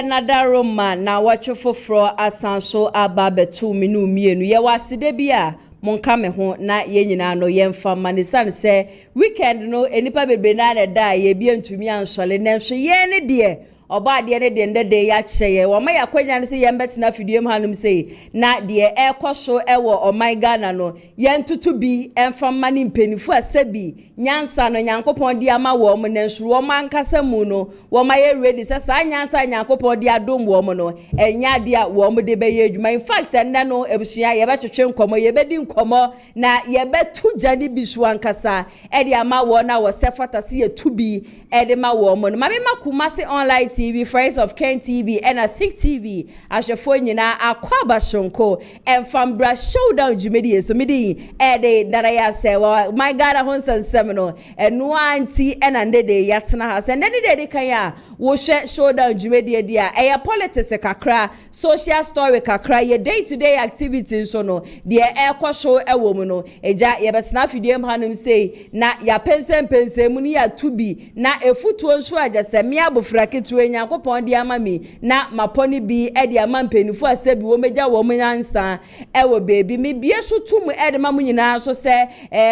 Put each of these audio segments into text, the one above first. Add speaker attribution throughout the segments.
Speaker 1: Nadaroma na watch for asanso aba betu minu mienu ye waside bia monka me ho na ye nyina no ye mfa manisan se weekend no enipa bebre na da ye bia ntumi ansole nenso ye ne de oba de ne de ndede ya kyeye wo ma yakwanya ne se ye mbetina fidiem hanum sei na de ekoso ewo oman Ghana no ye ntutu bi emfa mani mpenifu asabi nyansa no nyankopon di ama wo mo nenso wo mankasa mu no wo ma ye ready se sa nyansa nyankopon di adom wo mo no enya de wo mo de be ye adwuma in fact nda no ebusua ye be twetwe nkomo ye be di nkomo na ye be tu jani bisu ankasa e de ama wo na wo sefata se ye tubi e de ma wo mo no ma me makumase online TV, Friends of Ken TV, and I think TV. As your phone, you know, Aquaba Shonko, and from Brass Showdown Jumidi, so midi, that I say, well, my God, a Honson Seminole, and no auntie, and under the Yatsana house, and then the Kaya, will share Showdown Jumidi, dear, a politics a kakra, social story kakra, your day to day activities, so no, dear air show a woman, a ja, ya but snaffy dem hanum say, na ya pensen munia to be, na a foot one show, just a mere bufraki to Yankopon di amami na maponi bi e di amampenifu asebi wo meja wo menyansa e wo baby me bie so tumu e de mamu nyina so se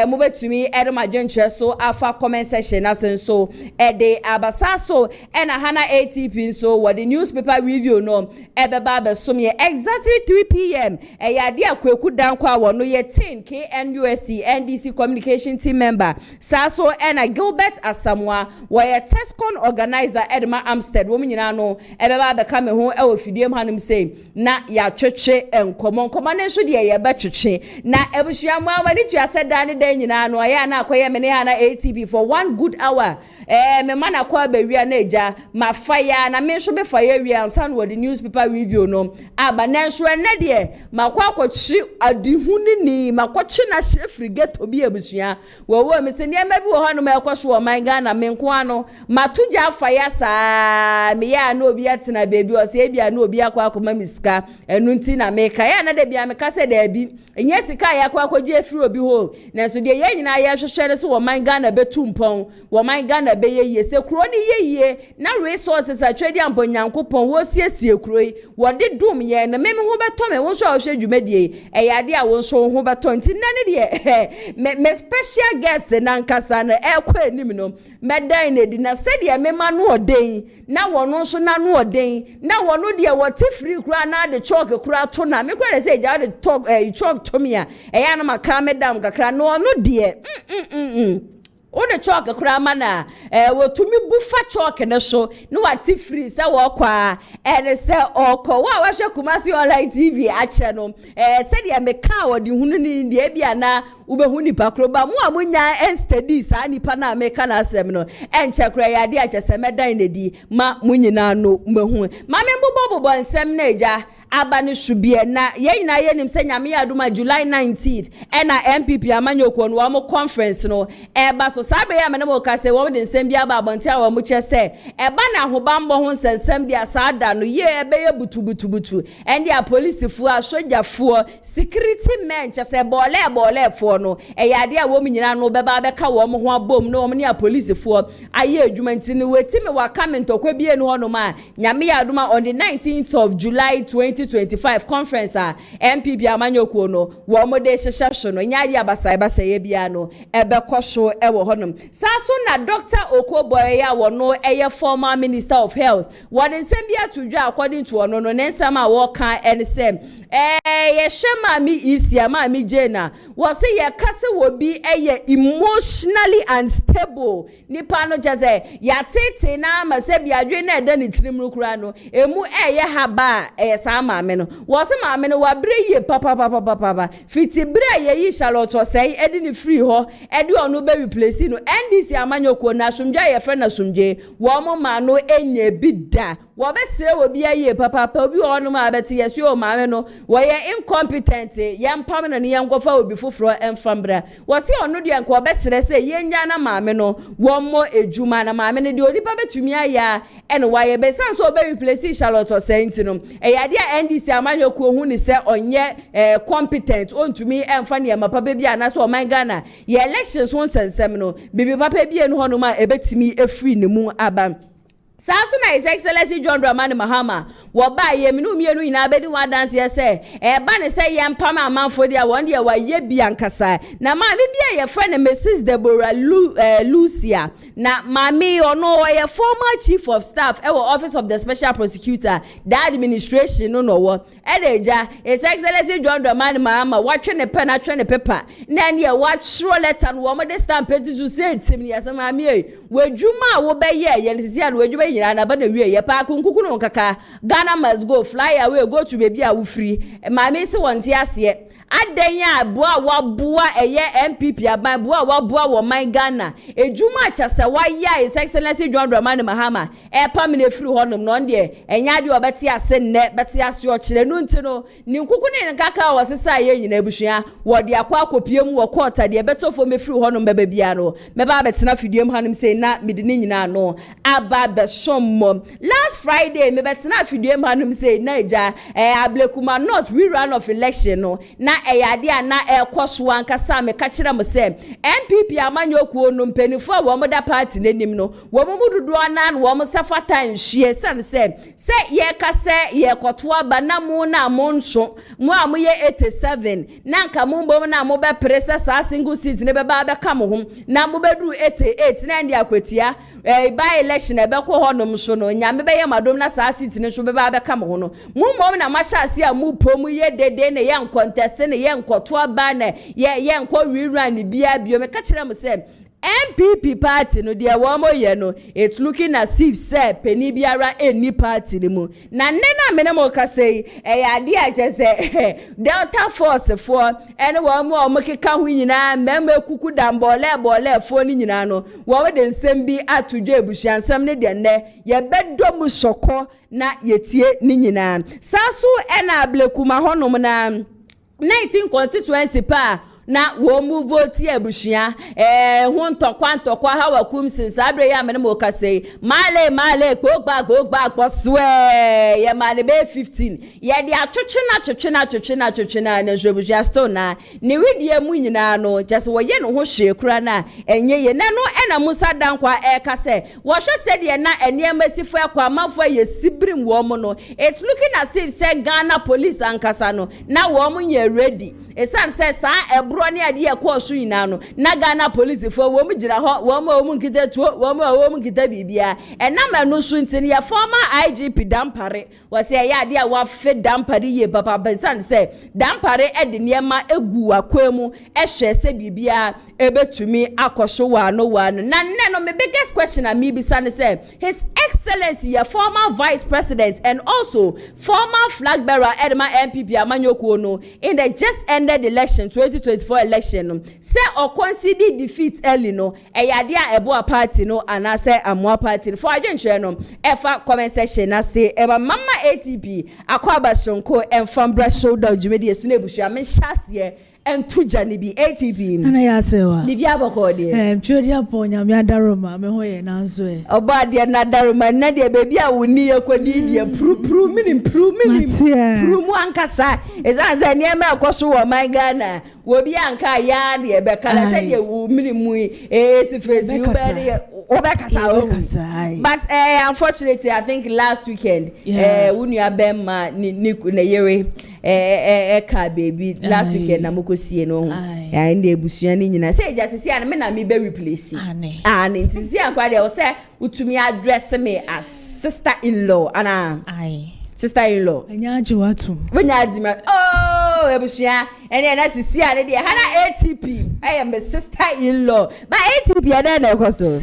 Speaker 1: mo betumi e de madwentre so afa comment section asenso e de abasa so e na hana ATP so what the newspaper review no e be ba be so me exactly 3 p.m. e ya de akweku dan kwa wo no ye 10 KNUST NDC communication team member saso e na Gilbert Asamoah wo ye TESCON organizer Edma Amstead woman nyina no ebeba be ka me ho e ofidiem hanum say na ya twetwe enkomo ne so de ye be twetwe na ebusua mu awani tu aseda ne dan nyina no ya na akoye me ne ha na ATP for 1 good hour me mana kwa be wi na eja ma fire na me so be fire wi ansan wo the newspaper review no aba na so ne de makwa akotchi adihuni ni makotchi na shefri geto bi ebusua wo me se ne ma bi wo ha no ma ekoso wo man Ghana me nko ano matuja fire sa me ya na obi atena baby o se bia na obi akwa akoma miska enu nti na me ka ya na de bia me ka se da bi enye sika ya akwa akwaje afiri obi ho na so de ye nyina ya hwehwere se wo man Ghana betumpon wo man Ghana be ye se kro ni ye na resources atwedi amponyankopon wo siesie kro yi wo de dum ye na me ho beto me wo so a hwe dwumadie e ya de a wo so ho beto nti na ne de me special guest na nkasa na ekwa enim no medan na di na se de me ma no oden na wono so na no oden na wono de wote free kura na de chalk kura to na me kwere say ja de talk chalk to me a e ya na maka me dam kakra no ono de o de chalk kura mana wotumi bufa chalk ne so no wate free say wo kwa e say okọ wa hwe Kumasi online TV a che no say de me ka wo de hunu ni de bia na ubehu nipa kroba mu amunya steady sa nipa na meka na asem no enche kra ya de achese medan na di ma munyina no mehu ma me bobo nsem na eja aba ne subie na ye nyina ye nim se nyame ya aduma July 19th na NPP amanyoko no wa mo conference no ba so sabe ya me mo ka se wo de nsem bia ba abonti a wo mo che se ba na hobambo ho nsem dia saada no ye ebe ye butu and ya police fu a soja fu security men che se bole fu no yade a wo nyina no beba be ka wo mo ho abom no wo ne a police fu aye adwuma ntini wetime wa comment okwa bie no hono ma nyame ya aduma on the 19th of July 2025 conference a NPP amanyoko no wo mo de hyehyehye no nyaade abasa ye bia no ebe koso e wo honom saso na Dr. Okoboy ya wo no eye former minister of health what nsem bia tudwa according to ono no nsem a wo kan nsem ye hwema mi isia ma mi jena wo se ye kase wo bi eye emotionally unstable nipa no jaze ya tete na ma se bia dwe na eda ni tirim kura no emu eye haba sa maame no wo se maame no wa bre ye papa fiti bre ye yi Charlotte say edi ni free ho edi onu be replace no NDC amanyoko na asumdwa ye frɛ na sumdwe wo mo ma no enye bida wo be sire wo bi ye papa obi onu ma beti yesu o maame no wo ye incompetent ye mpam na ne ye ngofa obi foforo emfambra wo se onu de nko be sire se ye nya na maame no wo mo ejuma na maame ne de onipa betumi aya ene wa ye be san so be replace Charlotte Saint no e ya de NDC amanyoko hu ni se onye competent ontumi emfa ne mapa be bia na so o man Ghana ye elections won sensem no bibi papa bia no hono ma ebetimi afri ne mu aba Sasuna His Excellency John Dramani Mahama wo ba ye minu mienu ina bedi wa dance ye say ba ne say ye mpama amanfo dia won dia wa ye bia nkasa na ma me bia ye friend Mrs. Deborah Lucia na mami ono ye former chief of staff e office of the special prosecutor that administration no wo edeja His Excellency John Dramani Mahama watwe ne pen atwe ne paper na ne wa chro letter no wo mo de stamp petition say tim ne yasama mi wadwuma wo be ye ne sisi an wadwuma na ba na wie ye pa kunkuku no kaka Ghana must go fly away go to baby a wo free maame se wonte ase adanya aboa waboa eye NPP aban boa waboa wo man Ghana ejuma chase wa ya His Excellency John Dramani Mahama pam na free honom no de enya de obeti ase nne beti ase o kire no ntino ni nkuku ne kaka wo sesa ye nyina ebusua wo de akwa akopiem wo court de betofo me free honom baba bia no me ba betena fidiem hanom say na mede ni nyina no aba be sommo last Friday me betena fidiem hanom say na eja Ablekuma not rerun of election no na eyade ana ekoso ankasa me ka kire mo se NPP amanyokuo no mpenifo wo mo da party nenim no wo mo dudu ana wo mo safata nhie san se ye ka se ye koto aba na mo na mo nso mo amoye 87 na nka mo mbom na mo be presa sa single seat ne be ba ka mo hom na mo bedu 88 na ndi akwatia by election ebe ko honom so no nyame be ye madom na sa seat ne so be ba ka mo ho no mo mbom na mashase a mu pom ye dede ne ye contest ne ye nkoto aba na ye nko rerun ni bia bio me ka kire mo se NPP party no dia wo mo ye no it's looking as if say peni biara any party ni mu na nne na me na mo ka say ade a je say Delta Force for ene wo mo keka hu nyina mema kuku dambole fo ni nyina no wo de nsem bi atodwa ebusuansem ne de nne ye bedom soko na yetie ni nyina saso ena Ablekuma honom na 19 constituency pa na wo mu vote ebusua hu ntokwa ha wakum since abre ya me mo ka say male gbogba kposwe ye male be 15 ye de atwetwe na na jobusua still na ne widie mu nyina no just wo ye no ho hwe kura na enye ye na no ena musa dankwa ka say wo hwe se de na eniema sifo akwa amafo ye sibrim wo mo no it's looking as if say Ghana police ankasa no na wo mo ye ready esan say sa ebro ne ade e ko so yina no na Ghana police fo wo mu gira ho wo mu nkita tuo wo mu nkita bibia na ma no so ntini ya former IGP Dampare wo say ya ade a wa fe Dampare ye papa besan say Dampare ede niema egu akwemu hwe se bibia ebetumi akoso wa no na nne no me biggest question a me bisan say His Excellency ya former vice president and also former flag bearer Edema NPP amanyokuo no in the just ended election 2024 election say or consider defeat early no eyade a ebo party no anase amwa party for adwenche no efa comment section na say mama ATP akwaba sonko enfambra shoulder jumedi esu na ebusua me hyase entuja ni bi ATP
Speaker 2: ana ya sewa
Speaker 1: ni bia boko de
Speaker 2: Patriotic Party nyame adaroma me ho ye nanso e
Speaker 1: oba de na adaroma na de bebi a woni ekodi de pru mu ankasa ezanza niema akoso wo man Ghana wo bi anka ya de be kala se de wo minimu sifrezi wo be de obekasa but unfortunately I think last weekend wonu abema ni yere ka baby last weekend na mokosie no ya ndi ebusua ni nyina say just see an me na me be replace ntisi akwa de o say utumi address me as sister in law ana sister in law
Speaker 2: anyaji watum
Speaker 1: wanyaji ma ebusua ene na sisi ane de hana ATP am a sister in law but ATP ada na ekoso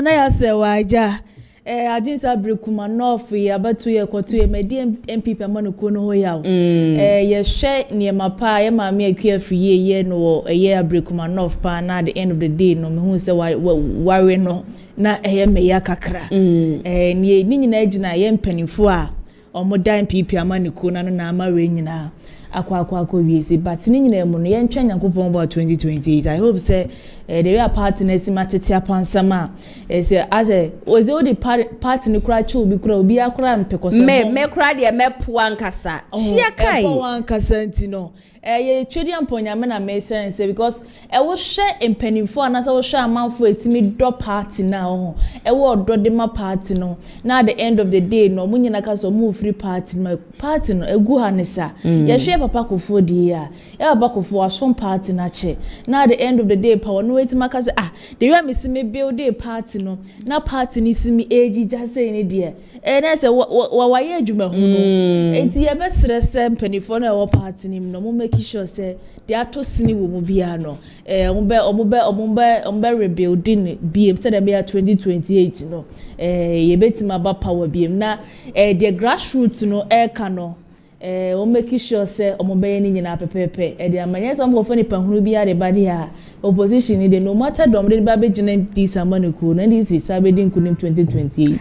Speaker 2: na ya se waja Adinsa Ablekuma North ya batu ye kotu ye medi NPP amanuko no ho yawo ye hwe niema pa ye maame akua free ye no ye Ablekuma North pa na at the end of the day no me hu se ware no na ye me ya kakra ni nyina agina ye mpanifo a omodan NPP amanuko na no na amare nyina akwa wiese but ni nyina mu no ye ntwa Nyankopon about 2028 I hope say the way party na si matete apansama say as a was the party ni kura chu bi kura obi akura mpekosa
Speaker 1: me kura de me po ankasa chia kai
Speaker 2: po ankasa ntino ye twedi amponya me na me say because wo hye impanifo anasa wo hye amanfo etimi do party na ho wo do de ma party no na at the end of the day no munyina ka so mu free party no egu ha ne sa ye hye papa kofo di ya papa kofo asom party na che na at the end of the day power no etima ka say the way me see me build a party no na party ni see me ejija say ni de na say wa ye adwuma hu no enti ye be srese impanifo na wo party ni no mo make sure say they are to sini wo mu bia no ombe rebuilding biem say dem be 2028 no ye betima ba power biem na the grassroots no ka no o make sure say ombe ni nyina pepepe the amanye some go fani panhuru bia de body a opposition ni de no matter dom de ba be gina this amaniku na this is abedin kunim 2028.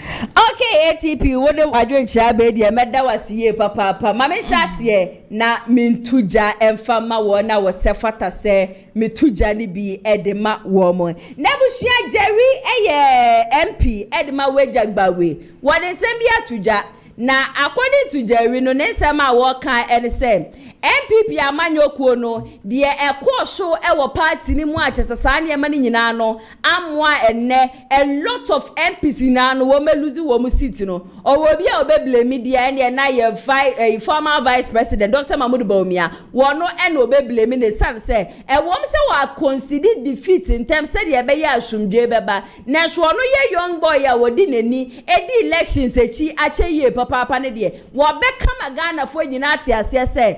Speaker 1: Okay, ATP wo de wadwen chia be de meda wasiye papa ma me hyase na mintuja emfama wo na wo sefata se mituja ni bi edema wo mo na bushia Jerry MP edema wejagbawe wo de sembia tuja na according to Jerry no nsema wo kan ene se NPP amanyokuo no de ekosho ewo party ni mu achesesa na ema ni nyina no amwa enne a lot of MPs na no wo meluzi wo mu seat no owo bi a obeble media ene na ye former vice president Dr. Mahmoud Bawumia wo no ene obeble me ne san se wom se wa consider defeat in terms say de be ya asumdwe beba na so no ye young boy ya wodi nani edi elections echi ache ye papa ne de wo be kama Ghana fo nyina atiase se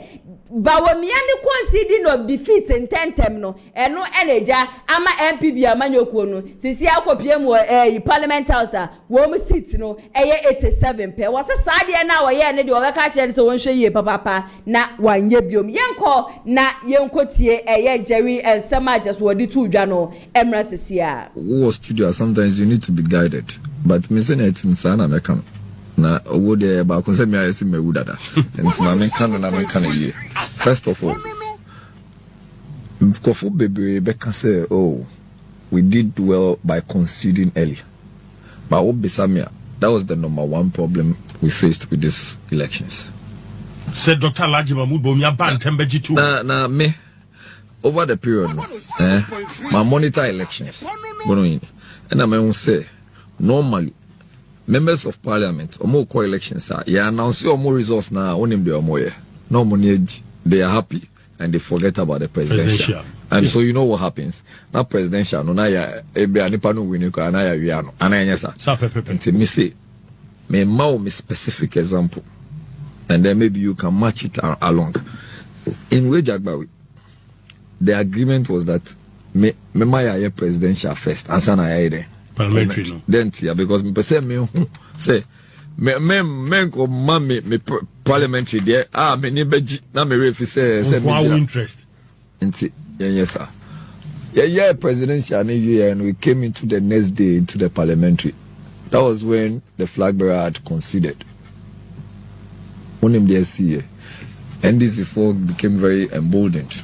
Speaker 1: Bawumia ni conceding of defeat in tentem no eno eneja ama MPP amanyokuo no sisi akopiem wo parliament house wo mu seat no eye 87 pe wo se saade na wo ye ne de wo be ka kire se won hwe ye papa na wanye biom yenko na yenkotie eye Jerry ensema just wo di tu dwa no emra sisia
Speaker 3: wo studio sometimes you need to be guided but me say na etim sana meka na owo de ba ko se me ayesi mewu dada enti na me kan ye first of all Kofu Bebe Beka say oh we did well by conceding early but what Bisamia that was the number one problem we faced with these elections
Speaker 4: said Dr. Alhaji Mahmoud Bawumia ban tembeji too
Speaker 3: na me over the period my monitor elections and I may say normally members of parliament or more co-elections are announce your more results now on him no money they are happy and they forget about the presidential. And so you know what happens now presidential no na ya ebe anipa no win ko na ya wi ano ana nyesa until me say me me specific example and then maybe you can match it along in Wejagbawe the agreement was that me my presidential first and sana ya
Speaker 4: parliamentary no
Speaker 3: then because me say me say men ko mami me parliamentary there me ni beji na me refi say
Speaker 4: me interest
Speaker 3: nti yes sir yeah presidential and we came into the next day into the parliamentary. That was when the flag bearer had conceded on him there see NDC folk became very emboldened.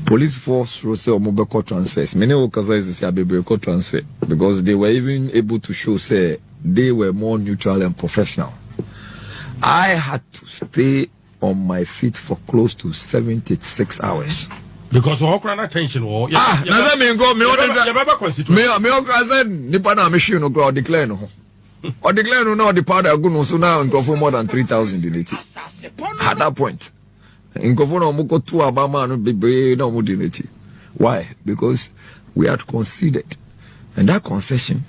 Speaker 3: Police force rose mobile transfers. Many workers say a transfer because they were even able to show say they were more neutral and professional. I had to stay on my feet for close to 76 hours.
Speaker 4: Because of our attention,
Speaker 3: me nipa na machine no go declare no. Or declare no the powder go no so now and go for more than 3,000 in it. At that point, in go for no go to Obama no be no modernity. Why? Because we had conceded, and that concession.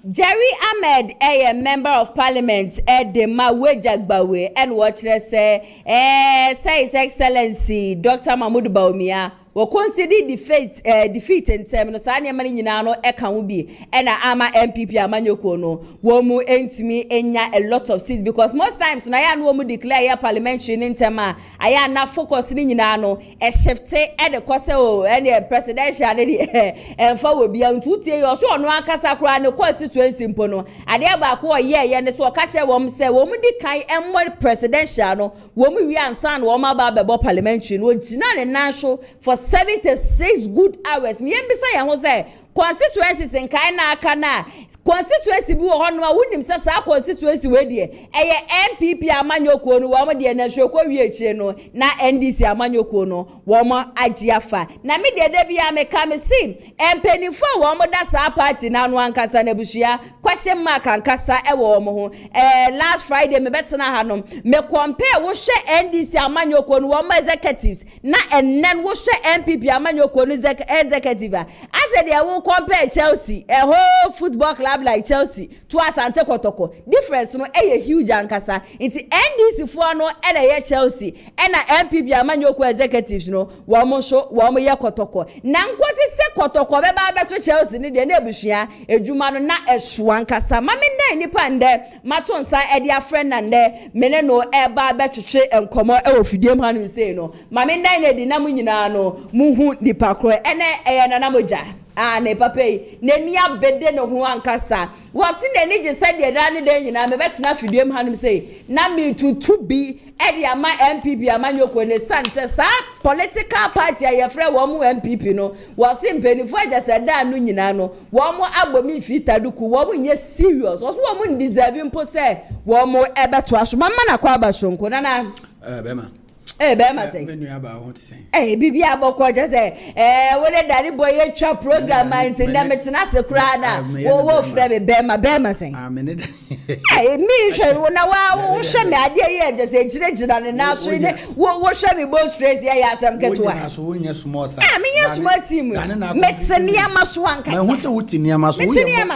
Speaker 1: Jerry Ahmed, a member of parliament, the Wejagbawe, and watch say His Excellency Dr. Mahmoud Bawumia will consider defeat in terms of Sanya Maninano Ekamubi and Ama NPP Amanyoko no womu entimi enya a lot of seats because most times na ya no womu declare ya parliamentary in tema aya na focus ni nyinano e shift e de kwase o and presidential de emfa wo bia ntutie yo so ono akasa kra ne constituency mpo no ade ba ko ye ne so ka che wom se womu di kan emmor presidential no womu wi ansan wo ma ba bebo parliamentary no gina ne nanso for 76 good hours. Ni embisa ya ho say constituencies in kaina kana constituency bi wo hono a wunim se sa constituency we de eye NPP amanyoko no wo mo de na hwekọ wi echie no na NDC amanyoko no wo mo agiafa na me de bia me ka me sim empenifo wo mo da sa party na no ankasa na bushia question mark ankasa e wo mo ho last Friday me betena hanom me compare wo hwe NDC amanyoko no wo mo executives na ennen wo hwe NPP amanyoko no executive as they will compare Chelsea a whole football club like Chelsea to Asante Kotoko difference no huge ankasa into NDC for no and Chelsea and NPP amanyoko executives no wo mo show wo mo ye Kotoko na nkosi se Kotoko be ba beto Chelsea ni de na ebusua edwuma no na ehwo ankasa mame ndan nipa nde matonsa e dia friend na nde mene no e ba betwetwe enkomo e ofidiem hanu sei no mame ndan na di na munyina no muhu nipa kro ene na na moja ne papai ne nia bede no ho ankasa wasi ne ni je sede da ne de nyina me betena fidiem hanum sei na me tutu bi e de ama NPP amanyoko ne sanse sa political party ayefre wo mu NPP no wasi mpenifo je sede anu nyina no wo mu agbomi fitaduku wo mu nye serious wo mu deserve mpo se wo mu ebeto aso mama na kwa abashonko na
Speaker 5: bema
Speaker 1: bema say
Speaker 5: menu aba ho ti say
Speaker 1: bibi aboko je say we dey daddy boy e twa program anti na metena se kura na wo frɛ me bema say
Speaker 5: amene
Speaker 1: me hwe na wa wo hwe me ade ye je say giregyina ne na so ne wo hwe me bo straight ya asem ketewa
Speaker 5: wo so wo nya small sa
Speaker 1: me nya small team meteni amaso ankasa
Speaker 5: me hu se wo tini amaso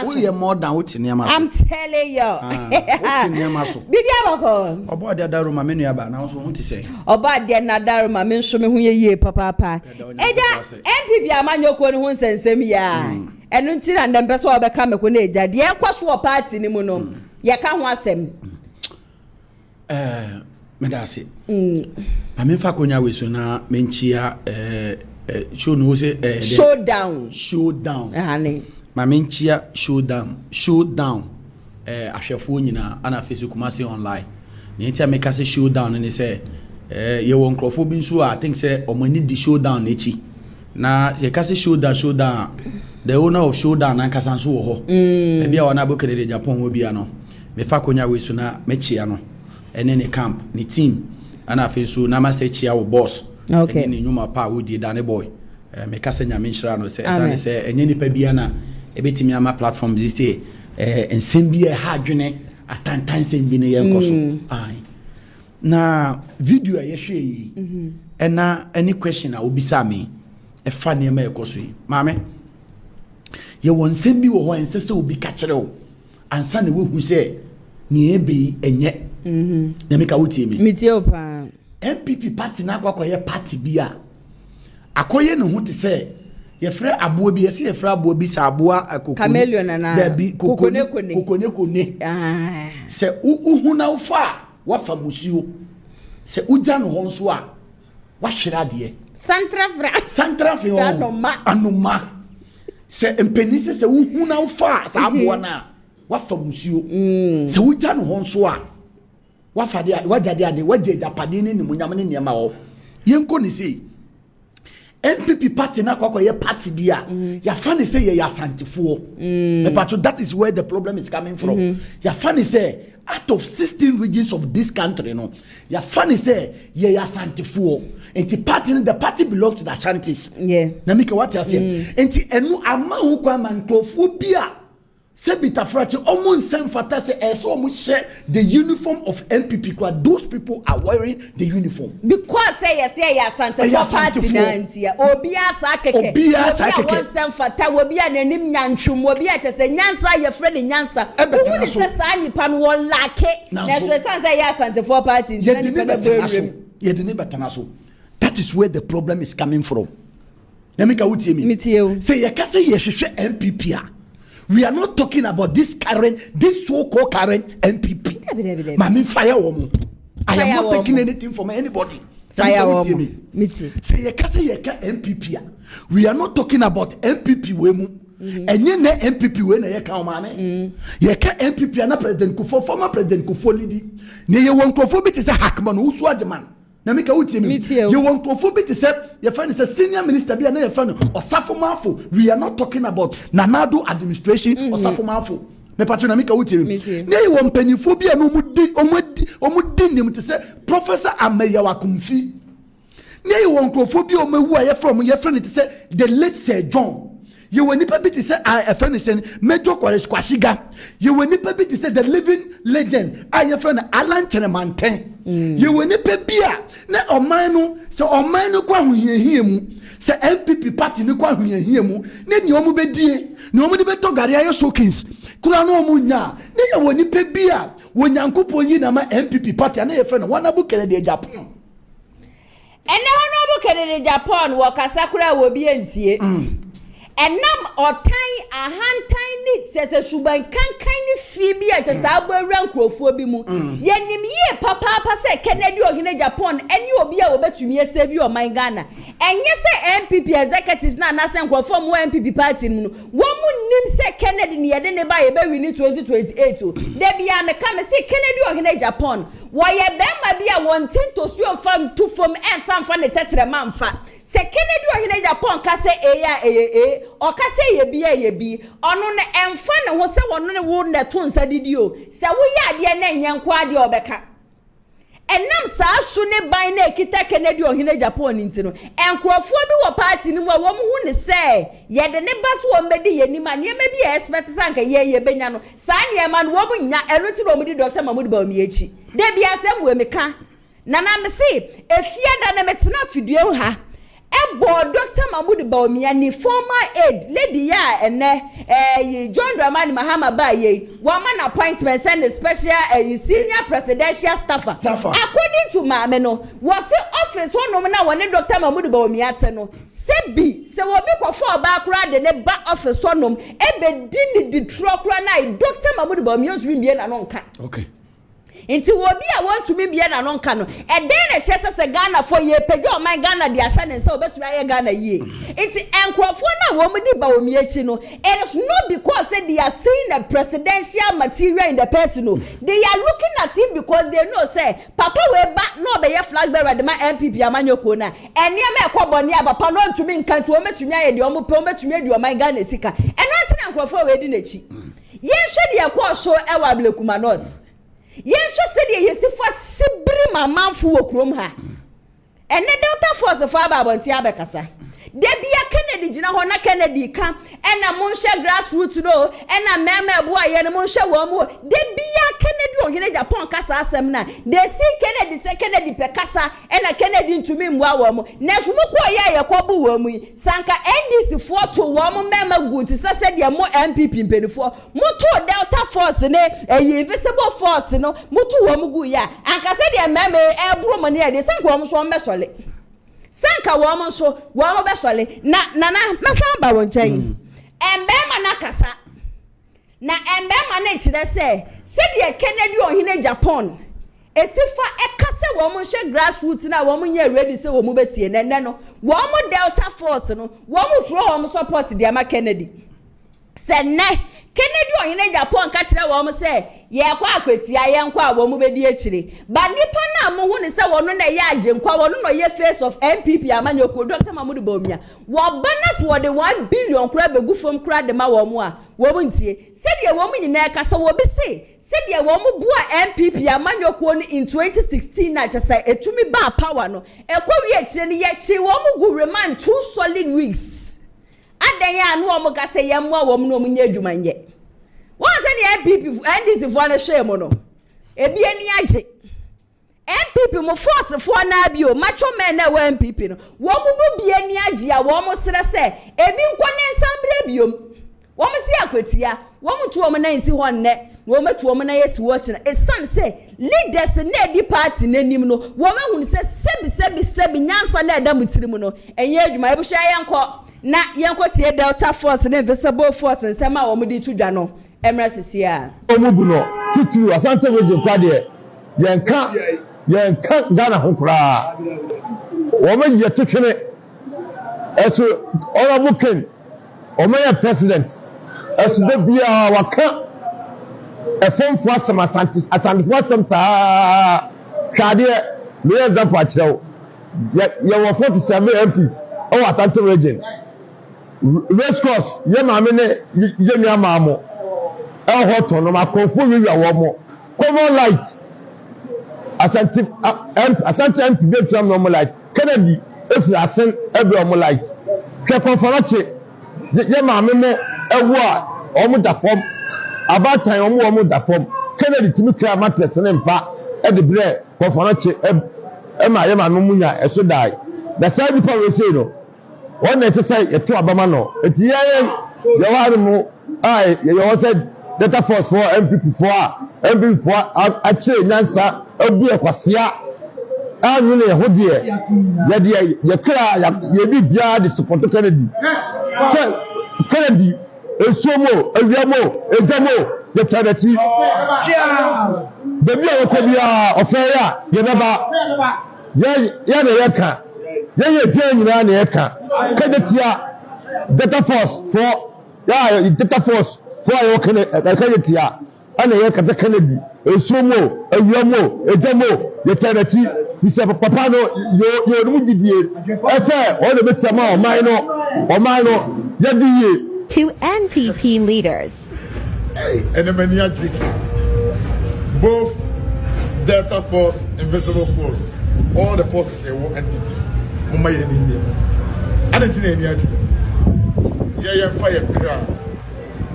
Speaker 5: wo ye more than wo tini amaso
Speaker 1: I'm telling you
Speaker 5: wo tini amaso
Speaker 1: bibi aboko
Speaker 5: obo ade adaro ma menu aba na so hu ti say
Speaker 1: de na daru ma me nso me hu ye papa eja NPP amanyoko ne hu nsensem ya enu nti na ndem pese obeka me ko na eja de ekwaso party ni mu no ye ka ho asem
Speaker 5: me da se ma me fa konya we so na me nchia show no se showdown
Speaker 1: ani
Speaker 5: ma me nchia showdown ahwefo nyina ana Facebook ma se online ni ntia me ka se showdown ni se ye won crofo bi nso I think say omani di showdown echi na ye ka say showdown the owner of showdown an kasa nso wo ho e bia wona bo kede Japan ho bia no me fa konya we so na me chia no ene ne camp ni team ana fe so na ma say chia wo boss ene ne nyuma pa wo di dane boy me ka say nyame nshira no say enye nipa bia na e betimi ama platform zi say ensem bia ha dwene atantan sem bi ne ye nkoso ai na video ye hwe yi ena any question a obisa me e fa ne ma ekoso yi maame ye won nsem bi wo ho ense se obi ka kire wo ansa ne wehu se ne ebe enye na me ka wotie me
Speaker 1: tie opa
Speaker 5: NPP party na akwakoye party bia akoye ne ho te se ye frɛ aboa bi ye se ye frɛ aboa bi sa aboa akoko
Speaker 1: chameleon na kokone
Speaker 5: se uhu na ufa wafa musuo se uja no ho nso a wahwera de santra fi ho anoma se empenise se uhu na ufa sa aboa na wafa musuo se uja no ho nso a wafa de wajade ade waje japade ne munyam ne niam a wo yenko ni sei NPP party na kwakoye party bia ya fani say ye yasantifo but that is where the problem is coming from ya fani say out of 16 regions of this country no ya fani say ye yasantifo enti the party belongs to the Ashantis na mika what you say enti enu ama hu kwa mankofo bia se bitafrache omo nsem fata se eso omo share the uniform of NPP kwa those people are wearing the uniform
Speaker 1: because say ya Santa party na antia obi asa keke obi nsem fata obi ananim nyantwum obi a chese nyansa ye frɛ ne nyansa obi se sa nipa no won lake na so say ya Santa party
Speaker 5: ye de ne betana so that is where the problem is coming from na me ka wutie mi say ye ka say ye hwehwe NPP a we are not talking about this so-called current NPP. Mami fire woman. I am not taking anything from anybody.
Speaker 1: Fire woman.
Speaker 5: Say you can't say you can NPP. We are not talking about NPP wemu. And you know NPP when you come mame. You can NPP and President Kufuor, former President Kufuor lady. Ne you want Kufuor be to say Hackman who's what man. na meka wutie me you want to fobi to say your friend is a senior minister be na your friend Osafo Mafo we are not talking about Nanado administration Osafo Mafo me patro na meka wutie me na you want penifo bi no omudi nim to say Professor Ameyawa Kumfi na you want to fobi omewu aye from your friend to say the late Sir John you will nipa be to say a friend is Major Kwashiga you will nipa be to say the living legend your friend Alan Chenemanten you will nipa bia na oman no so oman no kwa huhie mu se NPP party no kwa huhie mu na ni omu bedie na omu de beto gare ayo sokins kura no omu nya na you will nipa bia wonyankopon yi na ma NPP party na your friend wana bu Ken Agyapong
Speaker 1: ene wana bu Ken Agyapong wo kasakura wo bi entie enam otan ahantan ni sese suban kankan ni fi bi a tesa abawura nkrofo bi mu yenim ye papa se Ken Agyapong eni obi a obetumi esebi o man Ghana enye se NPP executives na na se nkrofo mu NPP party mu no wo mu nim se Kennedy ni yede ne ba ye be win 2028 o de bia me ka me se Ken Agyapong wo ye be ma bia wontin to suo fam to fam ensam fa ne tetere manfa se Ken Agyapong ka se eya o ka se ye bi onu ne emfa ne ho se wono ne wo ne to nsa didi o se wo ya ade na nyanko ade obeka enam saa so ne ban na ekita Ken Agyapong ntino enkrofo bi wo party ni mu a wo mu hu ne se ye de ne baso wo mbedi ye ni ma ne ma bi expect sanka ye benya no saa ne ma no wo bu nya eno ti ro mu di Dr. Mahmoud Bawumia echi de bia asem we meka na me se efia da na metena fidue ha ebo Dr. Mahmoud Bawumia ni former aide lady ya ene John Dramani Mahama ba ye woman appointment and special senior presidential staffer according to maame no was office one na won Dr. Mahmoud Bawumia te no sebi se wo bi kwofo ba kura de ne ba office one ebe di ni di tro kura na Dr. Mahmoud Bawumia ntumi bie na no nka okay inti wo bi a want to me bia na no nka no e den na chese se Ghana for ye page o man Ghana dia hya ne se obetumi aye Ghana ye inti enkrofo na wo mu di Bawumia echi no it is not because say they are seeing the presidential material in the person no they are looking at him because they know say papa we ba no be ye flag bearer de ma NPP amanyoko na ene ma ekoboni a papa no ntumi nka nti o metumi aye de o mu pe o metumi adi o man Ghana sika eno ntina enkrofo we di n'echi ye hwe de ekọ so e wa Blekuma North Yensho said yesifa sibri mamanfu wo krom ha ene Delta Force fa ba abonti abekasa debia Kennedy gina ho na Kennedy ka ena monhwe grassroots no ena meme ebo aye no monhwe wo mu debia Kennedy Agyapong kasa asem na de si Kennedy se Kennedy pe kasa ena Kennedy ntumi mwa wo mu na so mukọ ye yakobu wo mu sanka NDC for to wo mu meme good se de mo NPP mpenifo muto Delta Force ne invisible force no muto wo mu gu ya anka se de meme ebro mo ne de sanka wo mu so mbesole sanka wo mo so wo mo besole na masa ba won chan embe ma na kasa na embe ma na chire se de Kennedy Agyapong esifa ekase wo mo hwe grassroots na wo mo nya ready se wo mo betie nenne no wo mo Delta Force no wo mo tro wo mo support de ama Kennedy se ne Kennedy Agyapong ka kire wo mo se ye kwa akwatia ye nkwa wo mo bedi echire ba nipa na mo hu ne se wo no na ye agenkwa wo no ye face of NPP amanyoko Dr. Mahmoud Bawumia wo bonus wo de 1 billion kura begu fom kura de ma wo mo a wo mo ntie se de wo mo nyina ka se wo be se de wo mo bua NPP amanyoko ni in 2016 na chese etumi ba power no ekwa wi echire ni ye chi wo mo gu remand 2 solid weeks adan ya no mo ka se ye mo wo mo no mo nya adwuma nye wọ́n sẹ́ ni NPP NDC fún ọ́nà ṣe mu no ebi ẹni agye NPP mo force fún ọ́nà bi o macho men na wọ́n NPP no wọ́n mu bi ẹni agye a wọ́n mo sere sẹ́ ebi nkọ́ ne nsambre bi o wọ́n mo si akwatia wọ́n mo tu wọ́n na nsi hɔ nnɛ wọ́n mo tu wọ́n na yesi wɔ kyena esan sɛ leaders na di party n'anim no wọ́n mo hu sɛ sebi nyansa na ɛda mu tiri mu no ɛnyɛ adwuma ebi hwɛ yɛn kɔ na yɛn kɔ tie Delta Force na invisible force nsɛm a wɔn di tu dwa no Emra Sisia.
Speaker 6: Omubuno tutu asante weje kwade yenka Ghana ho kura. Wo me ye tutwene. Eso honorable Ken omeya president. Eso de bia waka efomfo asem asante asante asem saa kwade me example akyerɛw yɛwɔ 47 MPs ɔwɔ Asante region race course yɛ maame ne yɛ nua maamo ɛwɔ hɔ tɔn no makrɔfo wiwia wɔ mo common light Asante MP bɛ tia mo light Kennedy efiri asen ɛbɛ mo light hwɛ kɔnfɔlɔkye yɛ maame mo ɛwɔ a ɔmo da fam abatan ɔmo da fam Kennedy timi kra matress ne mpa ɛde brɛ kɔnfɔlɔkye ɛma yɛ maame mo nya ɛso dai da saa nipa wɔ sei no wɔn na ɛte sɛ yɛto abama no eti yɛn yɛwɔ ano mo a yɛwɔ sɛ data force for NPP for NPP for akyerɛ nyansa ebi ɛkwasia anyi ne ho deɛ yɛde yɛkra yɛbi bia de support Kennedy sɛ Kennedy esuomo ewiamo ejamo yɛtɛrɛti bebi a wɔkɔ bia ɔfɛɛ a yɛbɛba yɛ na yɛka yɛyɛ tie nyinaa na yɛka Kennedy data force for data force for ayɛ Kennedy ana yɛka sɛ Kennedy esuomo ewiamo ejamo yɛtɛrɛti ti sɛ papa no yɛ onimu didie ɛsɛ ɔna bɛtia ma ɔman no yɛdi yie.
Speaker 7: To NPP leaders.
Speaker 8: Hey, Enemaniachi. Both Delta Force, Invisible Force, all the forces say what NPP. Mama ye ni ni. Ade ti na Eniachi. Ye fire crowd.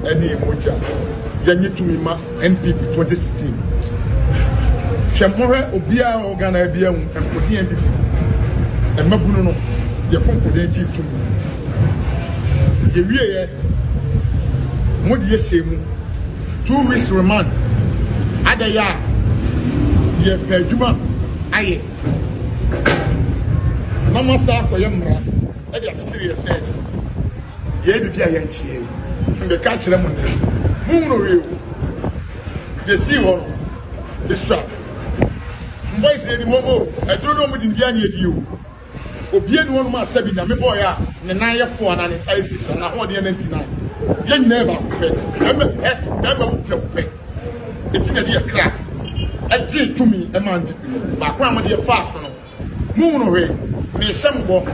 Speaker 8: Any emoja. Ye nyi tumi ma NPP 2016. Hwemmohwe obia organa bia hu enkodi NPP. Emabunu no ye konkodi nji tumi. Ye wiye modi ye semu 2 weeks remand adaya ye peduma aye namasa ko ye mra e de atchiri ye said ye bibia ye nchie mbe ka kire mo ne mu no rewo de si ho no de swa voice ni momo e duro no mo di bia ne edi o obie ni wonu ma sabi na me boy a ne nan ye fo na ne size na ho de 99 ye nyina ba ko pe ema wo pe eti na de kra eji tumi e ma ndi ba ko am de fast no mu no we me sembo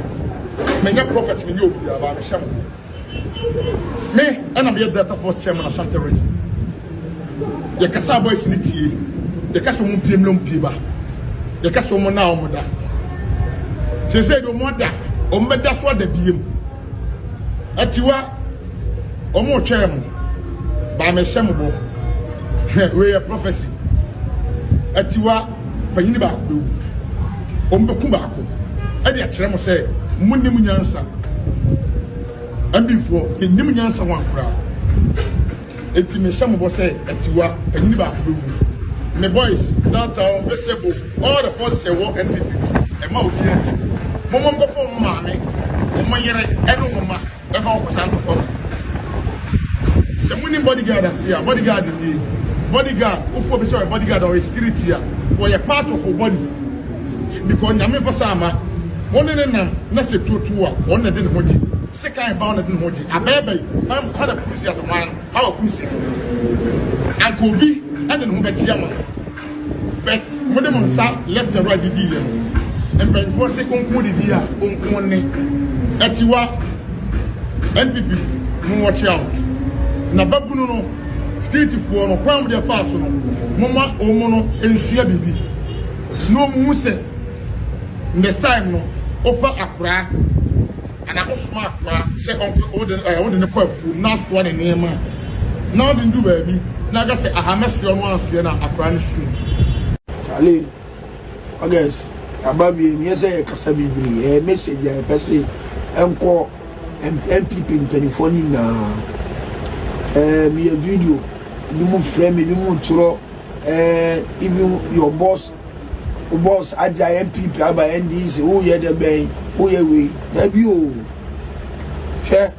Speaker 8: me nya prophet me nyobi ba me sembo me ana be data force chairman na Asante region ye kasa boys ni tie ye kasa mu piem no mpie ba ye kasa mu na o da se se do mo da o mbeda so da biem atiwa o mo twem ba me sembo we a prophecy atiwa panyini ba ko o mbeku ba ko e de akere mo se munnim nyansa ambifo enim nyansa wan kura eti me sembo se atiwa panyini ba ko me boys that are visible all the forces say what NPP e ma obedience momo go for maame o mayere eno mama e fa ko san ko se muni bodyguard asia bodyguard ni bodyguard ufo be say bodyguard or security here we are part of our body because nyame fa sama woni ne nam na se tutu a woni de ne hoji se kan ba woni de ne hoji abebe am hada police as man how police ankobi and then who be chairman but modem sa left and right didi here and by for say onku didi a onku ne atiwa NPP mu watch out na babunu no security for no kwam de fast no mama omo no ensua bibi no mu se next time no offer akura ana osma akura se onko ode ne kwafu na so ne nema na ode ndu baabi na ga se ahamesio no anse na akura ne su
Speaker 9: Charlie August ababi mi say kasa bibiri message e pese enko NPP telefoni na me a video you move frame you move through even your boss aja NPP aba NDC who ye the ben who ye we that you share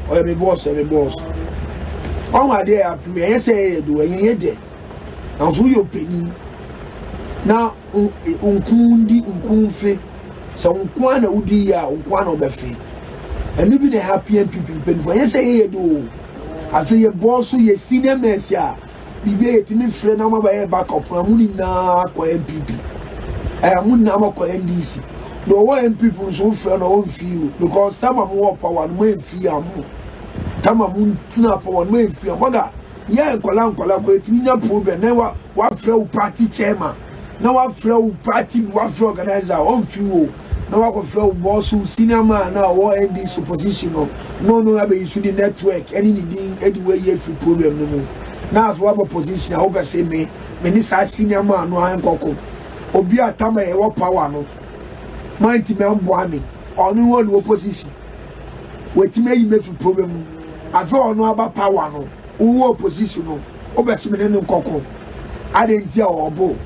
Speaker 9: or me boss on wa there premier say do yen there now so you penny now unkundi unkunfe so unkwa na udi ya unkwa na obefe and you be the happy NPP penny for yen say do afi ye boss ye senior mess ya bibe ye timi frɛ na ma ba ye backup na muni na ko NPP Munna amako NDC. No one people so friend or feel because time am work power no feel am. Time am tina power no feel. Mother, yeah, kola ko nya problem na wa feel party chairman. Na wa feel party wa feel organizer on feel. Na wa ko feel boss senior man na wa NDC opposition no be issue the network any need anyway you free problem no more. Now as what opposition I hope say me ni sa senior man no an kokko. Obi atama e wo power no. Mighty man boami onu won opposition wetima yi me fi problem afa onu aba power no wo opposition no obesime ne nkoko adentia obo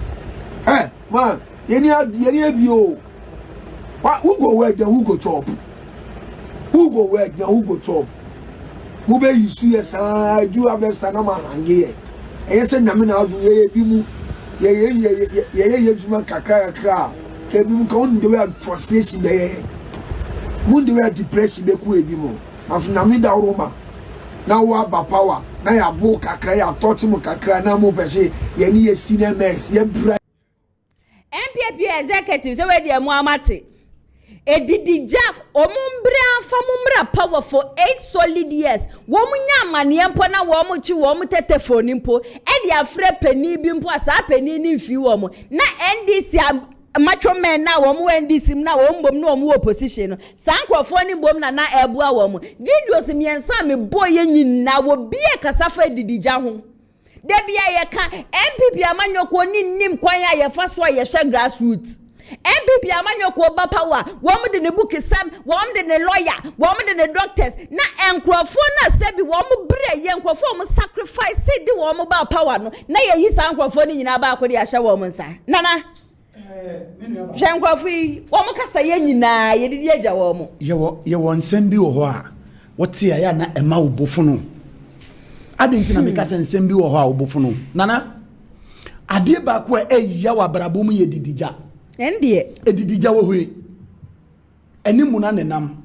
Speaker 9: man yeni abi o who go work then who go chop mu be yisu yes do harvest na man ange e se nyame na adu ye bi mu ye juma kakra kebi ka on the way frustration be mun the way depression be ku ebi mo na me da roma na wa ba power na ya bo kakra ya touch mo kakra na mo pese ye ni ye senior mess ye bra
Speaker 1: NPP executive say we dey mo amate edidi jaf omumbra famumra power for 8 solid years wo munya amane empo na wo mu chi wo mu tetefoni mpo e dey afre pani bi mpo asa pani ni mfi wo mu na NDC macho men na wo mu NDC na wo mbom na wo mu opposition no sankrofo ni mbom na ebua wo mu videos miensa me boye nyina wo bie kasafa didija ho de bia ye ka NPP amanyoko ni nim kwan ya ye fa so ye hwe grassroots NPP amanyoko ba power wo mu de ne book sam wo mu de ne lawyer wo mu de ne doctors na enkrofo na sebi wo mu bre ye enkrofo mu sacrifice di wo mu ba power no na ye yi sankrofo ni nyina ba akodi ahye wo mu nsa nana Shankwafi, woman can say any na ye did yaja woman.
Speaker 5: You want send be or what see I na a mau buffano. I didn't make us and send be or how buffano. Nana, I did back where a yawa brabumi ye didija.
Speaker 1: And dear,
Speaker 5: a didija way. Any munanam.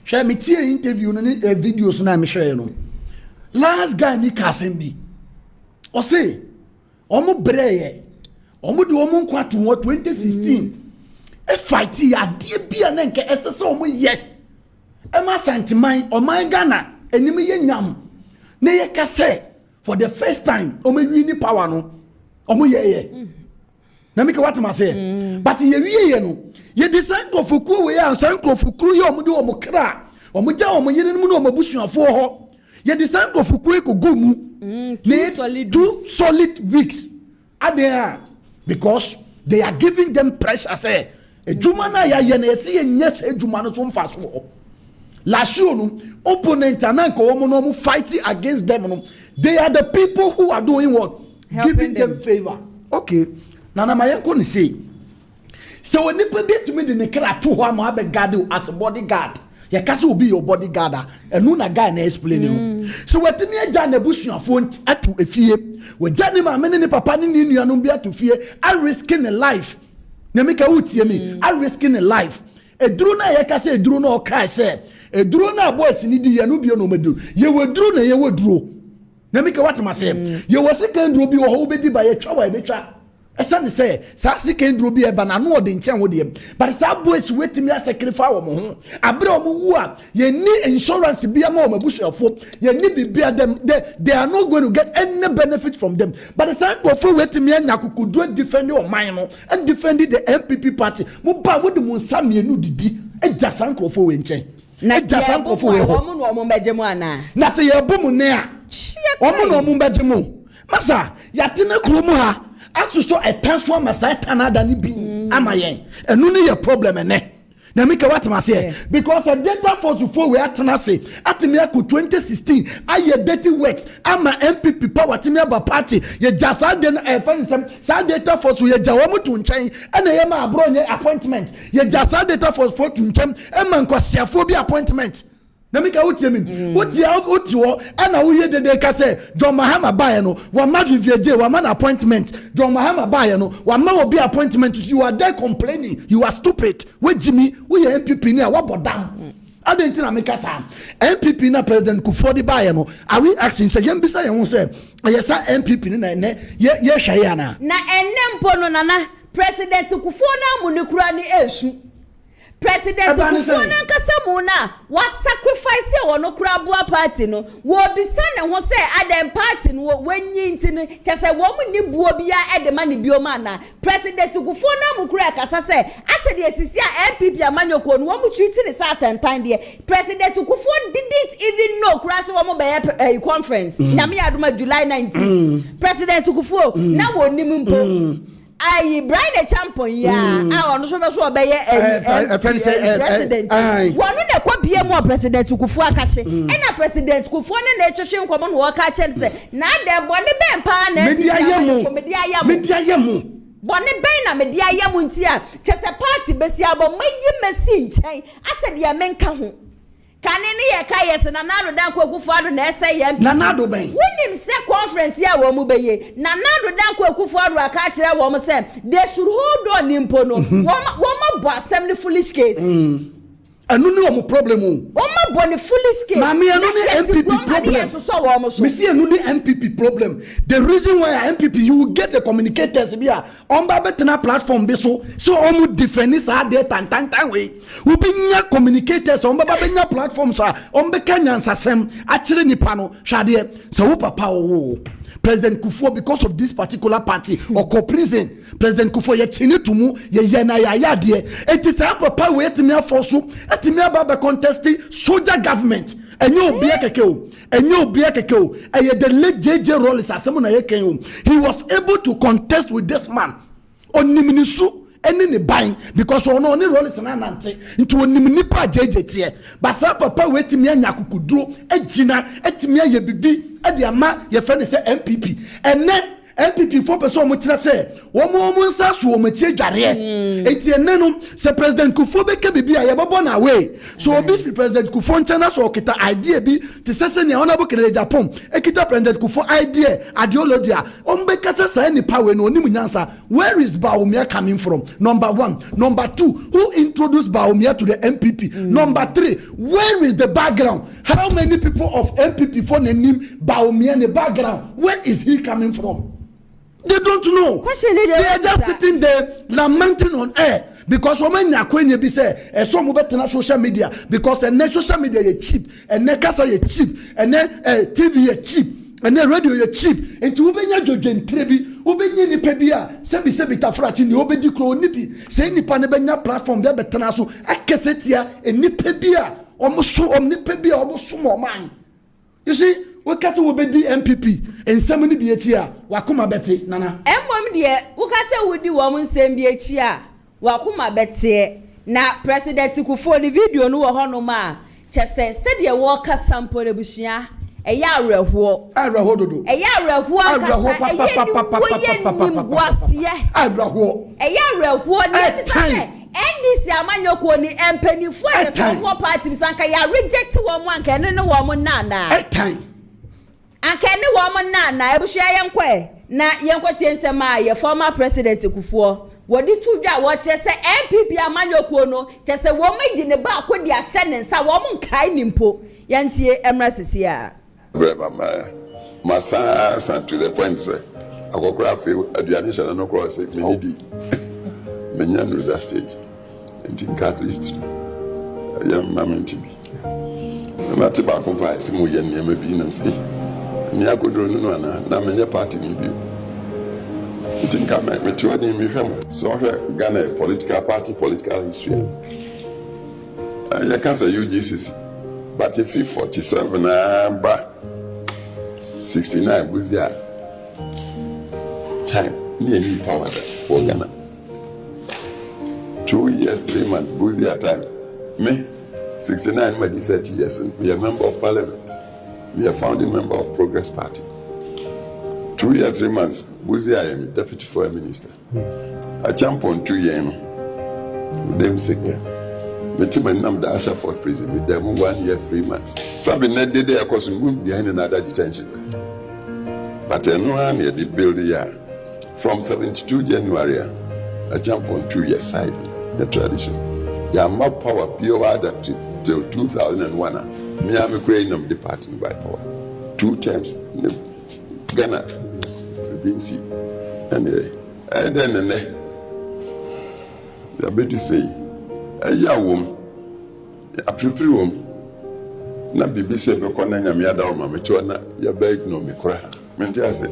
Speaker 5: Shall me tear interview and videos na me share no. Last guy ni kasembi. Or say, Omo breye. Omo de omo kwatu 2016 e fight ya de bia na nke esese omo ye e ma santiman oman Ghana enim ye nyam na ye kase for the first time omo wi ni power no omo ye na me ke what ma say but ye wi ye no ye design of fuku we ya san fuku ye omo de omo kra omo ja omo ye no omo busuafo ho ye design of fuku ko gomu 2 solid weeks adea because they are giving them pressure say ejuma ya ye na ese ye nyes ejuma no so mfa so last year no opponent ananka wo no mo fighting against them no they are the people who are doing what giving them favor okay nana mayenko ni say so when people be to me the nekra to ho am have guard as a bodyguard ya kase will be your bodyguard and no na guy na explain you so wetimi agya na busuafo atu efie we jani ma mene ne papa ni nuanom bi atu fie I risking a life na me ka wutie me I risking a life eduru na ya kase eduru na o kai se eduru na boys ni di ya no bi no meduru ye weduru na ye weduru na me ka what ma say ye wo second duro bi wo ho bedi ba ye twa wa be twa esa ne say sa second duro bi e ba na no de nchen wo de but sa boys wetimi sacrifice wo mo ho abre wo wu a ye ni insurance bi ama wo mabusuafo ye ni bibia them they are not going to get any benefit from them but sa go for wetimi anya kukudu defend your mind no and defend the NPP party mo ba mo de mo nsamienu didi e jasan krofo we nchen na jasan krofo we ho
Speaker 1: mo no mo mbejemu ana
Speaker 5: na se ye bomu ne a omo no mo mbejemu masa yatene kromu ha aso so etanso masa etanada ni bi amayen enu ni ye problem ene na make what ma say because a data for to we atena say atimi ako 2016 aye dirty works ama NPP power timi aba party ye jasa den fan sem sa data for to ye jawo mutu nchen ena ye ma abro nye appointment ye jasa data for to nchen e man kwasiafo bi appointment na mika utie min utie wo ana wo ye dede ka say John Mahama bae no wa ma vivieje wa man appointment John Mahama bae no wa ma obi appointment you are there complaining you are stupid we Jimmy we NPP ni a wa bodam adentina meka sa NPP na president Kufodi bae no are we asking say yem bisa ye ho say yes NPP ni na ye hwe ya na
Speaker 1: enempo no nana President Kufuor na munukura ni esu. President Kufuor na nkasa mu na wa sacrifice e wono kura boa party no wo bisa ne ho se adem party no wanyi ntini kyase wo mu ni buo bia edema ne bioma na President Kufuor na mu kura kasa se ase de asisi a NPP amanyoko no wo mu treat ne sa atantan de President Kufuor didn't even know kura se wo mu be conference nyame adoma July 19 President Kufuor na wo nim mpo Ayi Brian Champion ya ono so be so obeye president wonu ne kwabie mu president Kufuor akache na president Kufuor ne etwehwe nkomo no wo ka che se na de bone be mpa na media yemu bone be na media yemu ntia chese party besi abo mayi mesi nchen ase de menka ho kanene ye ka yes na nado dan ko Kufuor na ese ye
Speaker 5: na nado ben
Speaker 1: wonim se conference ya wo mu beye na nado dan ko Kufuor aka kire wo mu se they should hold on impo no wo ma bo assembly foolish case
Speaker 5: anu ni wo problem
Speaker 1: wo ma bo ni foolish case
Speaker 5: mami anu ni NPP problem me see anu ni NPP problem the reason why NPP you will get the communicators bia on ba betena platform be so omu defend is there tan we we be nya communicators on ba nya platforms on be kanya nsasem akire nipa no hwade se wo papa wo President Kufuor because of this particular party or co-prison President Kufuor ye chini tumu ye na ya de it is a papa we etimi afoso etimi aba contesting soldier government enye obi akeke eye the late JJ Rollins asemo na ye ken he was able to contest with this man oniminisu eni ne ban because ono ni Rollins na nante nti onimini pa JJ tie but sa papa we etimi anya kukuduro agina etimi aye bibi ade ama ye fe ne se NPP ene NPP for person mo kira se wo mo nsa so wo machi dware enti ene no se President Kufuor be ke bibi aye bobo na we so obi fi President Kufuor nchana so kita idea bi ti se ne Honorable Ken Agyapong ekita President Kufuor idea ideology on be kata sa ni power no onim nyansa where is Bawumia coming from number 1 number 2 who introduced Bawumia to the NPP number 3 where is the background how many people of NPP for the name Bawumia in the background where is he coming from? They don't know. They are just sitting there lamenting on air because women are going to be say some move to social media because social media is cheap and kasa is cheap and TV is cheap and radio is cheap and to ubenya jogen trebi ubenya ni pebia sebi tafrati ni obedi kro nipi say nipa ne benya platform there betena so akesetia ni pebia omuso omni pebia omuso mo man. You see wakati wo bedi NPP ensem ni bi echi a wakoma bete nana
Speaker 1: embom de wakase wodi wo mun nsem bi echi a wakoma bete na President Kufuor ni video no wo hono ma chese se de wo ka sample ebushia eya awreho
Speaker 5: dodo
Speaker 1: eya awreho akasa eya ni gwase
Speaker 5: awreho
Speaker 1: eya awreho ni se NDC amanyoko ni empenifo ya so party bisanka ya reject wo mo anka ne wo mo nana ankene wo mo nana ebuhia yenkwe na yenkwotie nsema ye former president Kufuor wodi tudwa wo chese NPP amanyoko no chese wo magi ne ba akodi ahye ne nsa wo mo nkai nimpo yantie emra sesia
Speaker 10: brema masa to the point say akokora fe aduane shana no cross me nidi menya no that stage and in at least yam mamenti na te ba kompa si mo ye ne ma bi nam say ni akodro no na menya party ni bi think I met you in Mifam. So Ghana political party, political history. I can't say UGCC. But if you 47 but 69 was there time nearly power for Ghana. 2 years, 3 months, was there time. Me 69 maybe 30 years and be a member of parliament. Be a founding member of Progress Party. 2 years, 3 months, Buzi I am deputy foreign minister. I jump on 2 years. Them sick. The team and the Ashford prison with them 1 year, 3 months. Something that day I was behind another detention. But I know I need the building year. From 72 January, I jump on 2 years side, the tradition. Yeah, more power, pure adapted till 2001. Me, I'm a crane of departing by power. 2 times. Ghana. Didn't see. And then ya bedu say eya wom ya prepare wom na bibi se be ko na nyame ada o ma me cho na ya ba ignore me kora me nti ase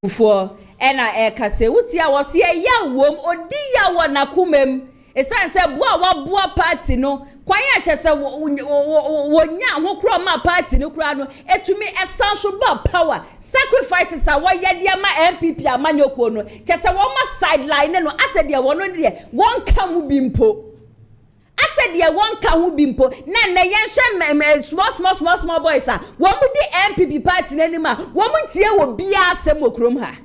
Speaker 1: kufuor ena kase wutia wo se ya wom odi ya wo na kumem esan se boa wa boa party no kwan ya chese wonya ho kro ma party no kra no etumi esan so ba power sacrifices a wo yede ma NPP amanyoko no chese wo ma sideline no asede wo no de won ka mu bimpo asede won ka hu bimpo na na yenhwe small boys a wo mu di NPP party nanima wo mu tie wo bia asem okrom ha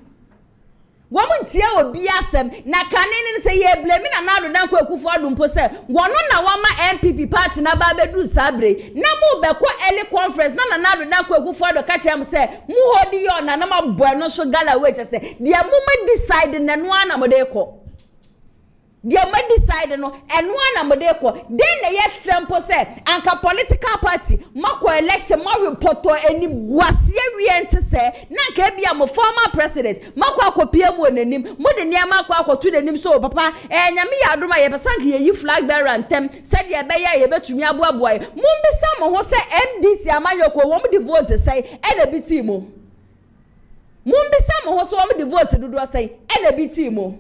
Speaker 1: woman tie obi asem na kanene se ye blame na na do AKUFO-ADDO mpo se wono na wama NPP party na ba bedu sabre na mu be ko early conference na na do AKUFO-ADDO ka chem se mu hodi yo na ma boy no so gala we se de mu ma decide na no ana mo de ko de ma decide no eno ana mo de ko den na ye fempo se anka political party mako election ma report eni guase wiente se na ka bia mo former president mako akopia mu onanim mo de ne ma akotu nanim so papa nyame ya adoma ye pesanka ye yi flag bearer antem se de be ya ye betumi aboaboa mo mbisa mo ho se MDC amanyoko wo mo de vote se e na biti mo mbisa mo ho so wo mo de vote dodo se e na biti mo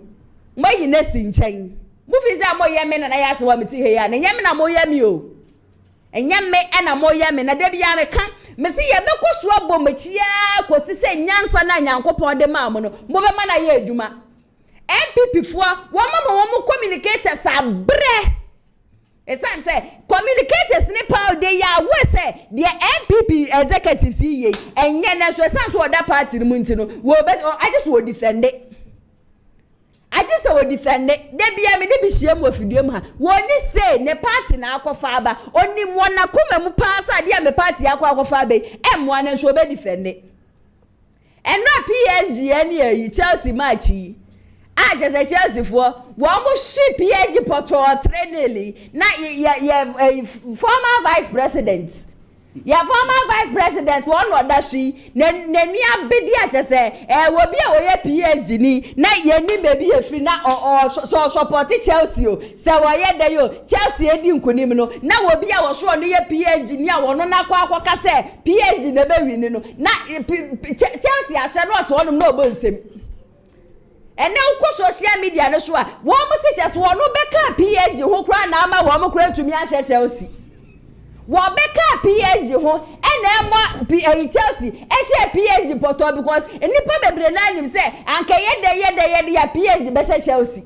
Speaker 1: mayi na sinchen mu fi za mo yeme na ya se wa meti he ya na yeme na mo yeme o enyame na mo yeme na de bia me kan me se ye be koso abomachia kosi se nyansa na nyankopon de ma mo no mo be ma na ye adwuma NPP fo wo ma mo communicators abre esan se communicators ni pa de ya we se the NPP executives ye enye na so esan so oda party ni munti no wo be I just wo defend it. I just will defend it. They be a me be shame with them. Woni say ne party na akofa aba. Oni mo na kuma mu pass ade me party akofa aba. M1 and so be defend it. And na PSG any Chelsea match. I just a Chelsea for one more ship PSG portrait trainally. Na former vice president. Ya former vice president one order she nani abedi achese wo bia wo ye PSG ni na ye ni baby e free na so support Chelsea o se wo ye da yo Chelsea edi nkonim no na wo bia wo so no ye PSG ni a wo no na akwa se PSG na be win no na Chelsea ahye no to no obo nsem ene uko social media no so a wo mo se chese wo no beka PSG ho kra na ama wo mo kra tumi ahye Chelsea Wabeka PSG ho ena Chelsea ehye PSG poto because enipa bebre na nim say anka yede ya PSG be Chelsea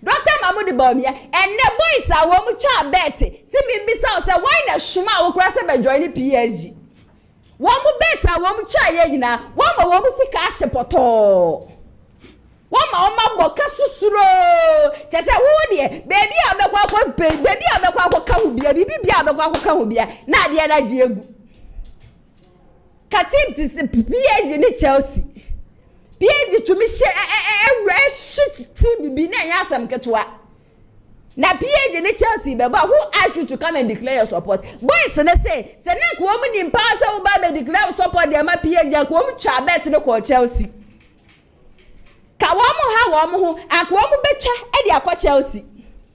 Speaker 1: Dr. Mahmoud Bawumia ene boys a wo mu twa bet si mi mbisa say why na shuma wo kra se be join PSG wo mu bet a wo mu twa ye nyina wo mu sika ahye poto Wama boka susuro chese wo de baby abekwa ka hu bia bibi bia abekwa ka hu bia na de na ji egu katim ti PSG ni Chelsea PSG to me shit team bi na yasam ketwa na PSG ni Chelsea be ba who asked you to come and declare your support boys na say se na ko mu ni mpa se wo ba be declare support de ma PSG ko mu twa bet ne ko Chelsea ka wo mo akwo mo betwa e de akwa Chelsea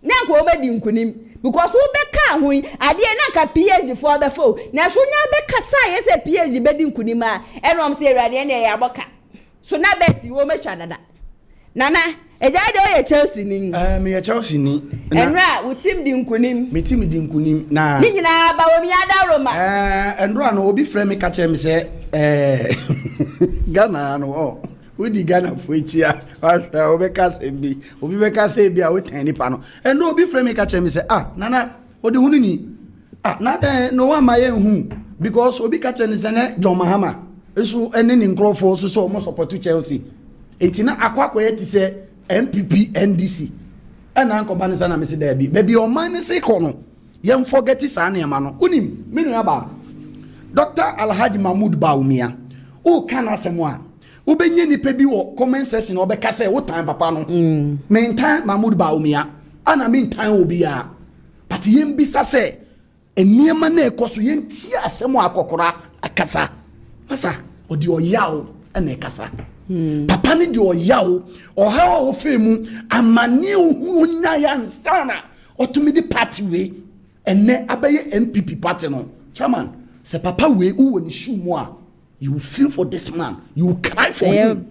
Speaker 1: na akwo mo di nkunim because wo beka ho ade na ka PSG for the foe na so nya beka sa ye se PSG be di nkunim a enom se erade na ya boka so na beti wo metwa dada nana eja de o ye Chelsea ni
Speaker 5: me ye Chelsea ni
Speaker 1: enra wo team di nkunim
Speaker 5: me team di nkunim na
Speaker 1: ni nyina ba wo mi ada roma
Speaker 5: enra no obi frame me ka chem se Ghana no Udi Ghana for chia obeka sembi obi beka se bia wo tan nipa no endo obi frame ka chem say nana odi hunu ni na no wa ma ye hu because obi ka chem say na John Mahama esu ene ni nkrofo so mo support Chelsea etina akwakọ ye ti say NPP NDC ana anko ba ne sana me se da bi o man se ko no ye forget sa na ma no unim me nua ba Dr. Alhaji Mahmoud Bawumia o kana semwa ubenye nipa bi wo comment section obeka say wo tan papa no mentan Mahmoud Bawumia ana mentan obi a but yem bisa say eniema na ekoso yenti asem akokora akasa masa odi oyawo na ekasa papa ni de oyawo oha o femu amani ohunya ya nsana otumi di party we enne abaye NPP party no chairman se papa we uwo ni shoe mu a you will feel for this man you will cry for him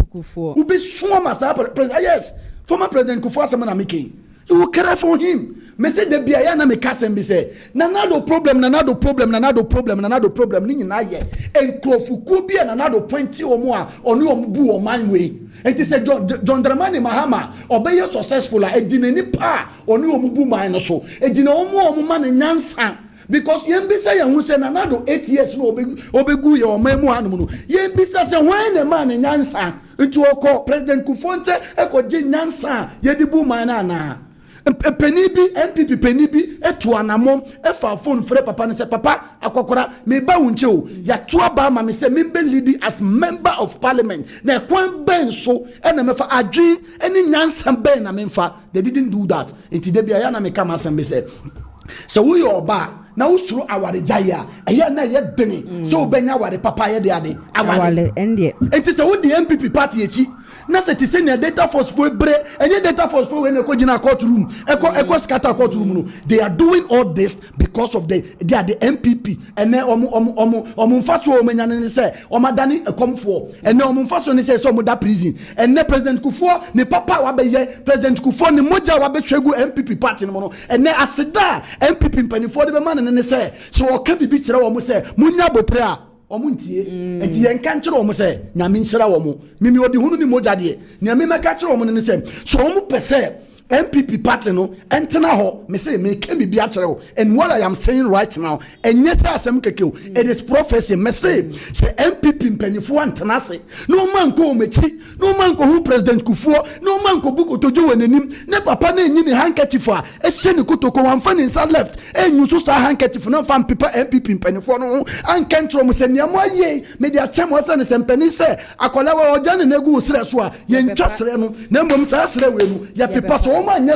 Speaker 5: you be swam as president yes former president Kufuor asema making you will cry for him me say de bia ya na me kasem be say nanado problem ni nyina ye enkofuku bia nanado pointi omo a onu ombu o man we enti say John Dramani Mahama obeye successful a ejinani pa onu ombu man no so ejina omo man nyansa because yembisa ya hu say nanado 8 years no obegu ye o man mu hanum no yembisa say when the man nyansa nti okọ president Kufuor nte ekoje nyansa ye di bu man na penibi NPP penibi etu anamo efa phone frɛ papa ne sɛ papa akɔkora me ba wunche o ya to aba ma me sɛ me be lead as member of parliament na kwan ben so na me fa adwin any nyansa ben na me fa they didn't do that enti de bia ya na me come asem be sɛ we oba na usuru aware jaya eya na ye dene so obenya aware papa ye de ade aware
Speaker 1: ende
Speaker 5: enti sɛ wo the NPP party echi na se ti send data force for bre enye data force for when ko gina court room eko scatter court room no they are doing all this because of they are the MPP and then omo mfaso omenya ne se omadani ekomfo and then omo mfaso ne se so omoda prison and then president Kufuor ne papa wa be ye president Kufuor ne moja wa be hwegu MPP party no and then aseda MPP mpanifo de be man ne se so o ka bibi kire wo mo se munya botre a omuntie enti yenka nkire omo se nyame nhyira wo mo mimi odi hunu ni moja de nyame meka kire omo ne se so omo pese MPP party no entena ho me say me can be akire and what I am saying right now and yes asem keke it is prophecy me say MPP mpanifo antena se no man ko mechi no man ko hu president Kufuor no man ko buko tojo wanenim ne papa na enyi ni handkerchief a ehye ne kotoko wanfa ni side left enyu so star handkerchief no fan paper MPP mpanifo no ankentro mo se niam aye me dia chem wasa ne sempani se akola wa oja ne negu sere so a ye ntwa sere no na mbom sa sere we no ya paper so none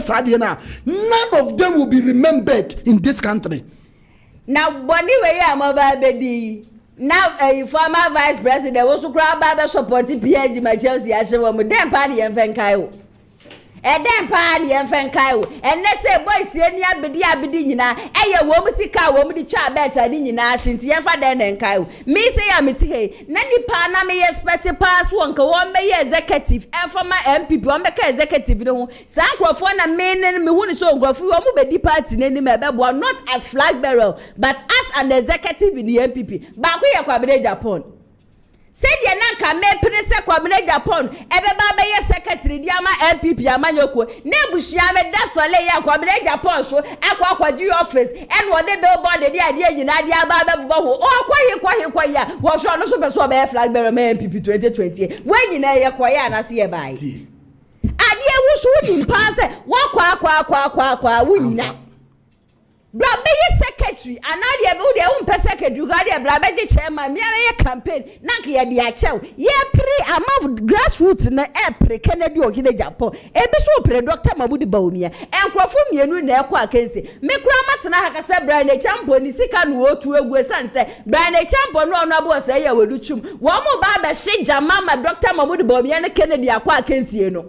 Speaker 5: of them will be remembered in this country.
Speaker 1: Now, Bonnie, where am I? Now, a former vice president was to grab Baba supporting PhD, my Chelsea, I said, well, then party and Fankayo. And then party and Fankayo. And let's say, boys, Senia Bedina, a woman see cow, woman the child better than in Ashin, Tiafa then and Kayo. Me say, I'm it here. Nanny Pana may expect a pass one, one may executive, and for my MPP, one make executive. San Crawford and men and me who is so gruff, you won't be departing any member, not as flag bearer, but as an executive in the MPP. But we are Ken Agyapong. Said ye nanka me prince kwamene Japan ebe ba be ye secretary di ama NPP amanyoko na ebushia me da sole ye kwamene Japan so akwakwaju office and wo de be board de ade nyina de aba be bo ho o kwaye ya wo so no so be so be flag bearer me NPP 2020 we nyina ye kwaye na se ye bai ade wo so ni mpa se wo kwa wo nyina Brabe ye secretary anade be wo de wo mpa secretary ga de brabe je chairman me ye campaign na ke ye de achew ye pre among grassroots na pre Kennedy Ken Agyapong e be so pre Dr. Mahmoud Bawumia enkrofo mienu na ekọ akense me kura matena ha ka se Brian Agyapong ni sika no otu egu san se Brian Agyapong no abo se ye waduchum wo mo ba be hye jamama Dr. Mahmoud Bawumia na Kennedy akọ akense no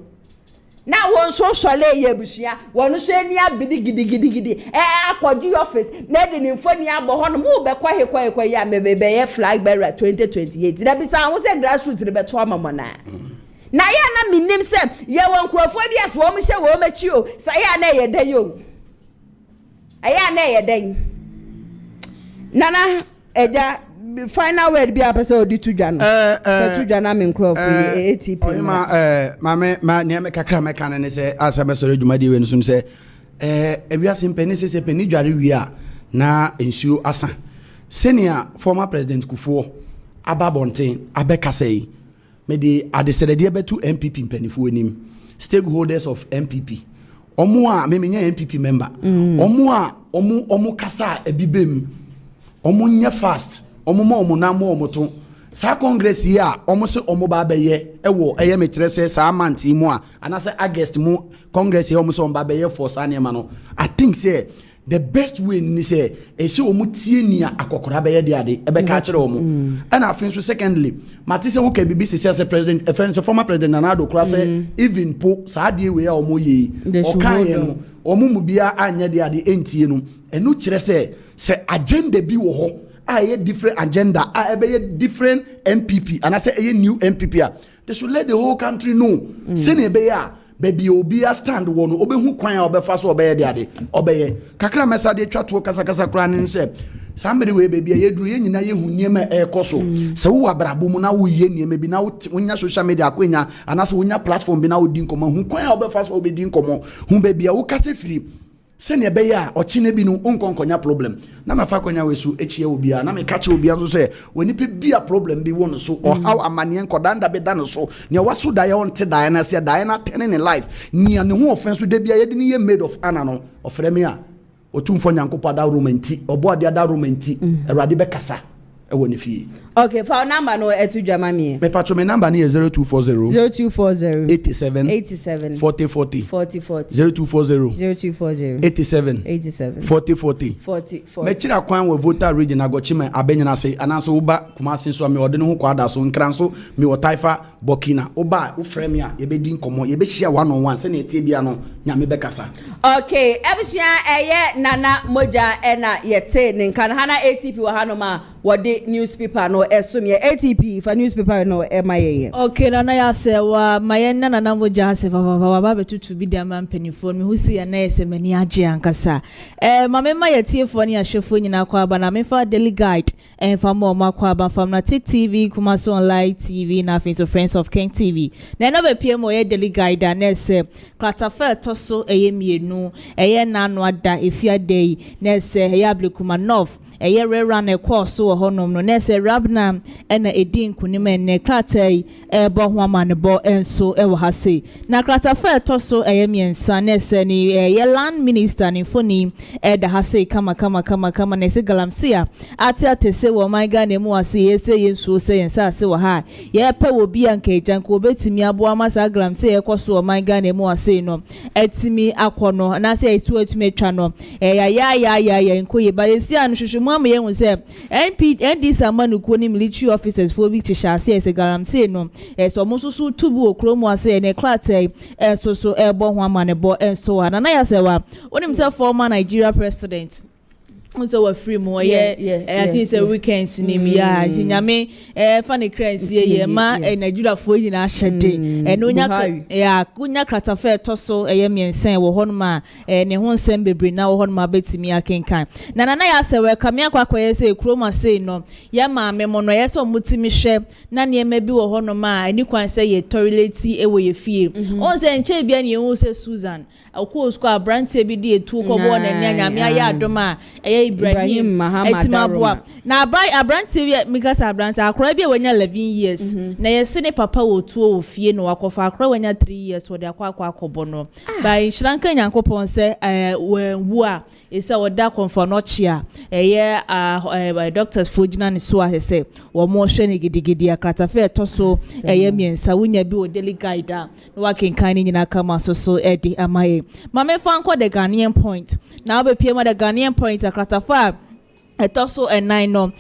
Speaker 1: na won so sole ye busia won so ani abidi gidi akwaji office na de ni mfoni abo ho no mo be kwa ya mebebe ye flag bearer 2028 na bisa ho se grassroots re beto amamo na ye na minim se ye won krofo bi as wo mo hye wo machi o sa ye na ye dan yo aya na ye dan nana eja final word bi apese odi tudwa no tudwa na me crop ATP
Speaker 5: ma ne me kakra me kan ne se asame sore dwumadi we nso se ebiase mpeni se peni dware wi a na ensuo asa senior former president Kufuor ababonten abekasei me di adeserede betu MPP mpanifo anim stakeholders of MPP omo a me menya MPP member omo kasa ebibem omo nya fast omo na mo to sa congress yi a omo se omo ba beye ewo eye metrese sa amanti mu a anase August mu congress yi omo se omo ba beye for sa ne ma no I think say the best way ni say esi omu tie ni akokora be ye de ade e be ka kire omu and afin so secondly mate say wo ka BBC say president former president Nana Addo kura say even po sa de we ya omu ye o kan ye no omu mu bia anya de ade entie no enu kire say agenda bi wo ho a different agenda a be different NPP and I say a new NPP they should let the whole country know say ne be ya baby obi a stand one obi hu kwan a obi fa so obi de ade obi kakra mesa de twa to kasa kra ne se somebody we baby ye duru ye nyina ye hu niema e koso se wo abrabo mu na wo ye niema bi na wonya social media akwenya anaso wonya platform bi na wo din komo hu kwan a obi fa so obi din komo hu baby a wo kase free sene be ya ochine bi no onkonkonya problem na mafa konya wesu echie obi a na me kache obi anso se woni pe bia problem bi won so or how amane nkodanda be da no so ne waso da ye onte da na se da na ten in life ni ne ho offense de bia ye de ne ye made of ana no ofre me a otumfo nyankopa da romanti obo ade da romanti erade be kasa e woni fie.
Speaker 1: Okay, for our number no etu jama me.
Speaker 5: Me patcho me number ni
Speaker 1: 0240
Speaker 5: 87 40 0240 87 40. Me chira kwan we voter region agochime abenyana say anaso uba kumasi so me ode no ho kwada so nkran so me wo taifa Burkina uba wo frame a ye be din komo ye be share one on one se na etie bia no nyame be kasa.
Speaker 1: Okay, ebusia eye nana moja ena yete ninkan hana ATP wa hanoma wode newspaper no esumye ATP for newspaper no emaye.
Speaker 2: Okay, nana ya se wa mayena nana moja se baba betutu bi dia man penifo me husi ya na ese mani age ankasa. Mama ma yetie fo ni ahwefo nyina kwa aba na me fa daily guide fa mo ma kwa aba from na Tik TV Kumaso online TV na Face of Friends of King TV. Na no be PM ye daily guide na ese klatafa toso eye mienu eye nanu ada efia day na ese eye ablekuma north eye rera na course wo honom no na ese rabna na edin kunima ne kratai bo ho amane bo enso e wo hase na klatafa toso eye miensa na ese ni eye land minister ni foni da hase kama na ese galamsia ati se wo my ga na mu ase ese yenso se yensa ase wo ha ye pe wo bi anka ejan ko betimi abo amasa galamsia ye koso wo my ga na mu ase no etimi akono na se etu etumi twa no ya nkoye ba esi anu hwehwe mu amaye hu se NDC amanuko ni military officers fo bi tisha ase ese galamsia no so mo susu tubu okromu ase ne klate so ebo ho amane bo enso ha na ya se wa onim se former Nigeria president so we free mo I think say weekends ni mi ya nyame fane crazy ye ma Nigeria fo nyina hyede no nya kunya kratafa toso miensen wo honma ne ho nsem bebre na wo honma betimi akenkan na ya se we kamia kwakoye se kroma se no ye ma me mo no ye so mutimi hwe na ne ma bi wo honma ani kwan se ye toilet wo ye fie on se nche bia ne hu se Susan akwo squad branch bi di etu ko bo na nyame ya adoma Ibrahim Mahamad na abranti because abranti akora bia wanya 11 years na yesi ne papa wotuo wo fie no akofa akora wanya 3 years wo de akwakobo no by shranka nyankopon se wu a ese woda konfo no chia by doctors fojina ne so ahese wo mo hwe ne gidigidi akratafe toso miensa wunya bi wo daily guide na wakenkan ni nyina kama so edi amaye mame fanko the Ghanaian point na obepie the Ghanaian point akratafa etoso enai no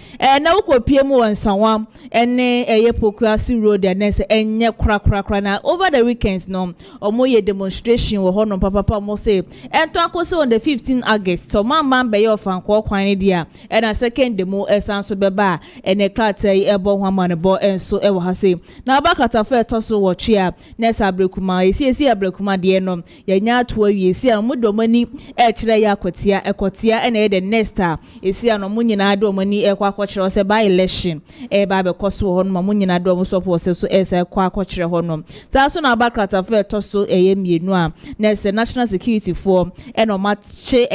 Speaker 2: na ukopie mu wansanwa ene Pokuasi road and nese enye kra na over the weekends no omoye demonstration wo hono papa mo say ento akose on the 15 August so man be of anko kwan dia na second demo esanso beba ene kratai ebo ho amane bo enso e wo hase na abakata fa etoso wo twea nese abrekuma esi abrekuma de no yanya ato awiesi amudomani kire ya ekotia ene the next esi ano munyina do mani ekwa kwakire se by election ba be koso ho no munyina do mo support se so ese kwa kwakire ho no sa so na abakrata fa toso mienu a na se national security for eno matche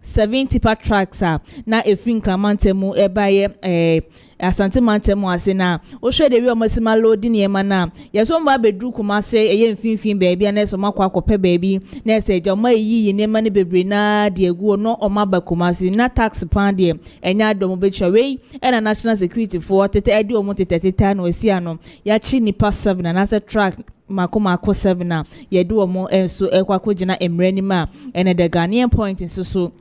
Speaker 2: 70 patriots na efin kramantemu ebaye asante mantemu ase na o hwe de wi omasima loading yema na yeso mba bedru kuma se mfinfin baabi na so makwa akopɛ baabi na se jama yi nema ne bebre na de aguo no omaba kuma se na tax pan de enya dom betwa na national security for tete edi omo tete no esi ano ya chi nipa 7 na se track mako 7 na yedu omo enso ekwakogina emranima ene the Ghanaian point so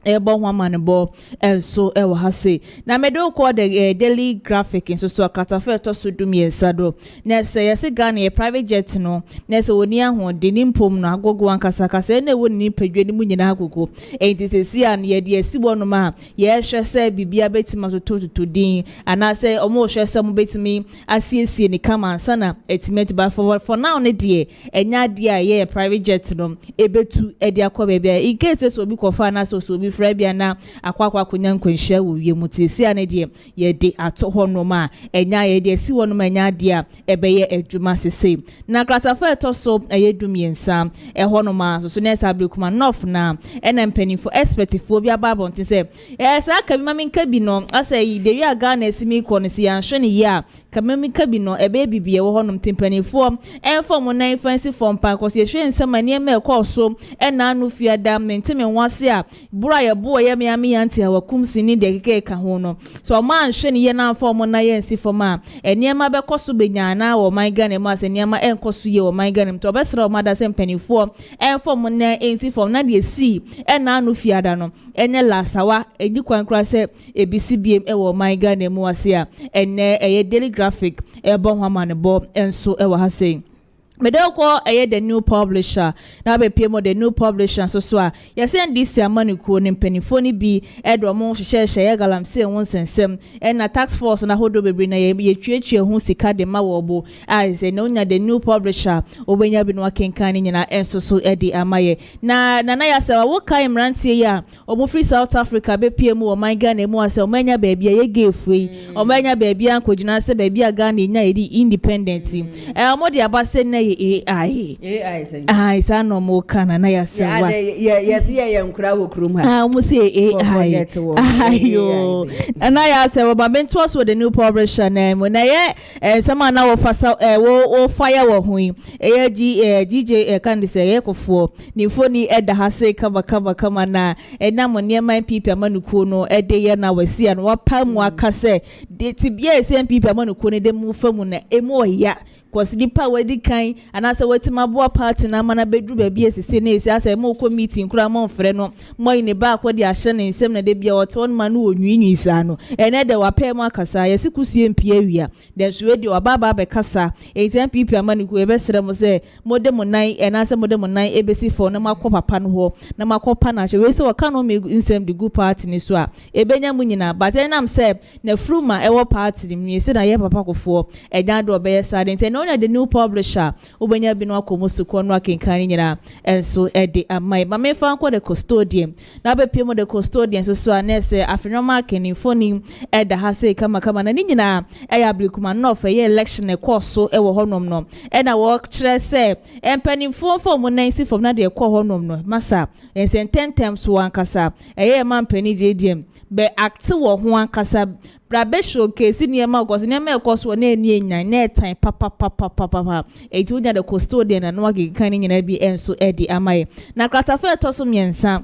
Speaker 2: ebo ho amanebo enso ewo ha se na medo ko the daily graphic nso so akatafa to so dum yesado na se yesi Ghana private jet no na se woni ahode ni mpom no agogo ankasa kasa na woni padwa ni mu nyina agogo enti se si an ye de asibo no ma ye hwe se bibia betima to din ana se omo hwe se mo betimi asiesie ni kama sana estimate ba for now ne de enya de a ye private jet no ebetu e de akọ bebia in case so bi kofa na so bi fra bia na akwakwa konya nkwanhia wo wie mutesi ane de ye de ato ho no ma enya ye de si wo no ma enya de a ebeye adwuma sese na kratafa eto so ayedum yensa ho no ma so na sabrekuma north na NPP for expert for bia babon tin se sa ka bi ma minka bi no asai de wi aga na esimi ko ne si anhwe ne ya ka ma minka bi no ebe bibie wo ho no timpanifo form na fancy form pa ko se hwe nsema ne ma ko so na anu fiada mentime nwase a bura ye bo ye me anti awakum sini de keke ka ho no so ma anhwe ne ye na form na ye nsi form a enema be koso benya na wo man Ghana ma se enema enkoso ye wo man Ghana to be sra ma da se mpanifo form na ensi form na de si na anu fiada no enye lasawa enyi kwankra se ebisi biem wo man Ghana mu ase a enne eye daily graphic ebo ho amanebo enso wo ha sei Medoko the new publisher na be PM the new publisher so a yes and this amanikuo ne mpanifo ni bi edro mo hye galamse won sensem na tax force na hodo bebre na ye twetwe hu sika de ma wo bo I say no nya the new publisher obenya bi no akenkan ni nyina enso so edi amaye na ya se wo kai mrantie ya omo free South Africa be PM wo man Ghana mu ase omenya baabi ye gefui omenya baabi ankogina se baabi aga na nya edi independent omo de abase na AI say no mo kana na ya se wa
Speaker 1: yes ye nkura wo krum ha
Speaker 2: mo say AI ayo na ya se wa ba mentu so the new publisher na mo na ye sama na wo fasa wo fire wo hu ye GJ kan say ye kofuo ni foni eda ha se kama na na mo ne man NPP amanuko no ede ye na wasi an wa pa mu aka se de tibia se NPP amanuko ne de mu famu na emu ya kwasi dipa wedi kan anase wetima boa party na mana bedru baabi esese na esi ase mo ko meeting kura mo mfre no mo ine ba akwadi ahye ne nsem na de bia woto no ma no onwinwi sa no ene de wapɛ mo akasa yesi kusie mpia wia de so wedi obaba be kasa NPP amaniku ebesere mo se mode mo nan enase mode mo nan ebesi fo na makɔ papa no ho na makɔ pa na hye we se waka no me nsem de good party ni so a ebenya mu nyina but enam se na fruma ewo party ni esi na ye papa kofo enya do be yesa de na the new publisher obenya bi no akomusu ko no akenkan nyina enso ede amai ma me fa nko the custodian na be pie mo the custodian so anese afenoma kenifoni eda ha sei kama na nyina eya blikuma no fa ye election e course e wo honom no e na wo kire se empanifo form na nsi form na de ko honom no masa ense 10 times so ankasa eye man pani JDM be act wo ho ankasa brabe showcase niema ogosi niema ekoso na eni enyan na etan papa eti unya the custodian na no akenkan nyina bi enso edi amaye na kratafa etoso miensa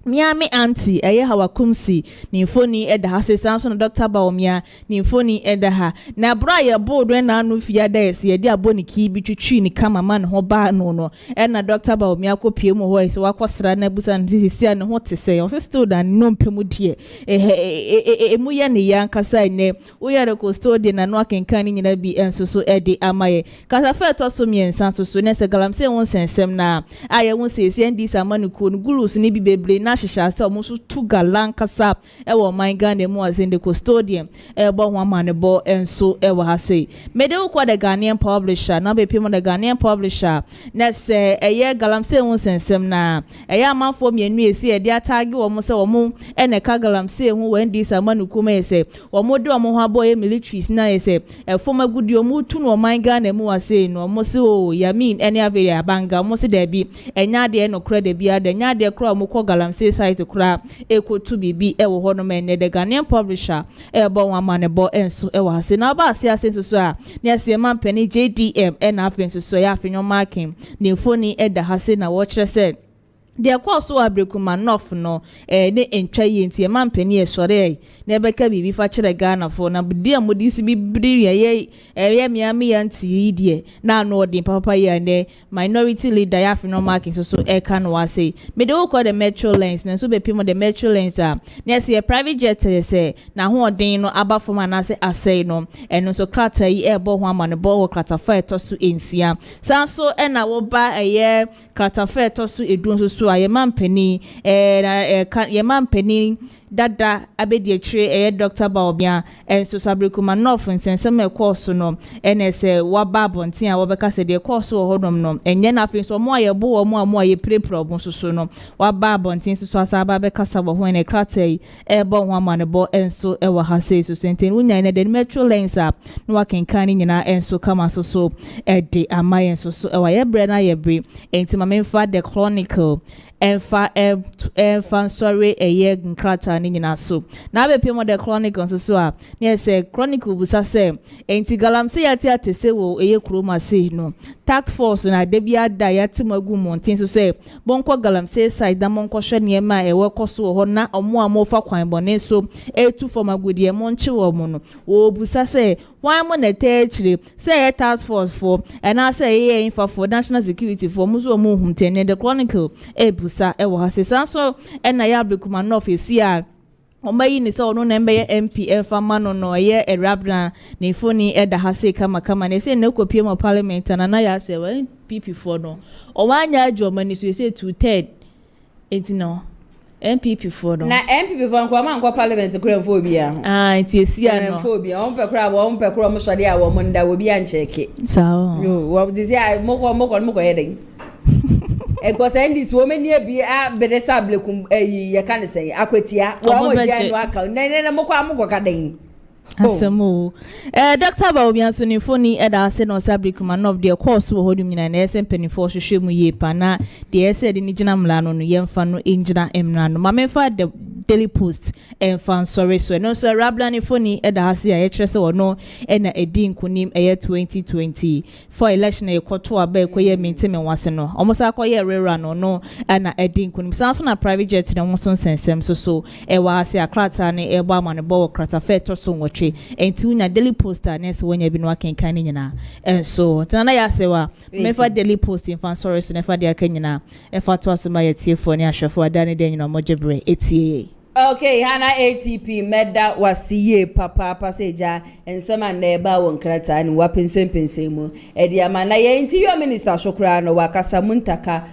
Speaker 2: Miami auntie hawakumsi ni mfoni eda ha sesanso na Dr. Baomia ni mfoni eda ha na bra ya board na anu fiada esi yedi aboni kibi twitwi ni kama man ho ba no na Dr. Baomia ko pie mu ho esi wakosra na busa ntisi ne ho tese o still dan no mpemu die emu ya ne ya nkasa ne wo ya the custodian na no akenkan nyina bi enso so edi amaye kasa fa to so miensa so ne se galamse won sensem na aye won se esi ndisa manuko no gurus ni bi bebre na hyehyɛ asa omo so tu galankasa ewo man Ghana mu as in the custodian ebo ho amanebo enso ewo ha sei mede ukwa the Ghanaian publisher na be pimo the Ghanaian publisher na se galamse won sensem na amanfo mienu esi de atage wo mo se wo mo ene ka galamse hu wen dis amanuku ma ese wo mo de wo ho aboye militaries na ese foma gudi omo tu no man Ghana mu ase no mo se o yamin ene avere abanga mo se da bi enya de no kra da bi ada nya de kra mo ko galamse site kura ekotu bibi ewo ho no men the Ghanaian publisher ebo wamanebo enso ewo ase na ba ase so a na ase man pani JDM na afen so ya afenyo marking ne foni eda hase na wo kire se de course so abrekuma nof no ne entwa ye nti e man pani e sore na ebeka bibi fa kire Ghana for na bidi amodi si bibiri ye miami yanti die na no odin papa ye ne minority leader ya fi no marking so e kan wa say me de wo call the metro lanes na so be pimo the metro lanes a na say private jet say na ho odin no aba for man na say asay no eno so krata yi e bo ho ama ne bo wo krata fa to so ensia san so e na wo ba eye krata fa to so edun so a ye man pani ye man pani dada abedi etire Dr. Baobia enso sabrekuma nof nsensem e course no enese waba bonten a wobeka se de course hodom no enye na afi so mo ayebo wo mo aye prepro so no waba bonten so asaba be kasa wo ho ene kratai e bo ho amane bo enso e wa ha sei so enten unya ne de metro lanes up no wakenkan nyina enso kama so e de amayen so e wa ye bre na ye bre enti ma memfa the chronicle enfa sorry eye nkrata ni nyina so na be pemo the chronicle so a na say chronicle busa say enti galamse yati atese wo eye kroma say no tax force na de bia da yati magu montin so say bonko galamse side da monko hwe ne ma e we koso ho na omo amofa kwan bone so etu for magudie monchi wo mo no wo busa say why mo na techire say task force for and I say info for national security for muzo mo humtene the chronicle busa e wo hasesa so na ya abrekuma no ofisi a omayi ni so no na mbe MP fama no ye erabna ne foni da hase kama ne say na kopie mo parliament na ya say NPP for no o wanya adwoma ni so say 2/3 no NPP for no
Speaker 1: na NPP for nko ma nko parliament kura mfo bia
Speaker 2: nti esia no
Speaker 1: mfo bia on pe kura mo sode a wo mo nda wo bia ncheke
Speaker 2: sawo
Speaker 1: yo wo disi a moko yeden because endis women near be a bedesable kum ye kan say akwatia wo mo dia no aka na moko amoko kaden
Speaker 2: asemo Dr. Baobia so ni foni da ase no sabrekuma no de course wo hodum nyina na ese mpanifo hwehwemu ye pa na de ese de ni gina mlano no yemfa no engina emrano ma memfa the Daily Post and fan sorry so no so rablani foni da ase a yetrese wo no na edi nkunim 2020 for election e koto aba ekoye menteme wase no omosa akoye rera no na edi nkunim sanso na private jet na won sensem so e wa ase akrata ne e ba amane bo krata fe to so nwotwe enti unya Daily Post na se wonya bi no akenkan nyina so tana ya se wa mefa Daily Post in fan sorry so nefa de akanyina e fa to asoma yetie fo ne ahwefo adane de nyina mojebre etie.
Speaker 1: Okay, Hana ATP meda wasiye papa paseja ensema neba wonkrata ni wapensempense mu edi amana ye interior minister Shokra no wakasa muntaka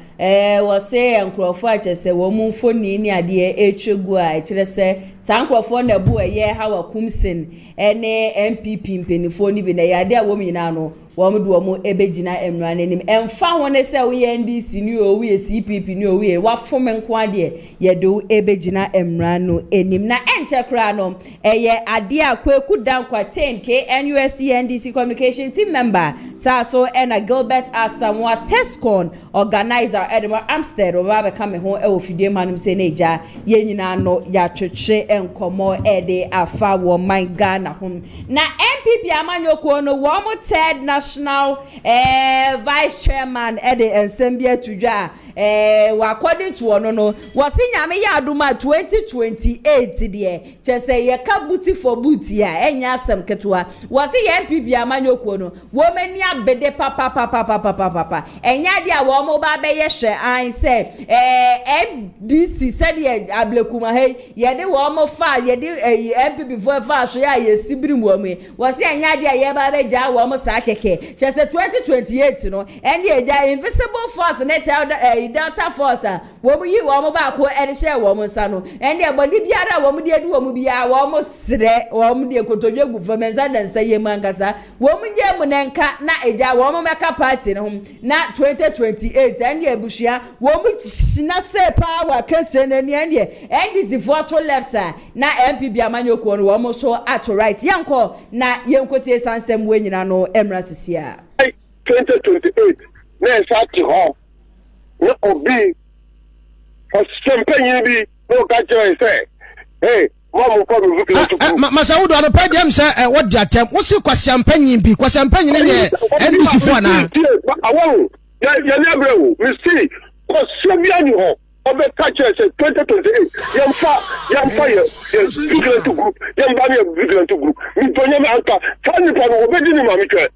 Speaker 1: wose enkrofo achese wo mu mfoni ni ade etwegu a ekirese sankrofo na bu ye hawa kumsen ene NPP mpenifo ni bi na yade a wo nyina no wo mu do mo ebegina emran anim emfa hone se wo ye NDC ni o wo ye CPP ni o wo wafom nko ade ye do ebegina emran no enim na enche kra no eye ade akwaku dankwa 10K NUSC NDC communication team member so ena Gilbert Asamoah Tescon organizer Edmund Amstead oba be kame ho e ofidie manum se na eja ye nyina no ya twetwe enkomo ede afa wo man Ghana hom na NPP amanyoko no wo mo third national vice chairman ede ensembia tudwa wa according to ono no wose nyame ya aduma 2028 de chese ye ka buti for buti a enya asem ketwa wose ye NPP amanyoko no wo mani abede papa enya de a wo mo ba be ye hwe an se NDC said ye ablekuma hey ye de wo mo fa ye de NPP for fa so ya ye sibiri mu amu wose enya de ye ba be ja wo mo sa keke chese 2028 no and ye ja invisible force na Delta force wo mu yi wo mo ba ko e de hye wo mo nsa no and ye body biara wo mo de adu wo mo bia wo mo sre wo mo de kotodwe gu famenza dansa ye mangasa wo mo nye mu nenka na eja wo mo meka party no na 2028 and ye bushia wo mo na se power kese na ni and ye NDC for to left na MPP amanyoko no wo mo so at right yanko na yenkotie sansem we nyina no emra sisia
Speaker 11: 2028 na sati ho no obi for champagne bi no ka joy say hey mama ko mi vuki to
Speaker 12: Masaudu anopa dem say what the attempt wo si kwa champagne bi kwa champagne ne NDC fo na
Speaker 11: awon ya lebrewu mi si ko sobia ni ho Obe catcher said 2028. Yamfa vigilant group. Yambani vigilant group. Mitonyame anka. Fani pano obedini mamike.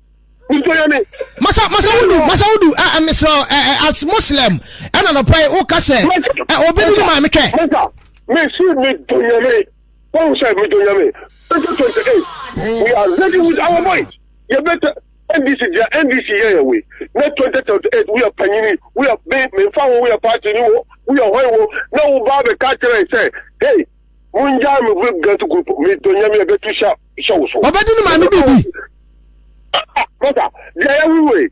Speaker 11: Mitonyame.
Speaker 12: Masa udu. Mr. As Muslim, and on a pray o kase. Obedini mamike.
Speaker 11: Masa. Me see mitonyame. One side mitonyame. 2028. We are ready with our voice. You better. NDC here we. Not 2028. We are panini. We are being. We are party. We are whole. Now we have a catcher and say, hey, Munja, we will get to group. Me don't have a to show.
Speaker 12: Obedini mami bibi.
Speaker 11: Mother, they are we.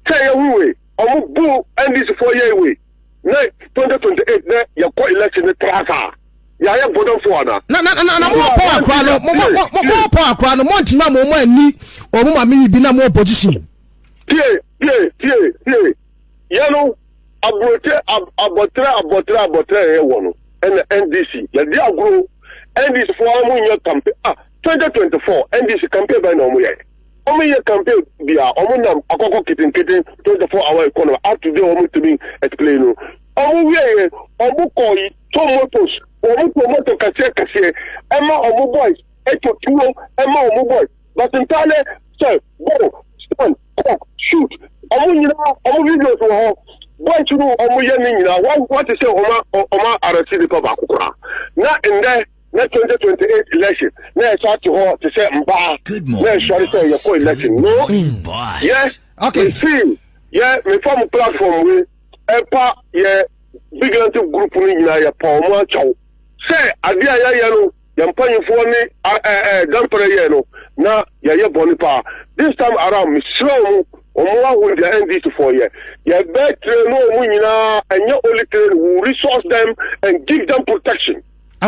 Speaker 11: Say we. I'm boo NDC 4 year we. Now 2028. Now you call election the trasa. Ya bodon fo ana
Speaker 12: na mo po akwa no mo po akwa no mo ntima mo ani o mo ma me bi na mo opposition
Speaker 11: tie ya no abotre e wono en NDC ya di agro NDC fo amu nya campaign 2024 NDC campaign by no mo ye o mo ye campaign bia o mo nam akoko kitin 24 hour economy up to day o mo to be explain no o mo ye o mo koyi to motos omu promoto kase ema omu boys eto tuo ema omu boys but entale say go stand cock shoot omu nyina omu videos wo ho boys no omu ye ni nyina what is say oma arrest the papa kokora na inde na 2028 election na start ho to say mba na sorry say your for election no yeah
Speaker 12: okay
Speaker 11: see yeah me form platform we epa yeah vigilant group ni nyina ya pa omu achaw say adia ya no yampanyfo ni dampere ye no na ya bonipa this time around me slow omo with the NDC for year ya better no mu nyina enye only train will resource them and give them protection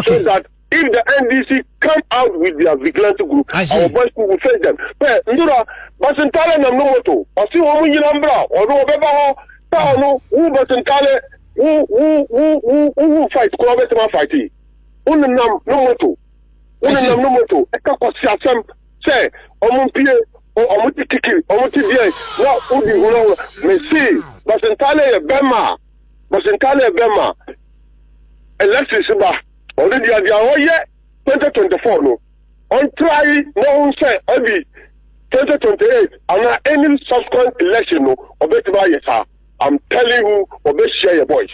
Speaker 11: so that if the NDC come out with their vigilant group our boys will face them but ndura basentale na moto osi omo nyina mbra odo obeba ho ta no wu basentale wu fight ko obetema fight unam no moto eka kwasi asem say omumpie omutiki omutidie na udi huno mesi basentale ye bema election ba already dia oye 2024 no on try no say abi 2028 and any subsequent election no obetiba yesa I'm telling you share your voice.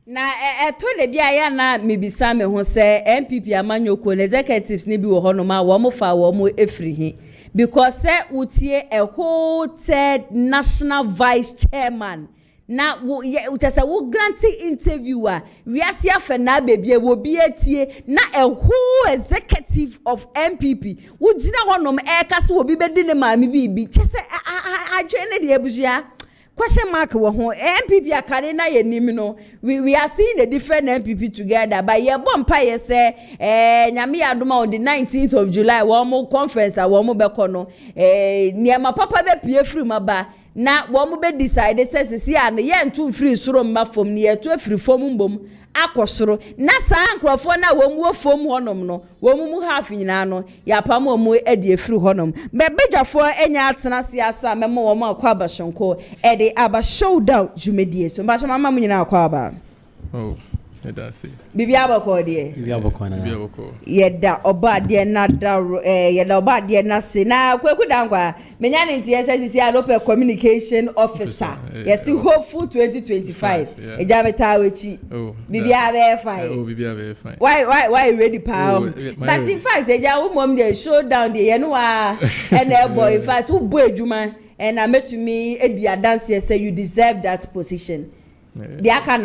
Speaker 1: Na to le bia ya na mebisa me ho se NPP amanyoko executives ni bi wo hono ma wo mo fa wo mo efrihi because say utie a whole third national vice chairman na utasa wo granting interviewer we asia fa na bebie wo bi etie na a whole executive of NPP wo gina hono e ka se wo bi bedi ne ma me bi chese adwene de abusua question mark wo ho NPP akare na yenim no we are seeing the different NPP together but ye bompa ye say nyame adoma on the 19th of July wo mo conference a wo mo beko no niema papa be pie free maba na wo mo be decide say sisi an ye ntu free soro mma fom ne ye to free fom mbom akosoro na saa nkrofo na wo mu fom honom no wo mu half nyina no ya pam mo edi free honom be bedwafo enya atena siasa memo wo mo akwa abashonko edi aba showdown jumedie so mba mama mu nyina akwa aba
Speaker 13: oh that's it
Speaker 1: bibi abako de
Speaker 13: bibi abako na
Speaker 1: yeda oba de na da yeda oba de na se na kweku dankwa menya ne ntie sisi alope communication officer yes hopeful 2025 eja meta wechi bibi abe fine
Speaker 13: bibi abe fine
Speaker 1: why ready pa but in fact eja wo mom dey showdown dey ye no wa and boy in fact who boy ejuma and I met me edi dance say you deserve that position. The aka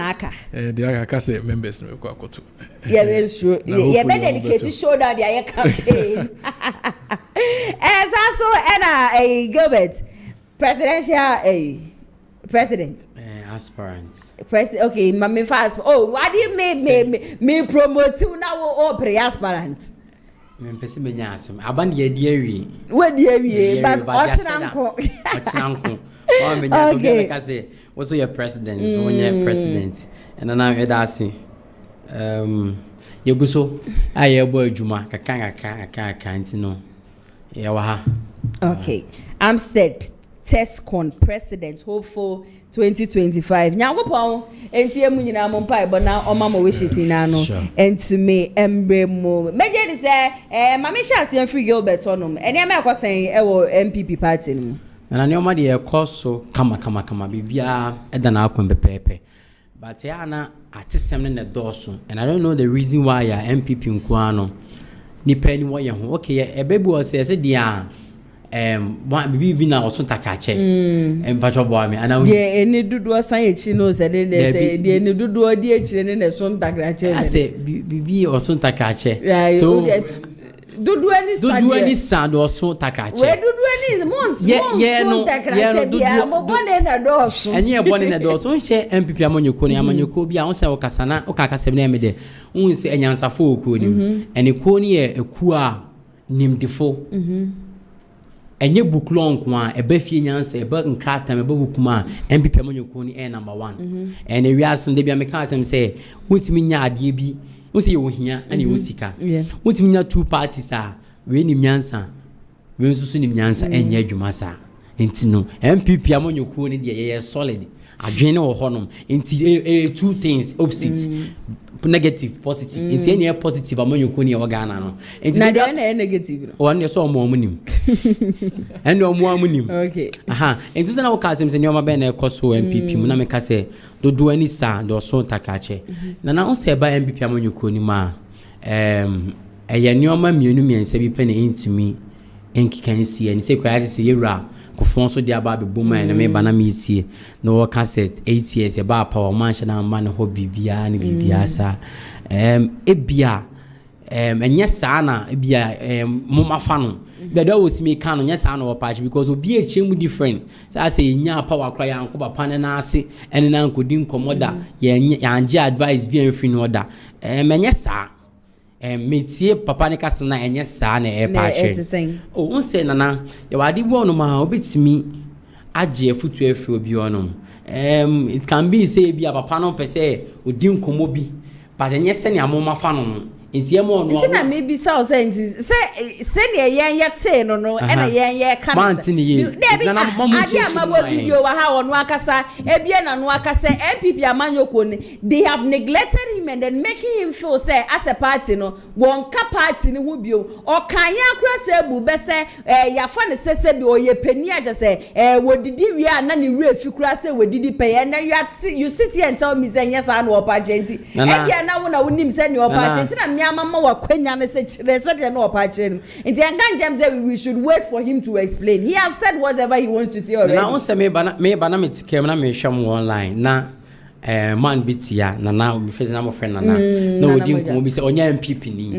Speaker 13: the aka say members no kwa koto
Speaker 1: yeah very sure yeah be dedicate show that their campaign as also a Gilbert presidential president
Speaker 14: aspirants
Speaker 1: okay mama fast why do you me promote now pre aspirant
Speaker 14: me pese benya asem aban de awie
Speaker 1: we de awie but ochinanko
Speaker 14: oh menya so be ka say also your president so when your president and then I that's you go so aye boy adwuma kaka ntino ye wa ha
Speaker 1: okay I'm said Tescon president hopeful 2025 nyakopon enti emu nyina mo mpa ebo na oma mo wishes na no enti me embre mo meje di say mama sha asian free Gilbert onum eni am akosen e wo NPP party no
Speaker 14: na ne oma de ekoso kama bibia eda na akon pepepe but ya na atesem ne doso and I don't know the reason why ya NPP nkuano ni pani wo ye ho okay ebebu o say dia bibi na oso takache pacho boy me ana
Speaker 1: de eni dudu osan echi no se de de eni dudu odi echi ne so takache
Speaker 14: I say bibi oso takache
Speaker 1: so dudu eni
Speaker 14: sand oso takache
Speaker 1: we dudu eni mo takache bia mo bone na doso
Speaker 14: enye e bone na doso nche MPP amanyoko ni amanyoko bia won se okasana okakasem na emede won se enyansafo okuo ni eni ko ni eku a nimdefo enye buklon kwa ebefie nyansa ebe nkrata ebe bukuma MPP amanyoko ni number 1 and we ask dem bia me kan asem say wotimi nya ade bi won se ye ohia ani wosika wotimi nya two parties a we ni nyansa we nsusu ni nyansa enye adwuma sa enti no MPP amanyoko ni de ye solid adwene wo honom enti two things opposite negative positive enti any positive amanyoko ni Ghana no enti
Speaker 1: na de na negative no
Speaker 14: one so omo amunim ene omo amunim
Speaker 1: okay
Speaker 14: enti so na wo ka asem se ne oma be na ekoso MPP mu na me ka se dodo ani sa do so takache na on se ba MPP amanyoko ni ma eye ne oma mienu miense bi pe na intimi enkikansi eni se kwa se yewra kufonso dia ba bebuma na me bana metie no cassette 8 years e ba power man na man ho bibia na bibia sa ebia enye sa na ebia moma fa no be da wosimi ka no nye sa na wo patch because obi e chemu different sa say nya power kra ya nko papa na ase ene na nkodi nkomoda ya anje advice bi en free no da menye sa metie papa ne kasa na enye saa na e patche o won se nana ya wadi bo no ma obetimi age afutu afi obi onom it can be say bi papa no pese odi nkomo bi but enye se ne amoma fa no nti e mo no
Speaker 1: nti na maybe say se ne yen yete no no e na yen ye ka
Speaker 14: man ti ne ye
Speaker 1: na mamu chi ma video wa ha ono akasa ebie na no akasa MPP amanyoko ni they have neglected him and then making him feel say as a party no won ka party ni hu bio o kan ya akura se bu be se ya fa ne sese bi o ye pani aje se wodidi wi a na ne wi afi kura se wodidi pe ye na you sit here and tell me say yes and o pa genti ebie na wo na wonim se ne o pa genti na mama wa kwenya ne se chire se de no opa chire nti engan jam say we should wait for him to explain. He has said whatever he wants to say already.
Speaker 14: Na on say me bana me tikem na me hwam online na man bitia na me face na mo friend na odi nko bi say onya MPP ni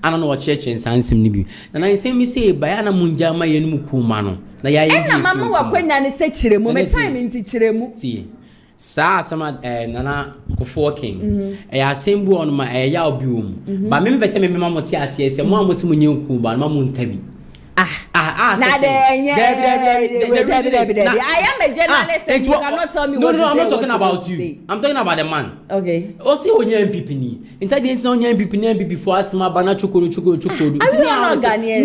Speaker 14: ana no church ensansem ni bi na say me say baya na munja ma ye no kuma no na ya ye
Speaker 1: na mama wa kwenya ne se chire mu me time nti chire mu
Speaker 14: ti sa sama nana kufuor king ya sembu on ma ya obium ba me be se me mama ti ase se mo amosi munye nku ba ma mu ntabi
Speaker 1: na de I am a journalist and you cannot tell me what to say.
Speaker 14: No, I'm not talking about you. I'm talking about the man.
Speaker 1: Okay.
Speaker 14: Osi onye MPP ni. Inside the inside onye MPP for asma bana chukuru.
Speaker 1: Are you not Ghanaian?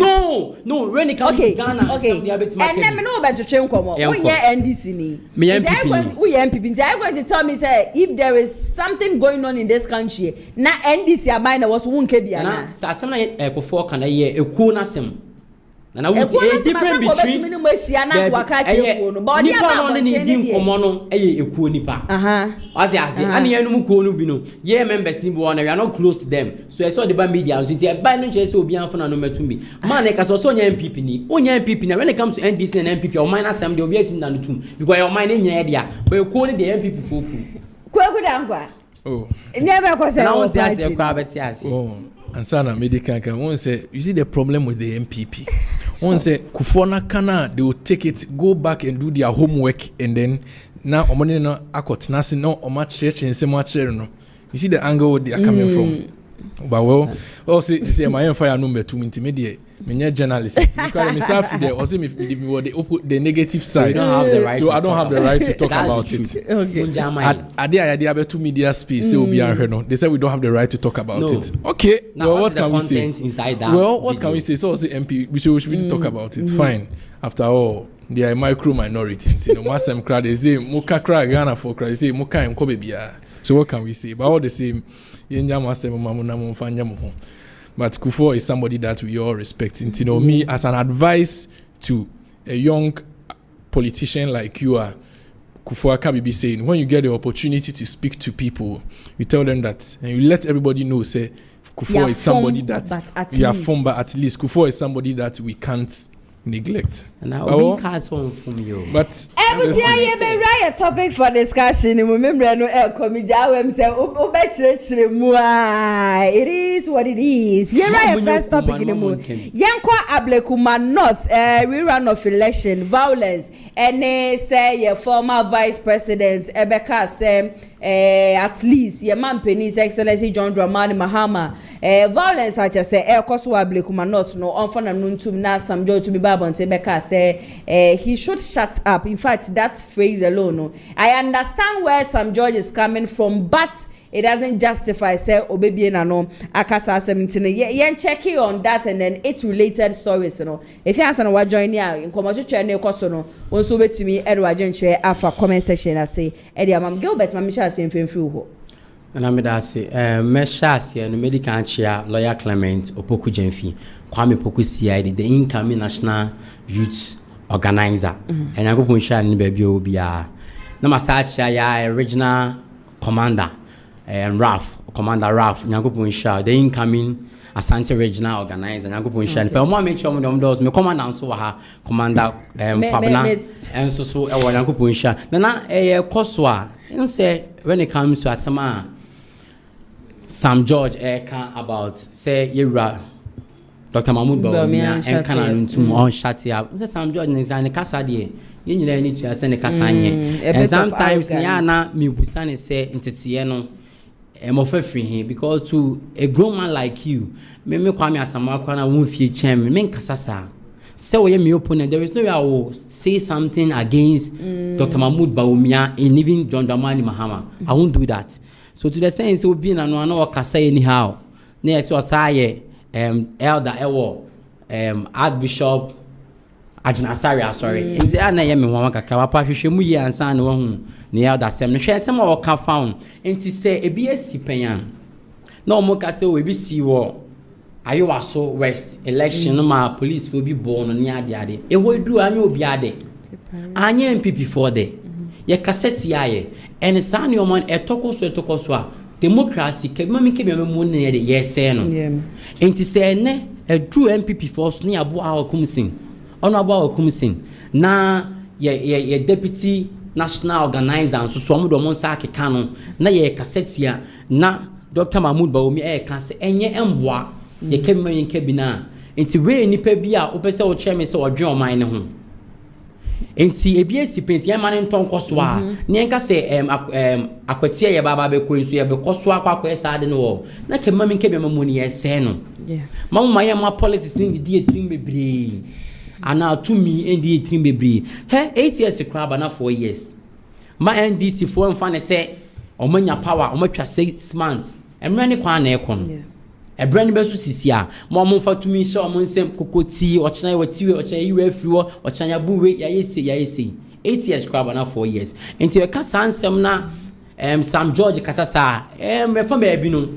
Speaker 14: No, when it comes to Ghana.
Speaker 1: Okay. And then me know about to train komo. Onye NDC ni.
Speaker 14: Me MPP.
Speaker 1: We MPP. They are going to tell me say if there is something going on in this country, na NDC amana was wunke bia na.
Speaker 14: Sa asem na kufuor kana ye eku na sem. Na we different between body no ekuo nipa ati ase ani enum kuo no bi no ye members ni bo na we are not close to them so e so the media so nti e ba no chese obi anfa na no matumi man e ka so onya MPP ni onya MPP na when it comes to NDC and MPP o man asem de obi atim na no tum because your mind nya e dia but ekuo ni the MPP foku
Speaker 1: kwaku dankwa never ko say
Speaker 14: na won ti ase e kwa beti ase
Speaker 13: ansana medical can one say you see the problem with the MPP one say Kufuor na kana they will take it go back and do their homework and then now omoni na akot na se no oma church and say mo chere no you see the angle they are coming from but well say my fire number 2 intimidate me journalist because me self there also me the negative side
Speaker 14: so you don't have the right
Speaker 13: so I don't have the right to talk about it
Speaker 14: okay
Speaker 13: ade have two media space say obi an no they say we don't have the right to talk about it okay
Speaker 14: now, well what can we say
Speaker 13: inside that well what video? Can we say so say MP we should really talk about it fine after all they are a micro minority. You know, Masem crowd they say Muka cry Ghana for cry say Muka and Kobe bia. So what can we say? But all the same, Yenja Masem Mamuna Mufanya Muho. But Kufuor is somebody that we all respect. You know, me as an advice to a young politician like you are, Kufuor can be saying, when you get the opportunity to speak to people, you tell them that, and you let everybody know, say, Kufuor is somebody that we are from, but at least Kufuor is somebody that we can't neglect.
Speaker 14: And I will be cast on from you.
Speaker 1: a
Speaker 13: But
Speaker 1: topic for discussion. Remember, no it is what it is. Here I first topic in the moon. Yankwa Ablekuma North, rerun of election, violence, and they say your former vice president, Ebeka, say at least your man Penny's Excellency John Dramani Mahama, violence, such as say, Kosu Ablekuma North, no, on for to na some joy to be Baba and Ebeka say he should shut up. In fact, that phrase alone, no, I understand where some joy is coming from, but it doesn't justify say obebi na no akasa 17 yen checking on that and then it's related stories, you know. If you ask what join here in commercial na ekoso no wonso betimi edwa genche afa comment section I say edi am Gilbert mamisha say mfemfiri ho
Speaker 14: na me da say mesha say no medical chair lawyer Clement Opoku Jenfi Kwame Poku CID the incoming national youth organizer and I go share ni baby obia na masacha ya original commander and Commander Raf Nyakopon Sha the incoming Asante regional organizer Nyakopon Sha pe mo make sure mo doors me commander so ha commander Pabna and so e wo Nyakopon Sha na koso a you say when it comes to asama Sam George can about say Yura Dr. Mahmoud Bawumia and can to on shut up say Sam George ne kasa de you need to send the kasa and sometimes na me busane say ntetiye no free him because to a grown man like you, me kwame asama kwana won fie chem me nkasasa. Say we me opponent, there is no way I will say something against Dr. Mahmoud Bawumia and even John Dramani Mahama. I won't do that. So to the extent so being and no kasa anyhow. Na so say elder ewo Archbishop Ajinasari sorry. Nti ana ye me ho kakra wa pa hwehwe mu yi ansa na wahu ne elder sem ne hwe sem o ka found nti se ebi asipan na o mo ka se o ebi si wo Ayowaso West election no ma police will be born ne ade e wo duru anya obi ade anya NPP for there ye cassette yaye en sa ne o man etokoso a democracy kebima mi kebima mu ne ye ye se no nti se ne e dru NPP force ne abo a okumsin ono abo a okumsin na ye deputy national organizer and so mo do mo nsa akeka no na ye kassetia na Dr. Mahmoud Bawumia ka se enye emboa ye kemma yenka bi na enti we nipa bi a opese wo chairman se odwe oman ne ho enti ebi esipenti ye man nton koso a ne nka se akwatia ye baba be ko nso ye be koso akwa esa ade no na kemma minka bi mamu ne ye se no ma ye ma politics ni di etrim bebre ana to me and the team bebre 8 years crab na 4 years ma NDC for mfa ne say omanya power omatwa 6 months emre ne kwa na ekon ebre ne beso sisi a mo mfa to me show mo nsem kokoti ochena watiwe ochena yiwe afiwo ochena buwe ya yesi 8 years crab na 4 years enti we ka sansem na Sam George kasasa me fa ba bi no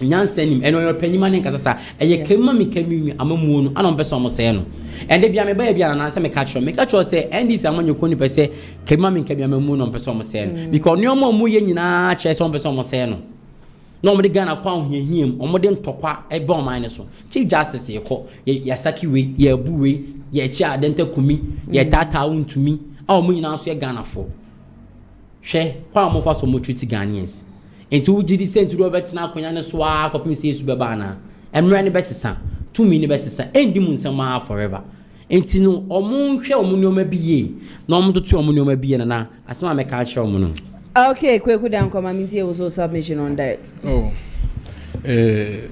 Speaker 14: nyansanim eno yo panyima ne kasasa eye kemma mi kemi amamu no ana mpese omo se no ende bia me ba bia na anta me catch say NDC amanyo koni pese kemma mi kemi amamu no mpese omo se no because ne omo mu ye nyina che se mpese omo se no no mo de Ghana kwa ohihiem omo de ntokwa e ba oman ne so chief justice ye ko ye saki we ye buwe ye chi adenta kumi ye tata untumi a omo nyina so ye Ghana fo hwe kwa mo fa so mo treat Ghanaians enti wo gidi sent do betina akonya ne so a kopim se yesu beba na emre ne besesa to me ne besesa endi mu nsema forever enti no omo nhwe omo nyoma biye na omo tutu omo nyoma biye na asema me ka hwe omo no
Speaker 1: okay kweku dan committee also submission on that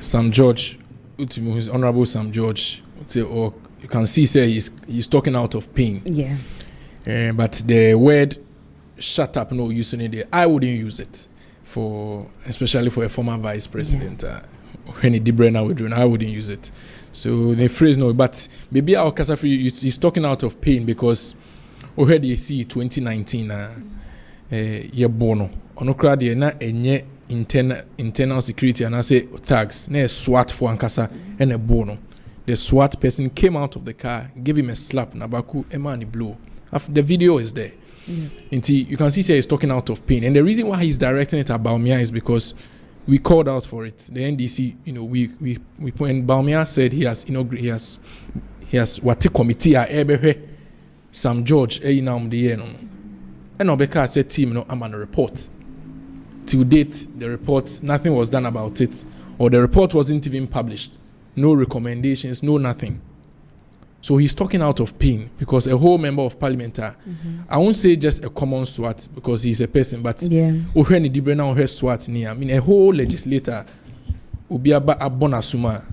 Speaker 13: Sam George ultimo his honorable Sam George or you can see say he's talking out of pain but the word shut up no using it there I wouldn't use it especially for a former vice president. When he did Brenner with doing, I wouldn't use it. So the phrase no, but maybe our Kasafi he's talking out of pain because already see 2019 ye bono ono kra de na enye internal security and I say thugs na SWAT for ankasa and a bono. The SWAT person came out of the car, gave him a slap na baku emani blow. The video is there. You can see he's talking out of pain, and the reason why he's directing it at Baumia is because we called out for it. The NDC, we when Baumia said he has what committee Sam George now the year no, and Obeka said team I'm on a report. Till date, the report nothing was done about it, or the report wasn't even published. No recommendations, no nothing. So he's talking out of pain because a whole member of parliament, I won't say just a common SWAT because he's a person, but SWAT near. I mean, a whole legislator will be a bonasuma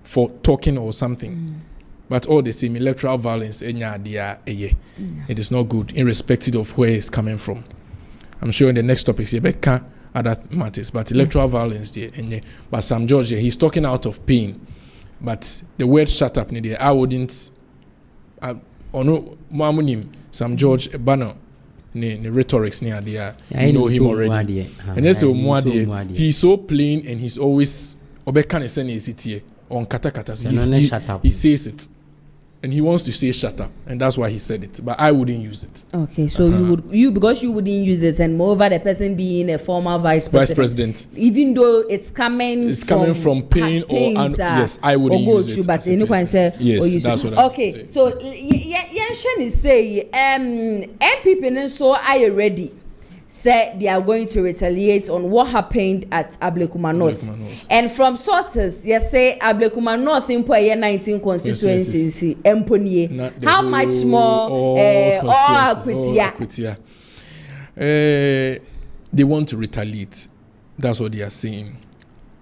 Speaker 13: for talking or something. But all the same, electoral violence, it is not good, irrespective of where it's coming from. I'm sure in the next topics, other matters, but electoral violence, but Sam George, he's talking out of pain. But the word "shut up," I wouldn't. Sam George banner, the rhetorics near there. You know him already. And that's he's so plain, and he's always Obekane saying city on kata. He says it, and he wants to say "shut up," and that's why he said it. But I wouldn't use it. Okay, so because you wouldn't use it, and moreover, the person being a former vice president, even though it's coming from pain or yes, I wouldn't use it. But anyone say yes, that's what I'm saying. Okay, so Yenshen is saying, NPP so are you ready? Said they are going to retaliate on what happened at Ablekuma North. And from sources, you say Ablekuma North in 19 constituencies, how much more they want to retaliate. That's what they are saying.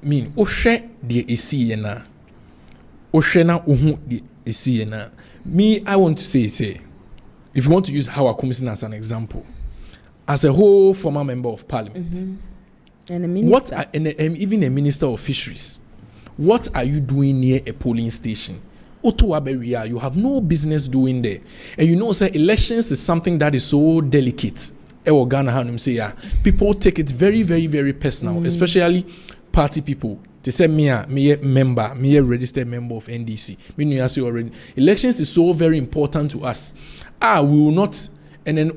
Speaker 13: Oshe de esiyena. Oshe na uhu de esiyena. Me, I want to say, if you want to use Hawa Kumsin as an example, as a whole former member of parliament, and a minister, even a minister of fisheries, what are you doing near a polling station? Otowaberia, you have no business doing there. And you know, sir, elections is something that is so delicate. People take it very, very, very personal, especially party people. They say me a registered member of NDC. Meaning as you already, elections is so very important to us. We will not, and then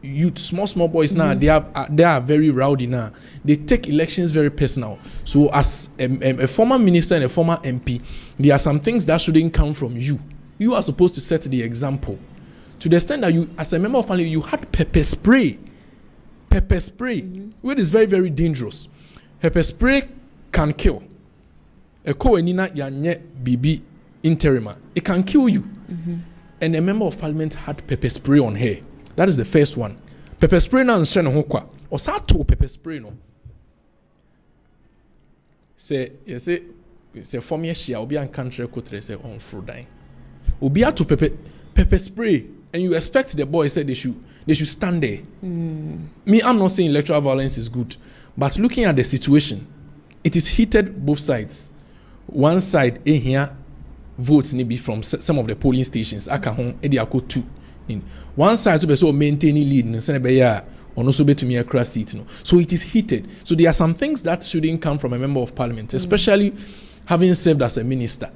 Speaker 13: youth, small boys now, they are very rowdy now. They take elections very personal. So as a former minister and a former MP, there are some things that shouldn't come from you. You are supposed to set the example. To the extent that you, as a member of parliament, you had pepper spray, which is very, very dangerous. Pepper spray can kill. A co-enina yanye bibi interima. It can kill you. And a member of parliament had pepper spray on her. That is the first one. Pepper spray na nshene ho kwa. Osato pepper spray no. Say from yeshia obi an country kotre say on frudan. Obi ato pepper spray and you expect the boy say they should stand there. Me, I'm not saying electoral violence is good, but looking at the situation, it is heated both sides. One side here votes maybe from some of the polling stations. Akahon ediako 2. In one side to be so maintaining lead no say be ya or also be to me a cross seat no. So it is heated. So there are some things that shouldn't come from a member of parliament, especially having served as a minister.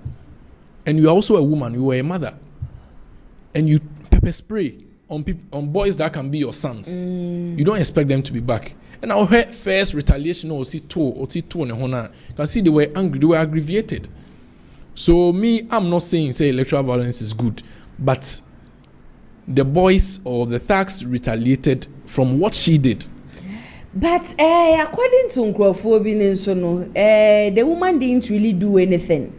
Speaker 13: And you are also a woman, you are a mother. And you pepper spray on boys that can be your sons. You don't expect them to be back. And our first retaliation or two and a hona. You can see they were angry, they were aggravated. So me, I'm not saying say electoral violence is good, but the boys or the thugs retaliated from what she did.
Speaker 1: But according to Nkrofo-ADDO, the woman didn't really do anything.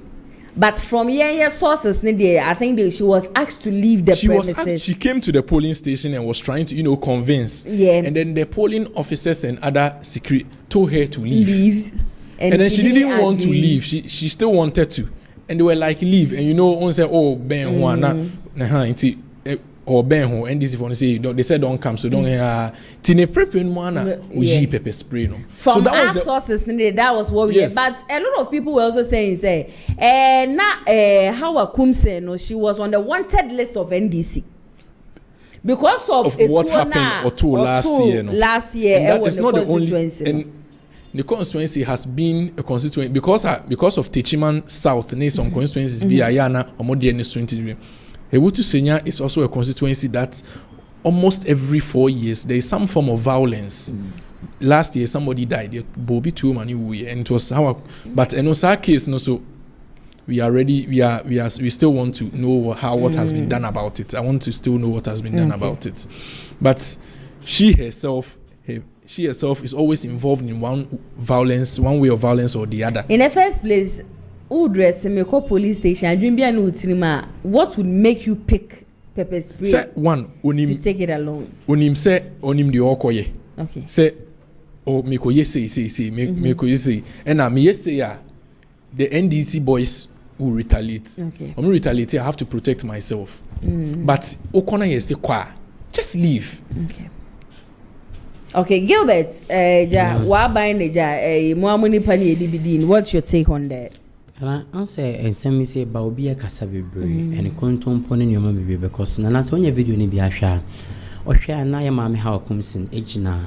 Speaker 1: But from sources, I think she was asked to leave the premises.
Speaker 13: She came to the polling station and was trying to, convince. Yeah. And then the polling officers and other security told her to leave. And then she didn't want to leave. She still wanted to. And they were like, leave. And one said, oh, Ben Juana, or Ben who NDC for say they said don't come, so don't tine prepping one pepper spray no.
Speaker 1: From so our sources that was what we did. But a lot of people were also saying how Kumse no, she was on the wanted list of NDC because of
Speaker 13: what happened or two last year. No?
Speaker 1: Last year,
Speaker 13: and that is not the only. And the constituency has been a constituency because of Techiman South, some constituencies be Ayana or Modi and Swinty. Ewutu Senya is also a constituency that almost every 4 years there is some form of violence. Last year somebody died. Bobby too many and it was how. But in our case, no, so we are ready. We still want to know what has been done about it. I want to still know what has been done about it. But she herself is always involved in one way of violence or the other.
Speaker 1: In the first place, Semeko police station, what would make you pick pepper spray?
Speaker 13: Say one,
Speaker 1: to take it along.
Speaker 13: Onim the okoye.
Speaker 1: Okay.
Speaker 13: Say, meko yese, meko yese. And me yese the NDC boys will retaliate.
Speaker 1: Okay.
Speaker 13: I'm retaliate. I have to protect myself. But okona yese kwa, just leave.
Speaker 1: Okay. Okay, Gilbert, what's your take on that?
Speaker 14: And I say, and send me say, but be a casabibre and contom pony your mammy because Nana's on your video in Biasha or share na your mammy how comes in Ejina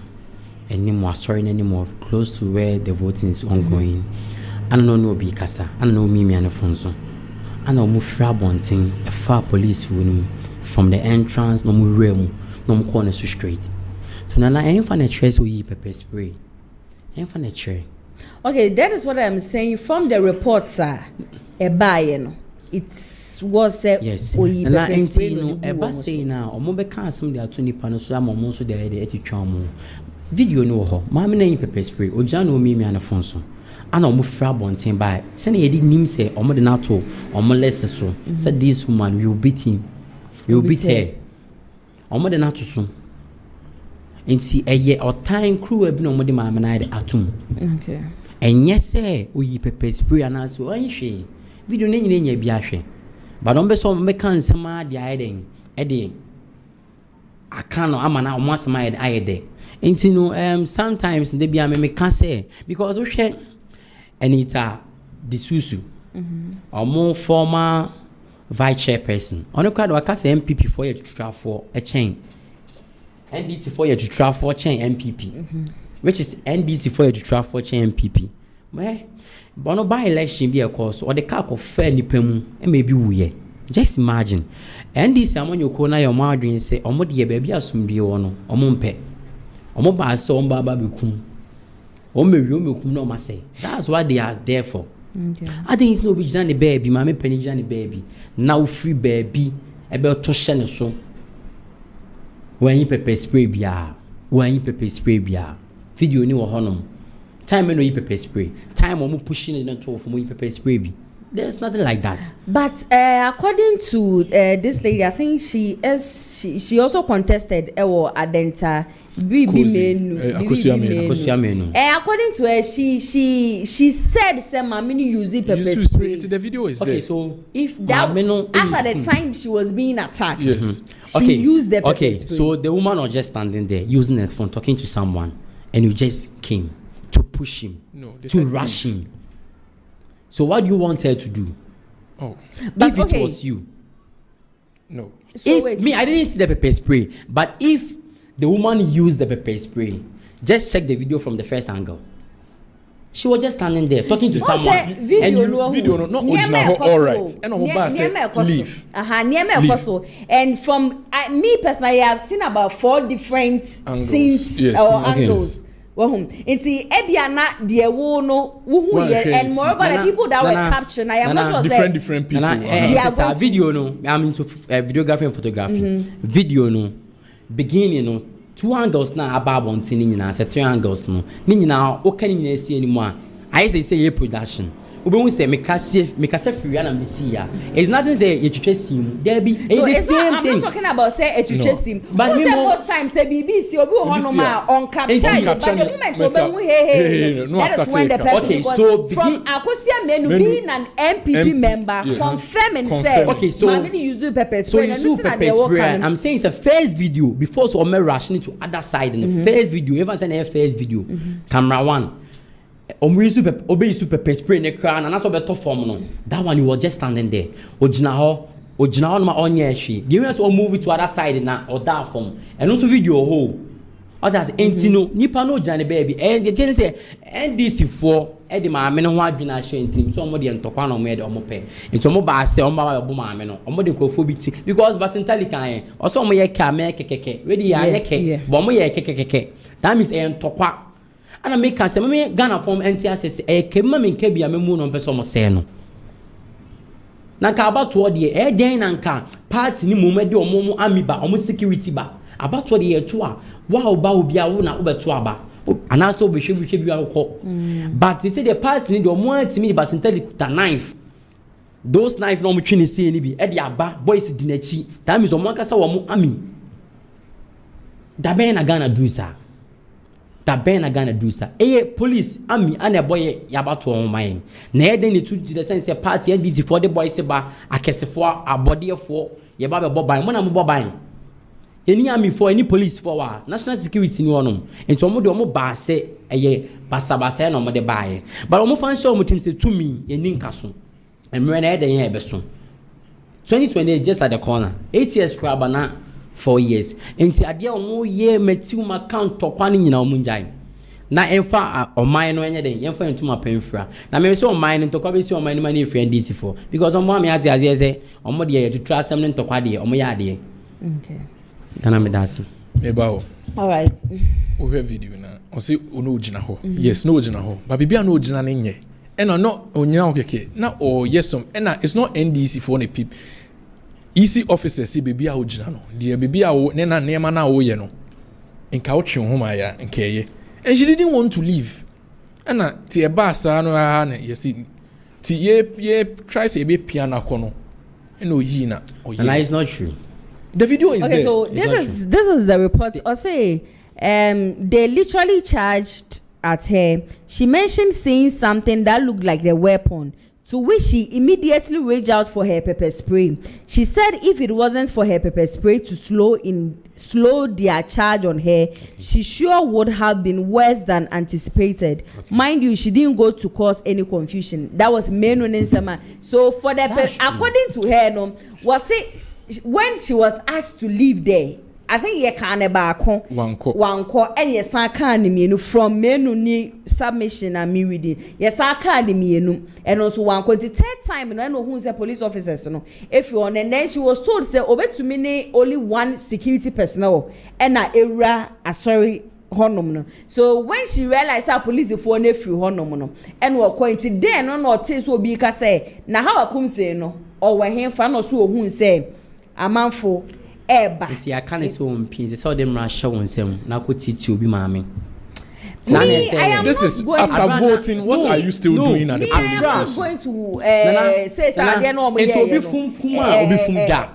Speaker 14: and no more sorry anymore close to where the voting is ongoing. I don't know no be casa, I don't know me and Afonso. I know move frabonting a far police from the entrance, no more realm, no more corner so straight. So Nana, I ain't find a trace with you pepper spray. I ain't find a tray.
Speaker 1: Okay, that is what I'm saying. From the reports, it was a
Speaker 14: yes. And I ain't no ever say now. Or more because some they are 20 pounds. So I'm almost there. They eat charm. Video no ho. Mammy name pepper spray. O Jano me and Afonso. I know more frabonting by. Send a name say or more than NATO or molest so. Said this woman you beat him. You beat her. Or more than NATO soon. And see a year or time crew have no more than my man atom.
Speaker 1: Okay.
Speaker 14: And yes, sir, we pepper spray and as well. She video name in your biashe. But don't be so mechan some the idea. Eddie. I can't I'm an almost my idea. And you know, sometimes they be a me can say because we share Anita the Susu or more former vice chairperson. On the card, I can say NPP for you to travel for a chain. NDC for you to travel for chain NPP. Which is NDC for you to travel for chain NPP. Well, but no by election be a course or the cap of fair nipemu and maybe we just imagine. NDC among your corner your mother and say, Omo dear baby assume the ono, Omumpe. Omo ba so baba bikum. Omo no ma say. That's what they are there for.
Speaker 1: Okay.
Speaker 14: I think it's no be the baby, mammy penny Johnny baby. Now free baby about to shine so. When you pepper spray bia. When you pepper spray bia. Video ni honum. Time when you pepper spray. Time when you pushing it into for you pepper spray be. There's nothing like that.
Speaker 1: But according to this lady, I think she also contested Adenta according to her, she said some mini use pepper spray.
Speaker 13: The video is
Speaker 14: okay,
Speaker 13: there.
Speaker 14: so if
Speaker 1: that as at the time she was being attacked, she used the pepper spray.
Speaker 14: So the woman was just standing there using her phone talking to someone, and you just came to push him, to rush him. So what do you want her to do?
Speaker 13: Oh,
Speaker 14: but if it was you,
Speaker 13: no.
Speaker 14: So if me, I didn't see the pepper spray, but if the woman used the pepper spray, just check the video from the first angle. She was just standing there talking to someone.
Speaker 1: Video
Speaker 13: not original. All right. And leave.
Speaker 1: And from me personally, I've seen about 4 different scenes or angles. It's Ebiana, dear Wono, and moreover, the people that were captured, I am not sure
Speaker 13: different people.
Speaker 14: A video, no, I'm into videography and photography. Video, no, beginning, no, 2 angles now about one thing, 3 angles, no, now, okay, you see anymore. I say production. We say make us free and see ya. It's nothing say education. There be the same
Speaker 1: I'm
Speaker 14: thing.
Speaker 1: not talking about say education. But most times say BBC or on capture. But the moment that is when the person from Akosia Menu being an MPP member confirm and say
Speaker 14: okay, so
Speaker 1: use pepper spray.
Speaker 14: So you pepper spray. I'm saying it's a first video before so me rushing to other side in the first video. Even say a first video. Camera 1. Obey super pepper spray in the crown and that's what better form no. That one you were just standing there. Ojina ho Ojina on my own yeshi. Give us all move to other side na or that form. And also video whole. Others entino nipa no Johnny baby. And the thing say NDC for Eddie ma me no ho adwena hye ntim so mo de ntokwa na mo ye de omo pe. Nti omo ba se omo ba bo ma me no. Omo de krofo bi ti because basentali kan also omo ye ka me kekeke. We di ya ye ke. But omo ye kekeke. That means ntokwa. Ana make can say me Ghana form NTSS kemma me nka bia me mu no pese omo se no. Na ka abato de den na nka party ni mu de omo amiba omo security ba. Abato de to a wow ba obi a wo na obeto aba. Anaso be hwe bi akọ. But they say the party need the more to me basentali kuta knife. Those knife no mo twini see ni bi e de aba boys di nachi. That means omo akasa wo mo ami. Da ben na Ghana do sa. Da ben na Ghana do sa. Police ami ana boy yabato on mine. Na e den ni to the sense party NDC for the boys ba akesefo abodefo ye ba be boban mo na mo boban. Any army for any police for national security ni onom enti omo de omo ba se eye basabasa na omo de baaye but omo fan show omo team say to me eni nkaso emre na eden ye beso 2020 is just at the corner 8 years crab na 4 years enti ade omo ye metiw account tokwa ni nyina omo njai na emfa oman no enye den emfa entuma penfra na me say oman no tokwa be say oman no ma na friend DC for because omo am ya ade ase omo de ye to trust am no tokwa de omo ya ade
Speaker 1: okay.
Speaker 13: Kana me dance. Eba.
Speaker 1: All right.
Speaker 13: O have video na. O say ono ojina ho. Yes, no ojina ho. But bibia no ojina na nye. E no onyina ho keke. Na o yesom. E na it's not NDC for ne pip. EC officers see bibia ojina no. The bibia o ne na nema na o ye no. Nka o twe ho ma ya nka ye. And she didn't want to leave. E na ti e ba sa no ha na yesi. Ti ye try say be piano kono. E no yi na.
Speaker 14: And that is not true.
Speaker 13: The video is
Speaker 1: okay,
Speaker 13: there.
Speaker 1: So this is the report. Or say, they literally charged at her. She mentioned seeing something that looked like the weapon, to which she immediately reached out for her pepper spray. She said if it wasn't for her pepper spray to slow their charge on her, she sure would have been worse than anticipated. Mind you, she didn't go to cause any confusion. That was main summer. So for the according to her, no, was it when she was asked to leave there, I think ye can baako wanko and yes I can mienu from menu ni submission and me reading yes I can mienu and also wanko the third time and I know who's a police officer no if you on and then she was told say obe to me only one security personnel and na era sorry honum no so when she realized that police for na free honum no and we point then no tell so obi ka say na how akum say no or we hen fa no so ohun say amanfo eba
Speaker 14: nti akane so mpin so dem ra show nsem na ko titi obi maame
Speaker 13: this is after voting what are you still doing at the police station?
Speaker 1: I'm going to say say no
Speaker 14: me obi fum kuma obi fum da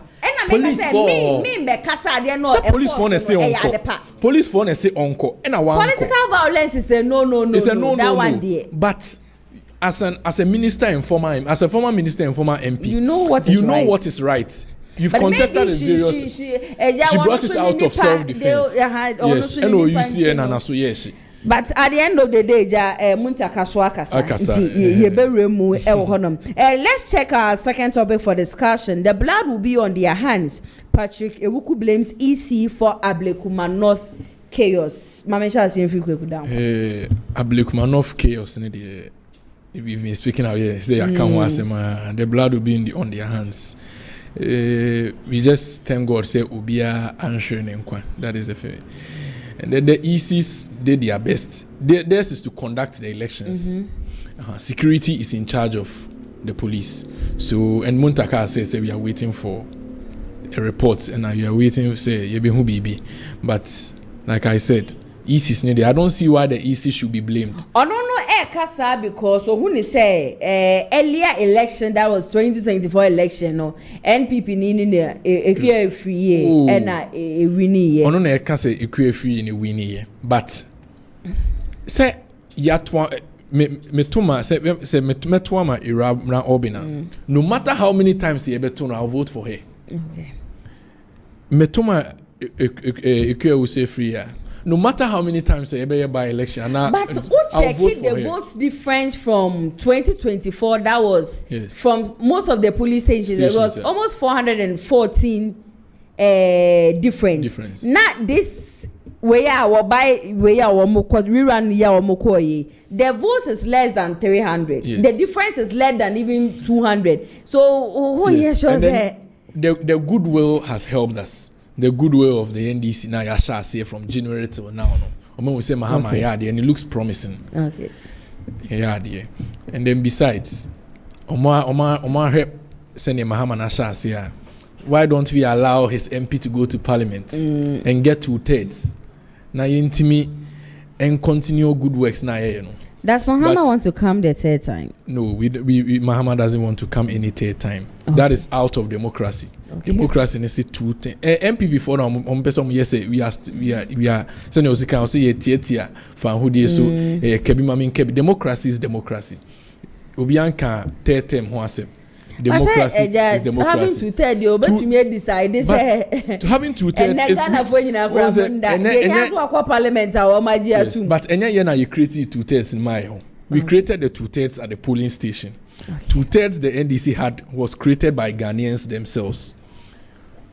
Speaker 1: police for me kasa de no
Speaker 13: police for na say onko police for na say onko na wan
Speaker 1: political violence is a no that one there
Speaker 13: but as a minister and former minister and former MP
Speaker 1: you know what is
Speaker 13: right. You've but contested it various. She brought it out of self-defense. Yes, NOUCN and so yes.
Speaker 1: But at the end of the day, Muntaka let's check our second topic for discussion. The blood will be on their hands. Patrick Ewuku blames EC for Ablekuma North chaos. Mamesha say if you go down.
Speaker 13: Ablekuma North chaos. We've been speaking out here. Say I can't watch them. The blood will be on their hands. We just thank God say Ubia answering nkwa. That is the fair. And then the ECs did their best. Theirs is to conduct the elections. Security is in charge of the police. So and Muntaka says we are waiting for a report and we are waiting to say Yebi who BB. But like I said, ECs needed. I don't see why the EC should be blamed.
Speaker 1: Oh no, kasa because so who say earlier election that was 2024 election no NPP ni ekwe free and winnie.
Speaker 13: Oh no, kasa ekwe free ni winnie. But say yatwa metuma say metuma ma era na obina. No matter how many times he ebeton, I'll vote for her. Okay. Metuma ekwe will say free. no matter how many times they ever by election.
Speaker 1: But who checking the vote difference from 2024? That was from most of the police stations. It was almost 414 difference. Not this way our rerun the vote is less than 300. The difference is less than even 200. So
Speaker 13: the goodwill has helped us. The goodwill of the NDC now Yasha say from January till now. No, we say Mahama Yadi, and it looks promising.
Speaker 1: Okay.
Speaker 13: Yadi, and then besides, Omar help send Mahama Nasha say, why don't we allow his MP to go to Parliament and get 2/3? Now intimi and continue good works now. You know.
Speaker 1: Does Mahama want to come the third time?
Speaker 13: No, we Mahama doesn't want to come any third time. Okay. That is out of democracy. Okay. Democracy is 2 things. MPP for now, person yes we are so no can say tia fan who dey so kebi mamin kebi. Democracy is democracy. Obianka third term who accept. Democracy is democracy.
Speaker 1: Having 2/3, you bet you decide. They say
Speaker 13: having 2/3 is
Speaker 1: parliament
Speaker 13: yes, but any year now you created 2/3 in my home. We created the 2/3 at the polling station. 2/3 the NDC had was created by Ghanaians themselves.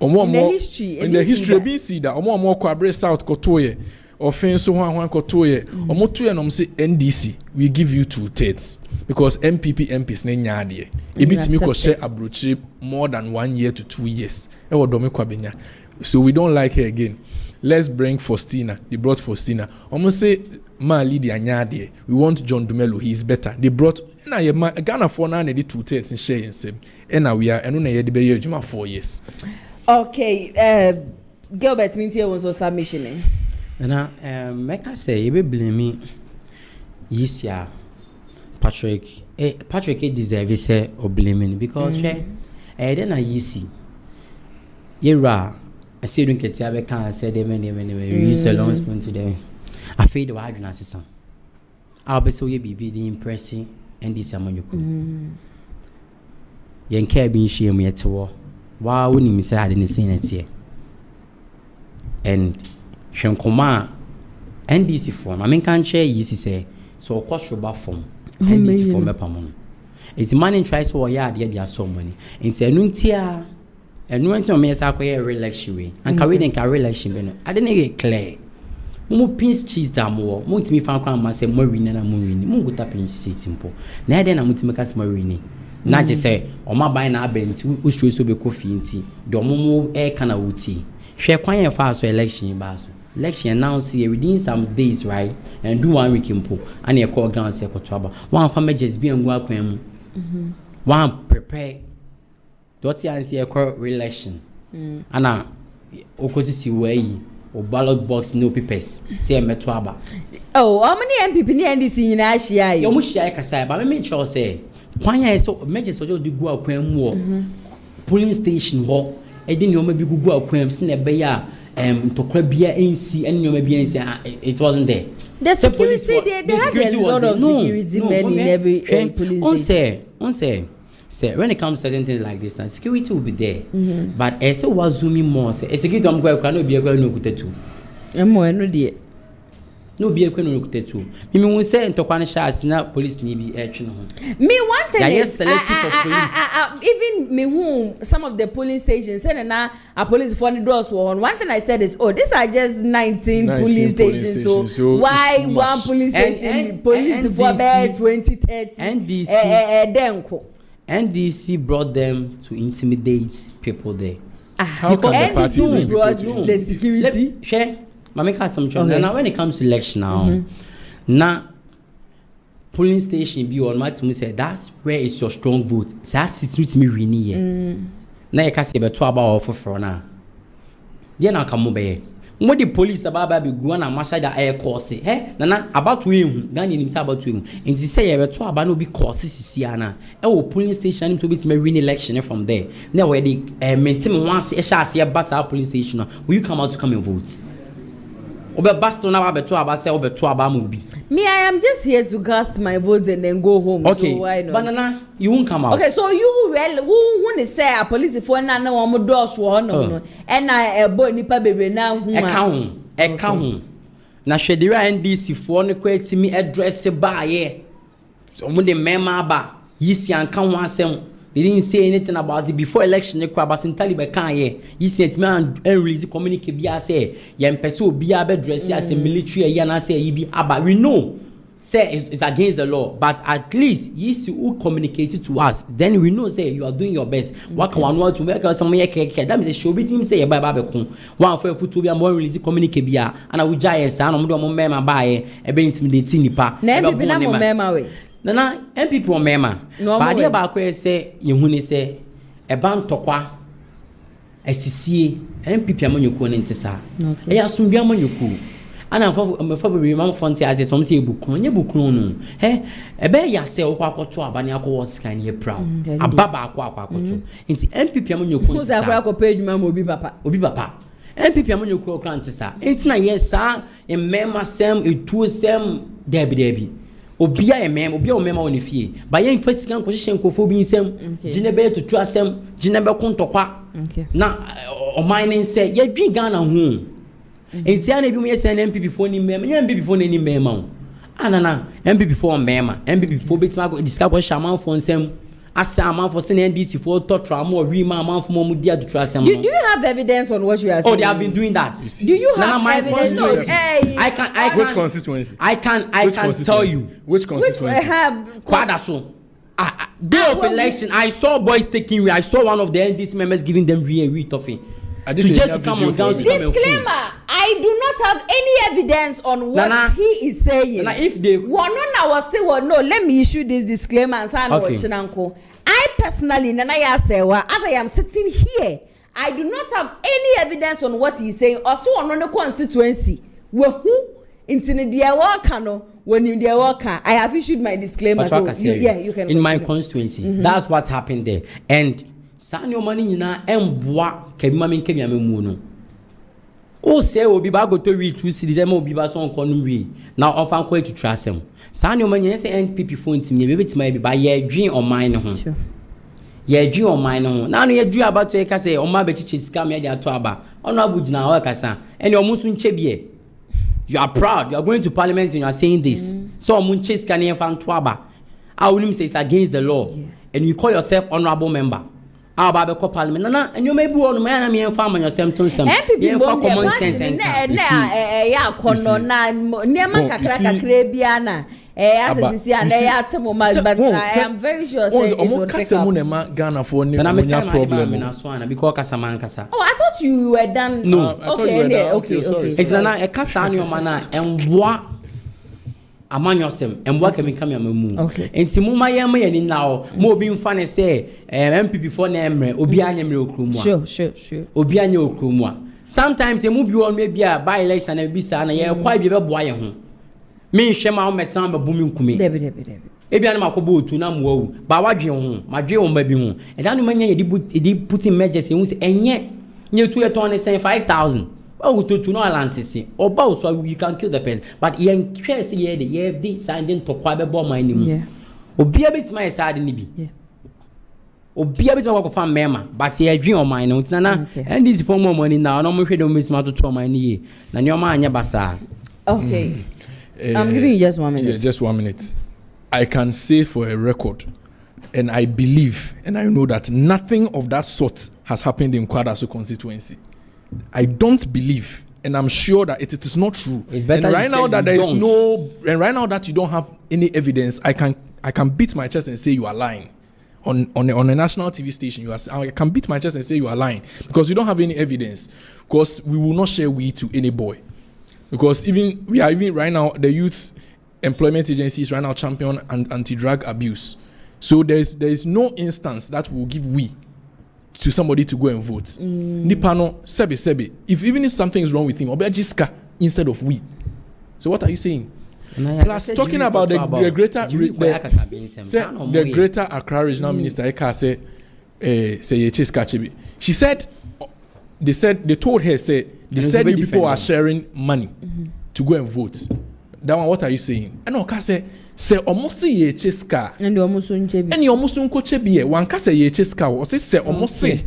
Speaker 1: In the
Speaker 13: history, we see that more Kwabre South Kotoye, offense one Kotoye, Omotu say NDC, we give you 2/3 because MPP MPs nenyadie. Ebit me ko share abrochi more than 1 year to 2 years. So we don't like her again. Let's bring Faustina. They brought Faustina. Almost say Mali di anyadie. We want John Dumelo. He is better. They brought Ghana for now need 2/3 in share in same. And we are and we are 4 years.
Speaker 1: Okay, Gilbert Mintie was also submission.
Speaker 14: Now, make say you be blame me. Yes, yeah. Patrick deserve say or blaming because then I see. Yera, I see don't get here. Can say them anyway. Use a long spoon to them. I feel the wide na sisan. I'll be so you be the impressing and this among you. Yen care being shame yet to war. Why wouldn't me say I didn't say it here? And Shankoma NDC form. I mean, can't share easy say so cost your form. NDC form up among. It's money tries to yard yet there so money. It's a nuntia and went to me as I acquire election way. And carry then carry election. I didn't get clear. Mo pinch cheese da mo. Mo timi fan kwa ma say marine na marine. Mo go tap pinch cheese simple. Na then na mo timi kas marine. Na je say o ma ban na abenti wo stro so be coffee nti. Do mo e kana wuti. Hwe kwan ye fa so election ba so. Election announce here within some days, right? And do 1 week impo. And you call ground say kwaba. One farmer just be ngwa kwan mu. One prepare. Doti ansi e call election. Ana okosi si way or ballot box no papers. Say meto aba.
Speaker 1: Oh, how many MPP ni NDC nyina ahia yi?
Speaker 14: Yo mu hia kasa ba me sure say kwan ya so meje so do gu akwan mu wo polling station ho e di ni o ma bi gugu akwan se na be ya tokra bia NC and you maybe it wasn't there.
Speaker 1: The security they had a lot of security men in every police
Speaker 14: station. Say when it comes to certain things like this, now security will be there. But I say was zooming more. Say security I'm going to be able to kuta too. No be able to kuta too. Me we say into kwana shots na police ni be action ho.
Speaker 1: Me one thing is
Speaker 14: police.
Speaker 1: even me who some of the polling stations said na a police for the doors were on. One thing I said is these are just 19 police stations. So why one police station police for about 2030
Speaker 14: NDC NDC brought them to intimidate people there.
Speaker 13: How come the party
Speaker 1: NDC brought the security?
Speaker 14: Share. Mameka some trouble. Okay. Now when it comes to election now polling station be on my to say that's where is your strong vote. So that sits me really here. Now you can say about 2 hours for now. Then now come over. When the police about be go na marshal that air course nana about to him Ghanaian himself about to him and he say you 2 hours no be course na polling station to be win election from there. Now where the maintain once e sha say bus polling station will you come out to come and vote? Me,
Speaker 1: I am just here to cast my votes and then go home.
Speaker 14: Okay,
Speaker 1: so why not?
Speaker 14: Banana, you won't come out.
Speaker 1: Okay, so you who say a police for na one doors no and I boy nipa baby now
Speaker 14: account na hwedira NDC fo no kwati mi address baaye so mo de mema ba yisi anka ho asem. They didn't say anything about it before election. They crab as in Taliban can't ye. You said man and release communicate be say yam peso be a bed dress as a military yana say you be about we know say it's against the law, but at least you see who communicated to us. Then we know say you are doing your best. What can one want to make us some that means show be him say by babekun. One for foot to be a more release communicate be and I will giant and I'm doing mema by a be intimidating nipa.
Speaker 1: Never been a mema way.
Speaker 14: Nana NPP on mema but dey ba ko say yehuni say e ban tokwa asisie NPP amanyuko ne ntisa e ya sumbi amanyuko ana fa be man fonte as some say ebukun nye bukun no e be ya say okwa akoto abane akwo scan ye proud ababa akwa akoto nti NPP amanyuko ntisa ko za akwa page ma obi papa NPP amanyuko okra ntisa nti na yes sa e mema sem etu sem debi obia emem obia omema woni fie ba yen fasika nkohye nkofo bi nsem gine be to asem gine be kontokwa na o mining say ye dwi Ghana hu enti ana bi mu ye say NPP fo ni mema nya NPP fo ni mema anana NPP fo mema NPP fo betima go discuss ko shaman fo nsem asa man for say NDC for torture mo wi man for mo dia to asem. Do you have evidence on what you are saying? Oh, they have been doing that. Do you have evidence? No, I can
Speaker 13: which constituency?
Speaker 14: I can tell you
Speaker 13: which constituency.
Speaker 14: Kwadaso. Day of election, I saw boys taking me. I saw one of the NDC members giving them real toffee. To just come on down.
Speaker 1: Disclaimer: I do not have any evidence on what he is saying.
Speaker 14: If they
Speaker 1: no, let me issue this disclaimer and say no. I personally, as I am sitting here, I do not have any evidence on what he is saying. Also, on the constituency, who into the work, when you the worker, I have issued my disclaimer. So you can.
Speaker 14: In my constituency, that's what happened there, and. Sanyo money na emboa kebima me nkemia memu no o se obi ba go to wi 2 cities em obi ba so nkonu wi na ofan ko to trasem sanyo money say NPP phone tim ye bebetima bi ba ye dwen oman ne ho ye dwen oman ne ho na no ye du abato e ka say o ma be chiche sika me ya to aba ono abugina ho kasa ene omusu nche bie you are proud you are going to parliament and you are saying this so omunche sika ne fan to aba I will say it's against the law and you call yourself honorable member. Aba ko parliament na enyo mebi wonu ma na me enfa amanyo sem ton sem ye fa common sense
Speaker 1: ya kono na niema kakra bia na asesisi and ya temo but I am very sure say it will take up.
Speaker 13: Na Ghana for ni problem
Speaker 14: na so na because kasaman kasa.
Speaker 1: Oh, I thought you were done.
Speaker 13: No,
Speaker 1: okay.
Speaker 14: It's na e kasa ni o ma na emboa amanyosem emboa kemika me amamu enti muma ye ma yani na o mo obi mfa ne se MPP for na emre obi anya mere okromu
Speaker 1: a sure
Speaker 14: obi anya okromu a sometimes emu bi on me bia by election na bi sa na ye kwa bi be boa ye ho me hwe ma o metan ba bumi nkumi
Speaker 1: debe
Speaker 14: ebi ana makobo otu na mo wu ba wadwe ho madwe ho ma bi ho e da no manya ye di put in measures hu se enye nye tu ye ton ne 5000 oh to no alansisi oba so you can kill the person but yen twa say ye de ye di sanding to kwa be bo man ni mu obia betima ye sade ni bi obia betima ko fa mema but ye dwen o man no tinana and this for more money now no mo hwe de mo betima to man ni ye na ne o ma anya basa.
Speaker 1: Okay. I'm giving you just 1 minute.
Speaker 13: Yeah, just 1 minute. I can say for a record and I believe and I know that nothing of that sort has happened in Kwadaso constituency. I don't believe, and I'm sure that it is not true.
Speaker 14: It's better
Speaker 13: and right now that there is no, and right now that you don't have any evidence, I can beat my chest and say you are lying. On a national TV station, I can beat my chest and say you are lying because you don't have any evidence. Because we will not share weed to any boy. Because even right now the youth employment agencies right now champion anti-drug abuse. So there is no instance that will give we to somebody to go and vote. Nipano sebe. If something is wrong with him, obe jiska instead of we. So what are you saying? Plus talking about the greater Accra regional minister Eka say Yechiska Chibi. She said they told her you people are sharing money to go and vote. That one, what are you saying? And Oka say almost ye cheska
Speaker 1: and almost unchebi
Speaker 13: and you almost unko chebi one ka say ye cheska or say almost say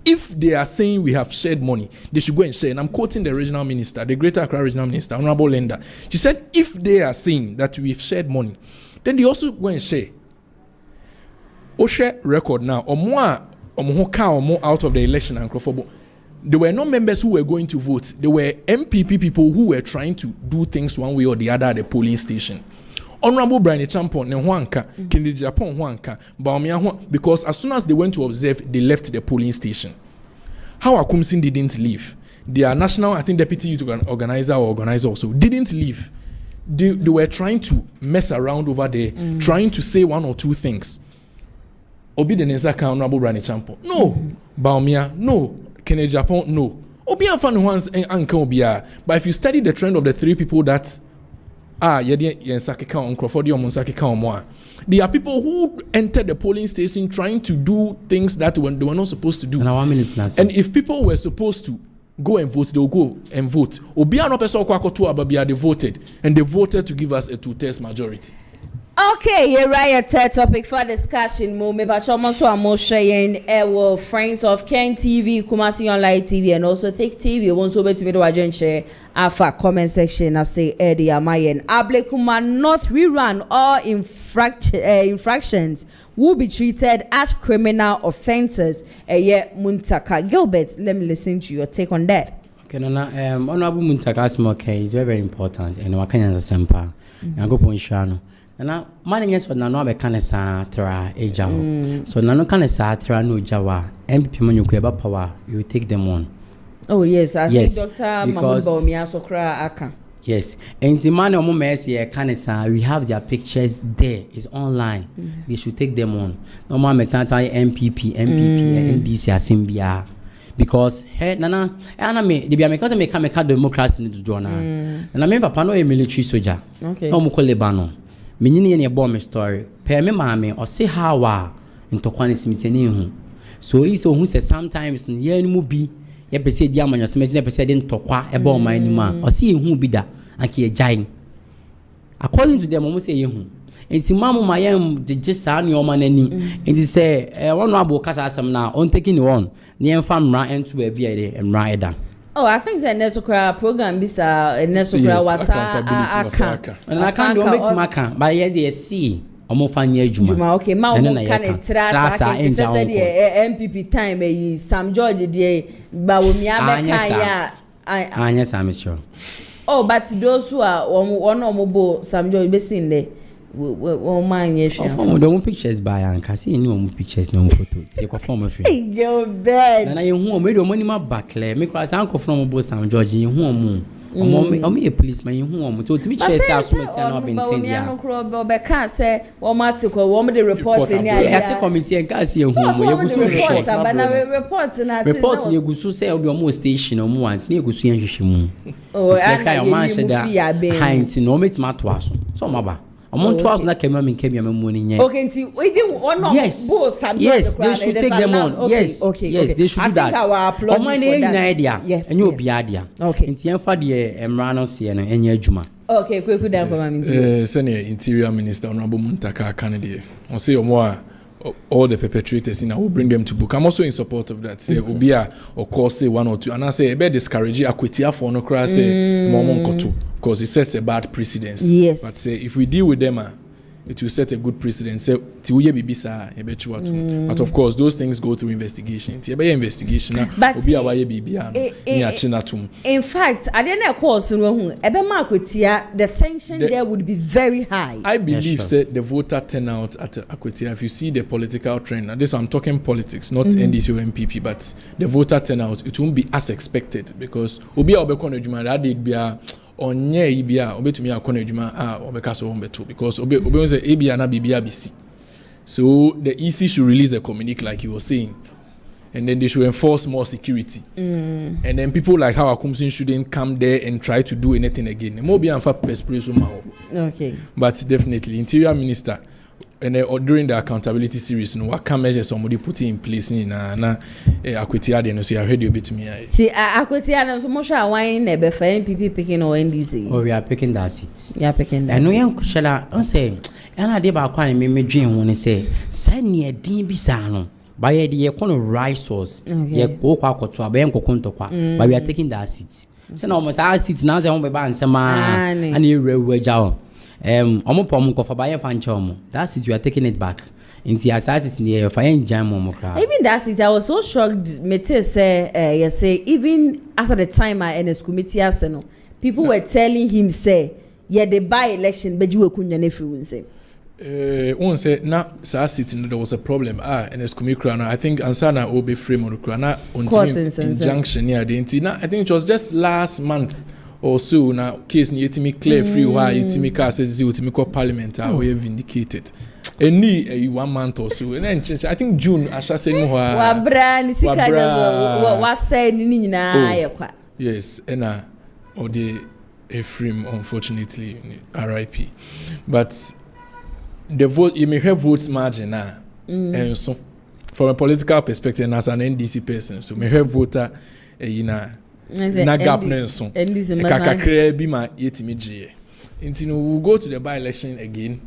Speaker 13: if they are saying we have shared money, they should go and share. And I'm quoting the regional minister, the Greater Accra regional minister, Honorable Linda. She said, if they are saying that we've shared money, then they also go and share. Share record now. Out of the election and there were no members who were going to vote. There were NPP people who were trying to do things one way or the other at the polling station. Honorable Brian Agyapong ne Huanka, Ken Agyapong Huanka, Baumia, because as soon as they went to observe, they left the polling station. How Akumsin didn't leave. Their national, I think, deputy youth organizer or organizer also didn't leave. They were trying to mess around over there, trying to say one or two things. Obi the Nenzaka, Honorable Brian Agyapong. No. Baumia, no. Ken Agyapong, no. Obi and Fan once and Uncle Obia. But if you study the trend of the three people that there are people who entered the polling station trying to do things that they were not supposed to do. And if people were supposed to go and vote, they will go and vote. They voted. And they voted to give us a 2/3 majority.
Speaker 1: Okay, you're right. Third topic for discussion. Friends of Ken TV, Kumasi Online TV, and also Thick TV. Once over to video agent share our comment section. I say Eddie Amayen. Ablekuma not rerun all infractions will be treated as criminal offences. Muntaka Gilbert, let me listen to your take on that.
Speaker 14: Okay, Honorable Muntaka's okay is very, very important, and Wakanya's Sampa. And go point Shano. Na managers for nano be kanesa tra ejaho so nano kanesa tra no jawa MPP manyuko eba power you take them on.
Speaker 1: Oh yes, I think Dr. Mahmoud Baumia Sokra aka.
Speaker 14: Yes, and the man omo mercy kanesa we have their pictures there, is online. They should take them on. No more metanta MPP NDC asimbia because hey nana me they be because me can democracy in the journal. And I mean papa no a military soldier. Okay. No mo ko Lebanon. Menyini ye bomb story pe me maame o se hawa ntokwane simiteni hu so is who say sometimes ye mu bi ye pese di amanyo se megine pese de ntokwa e ba oman ni ma o se hu bi da anke ye jain according to them mo say ye hu enti mamu ma ye de sa ne o manani enti say one abo kasa asem na on taking the one ne emfa mra ento ba bi e de mra eda.
Speaker 1: Oh, I think the Nesokra program bisa Nesokra wasa
Speaker 14: and I can't do it maka but here they see omofanya adwuma.
Speaker 1: Okay, ma o kan trasa ke said MPP time e Sam George dey ba wo mi abeka ya
Speaker 14: anya Sam sure.
Speaker 1: Oh, but those who are one omobo Sam George be seen there we man ye hwe.
Speaker 14: Form the pictures by anka see any pictures no photo. Say ko form of
Speaker 1: free. Girl bed.
Speaker 14: Na ye hu o me do money ma backle me kwa san ko from bo Sam George ye hu o mu. O me a policeman ye hu o mu. So to me share say asuma say na obintin dia.
Speaker 1: No kro be ka say wo ma te ko wo me the report ni
Speaker 14: aya. Ya te committee en ka say ye hu o mu ye gusu report.
Speaker 1: But na report na te.
Speaker 14: Report ye gusu say o do mo station o mu want na ye gusu yan hwehwe mu.
Speaker 1: Oh, and
Speaker 14: ka yo man say da hint no metima to aso. So maba. Among 12 na kema min kemia memoni nye.
Speaker 1: Okay, nti even one of both Sam
Speaker 14: yes, they should take them on. Okay, yes, they should do that.
Speaker 1: I think I will applaud you for that.
Speaker 14: Idea. And you be idea.
Speaker 1: Okay.
Speaker 14: Nti emfa de emrano se no enye adwuma.
Speaker 1: Okay, kweku dan for me.
Speaker 13: Senior Interior Minister Honorable Muntaka Kanedi. On say omo all the perpetrators in I will bring them to book. I'm also in support of that. Say obia or call say one or two and I say be discourage akwetia for no cry say momon koto. Because it sets a bad precedence.
Speaker 1: Yes.
Speaker 13: But say if we deal with them, it will set a good precedence. Say tiuye bibisa ebetwa. But of course, those things go through investigation. Tiye investigation na obi awaye bibia ni achina tum.
Speaker 1: In fact, I didn't cause no ebe ma akwetia the tension there would be very high.
Speaker 13: I believe said the voter turnout at Akwetia, if you see the political trend, now this I'm talking politics, not NDC or MPP, but the voter turnout, it won't be as expected because obi obekon adwuma that did be onye ibia obetumi akona adwuma obeka so hombeto because obe say ibia na bibia bisi. So the EC should release a communique like you were saying, and then they should enforce more security. And then people like how Akumsin shouldn't come there and try to do anything again.
Speaker 1: Okay.
Speaker 13: But definitely Interior Minister and during the accountability series, what can measures somebody put in place na Akwetia dey no so you heard you bit me.
Speaker 1: See Akwetia na so mo sure wine na be for NPP picking or NDC.
Speaker 14: Oh, we are picking that seat.
Speaker 1: You are picking that.
Speaker 14: And we am kushala on say and I dey ba kwa me dwen ho ne say say ne din bi sa no But the right source. Yeah, go quack to a bank or contoqua. But we are taking that seat. So now almost our seats now the home by and some and you railway jow. Omopom for buy a fanchom. That's it, you are taking it back. Into your size in the air, fine jam on
Speaker 1: even that's it. I was so shocked. Mete say, you say, even after the time I NS committee arsenal, people were telling him, say, yeah, the by election, but you couldn't anything say.
Speaker 13: One say, now, Sir City, there was a problem. NS committee, I think Ansana will be frame on the crana on injunction near the Intina. I think it was just last month. Or so now, case near to me clear free why it me cast says you to me call parliament are we vindicated. And need 1 month or so, and then I think June I shall say no. Yes, and or the Ephraim, unfortunately, RIP. But the vote you may have votes margin now, and so from a political perspective, as an NDC person, so may have voter na gap nenso kakakre bi ma yetimi gye nti no we'll go to the by election again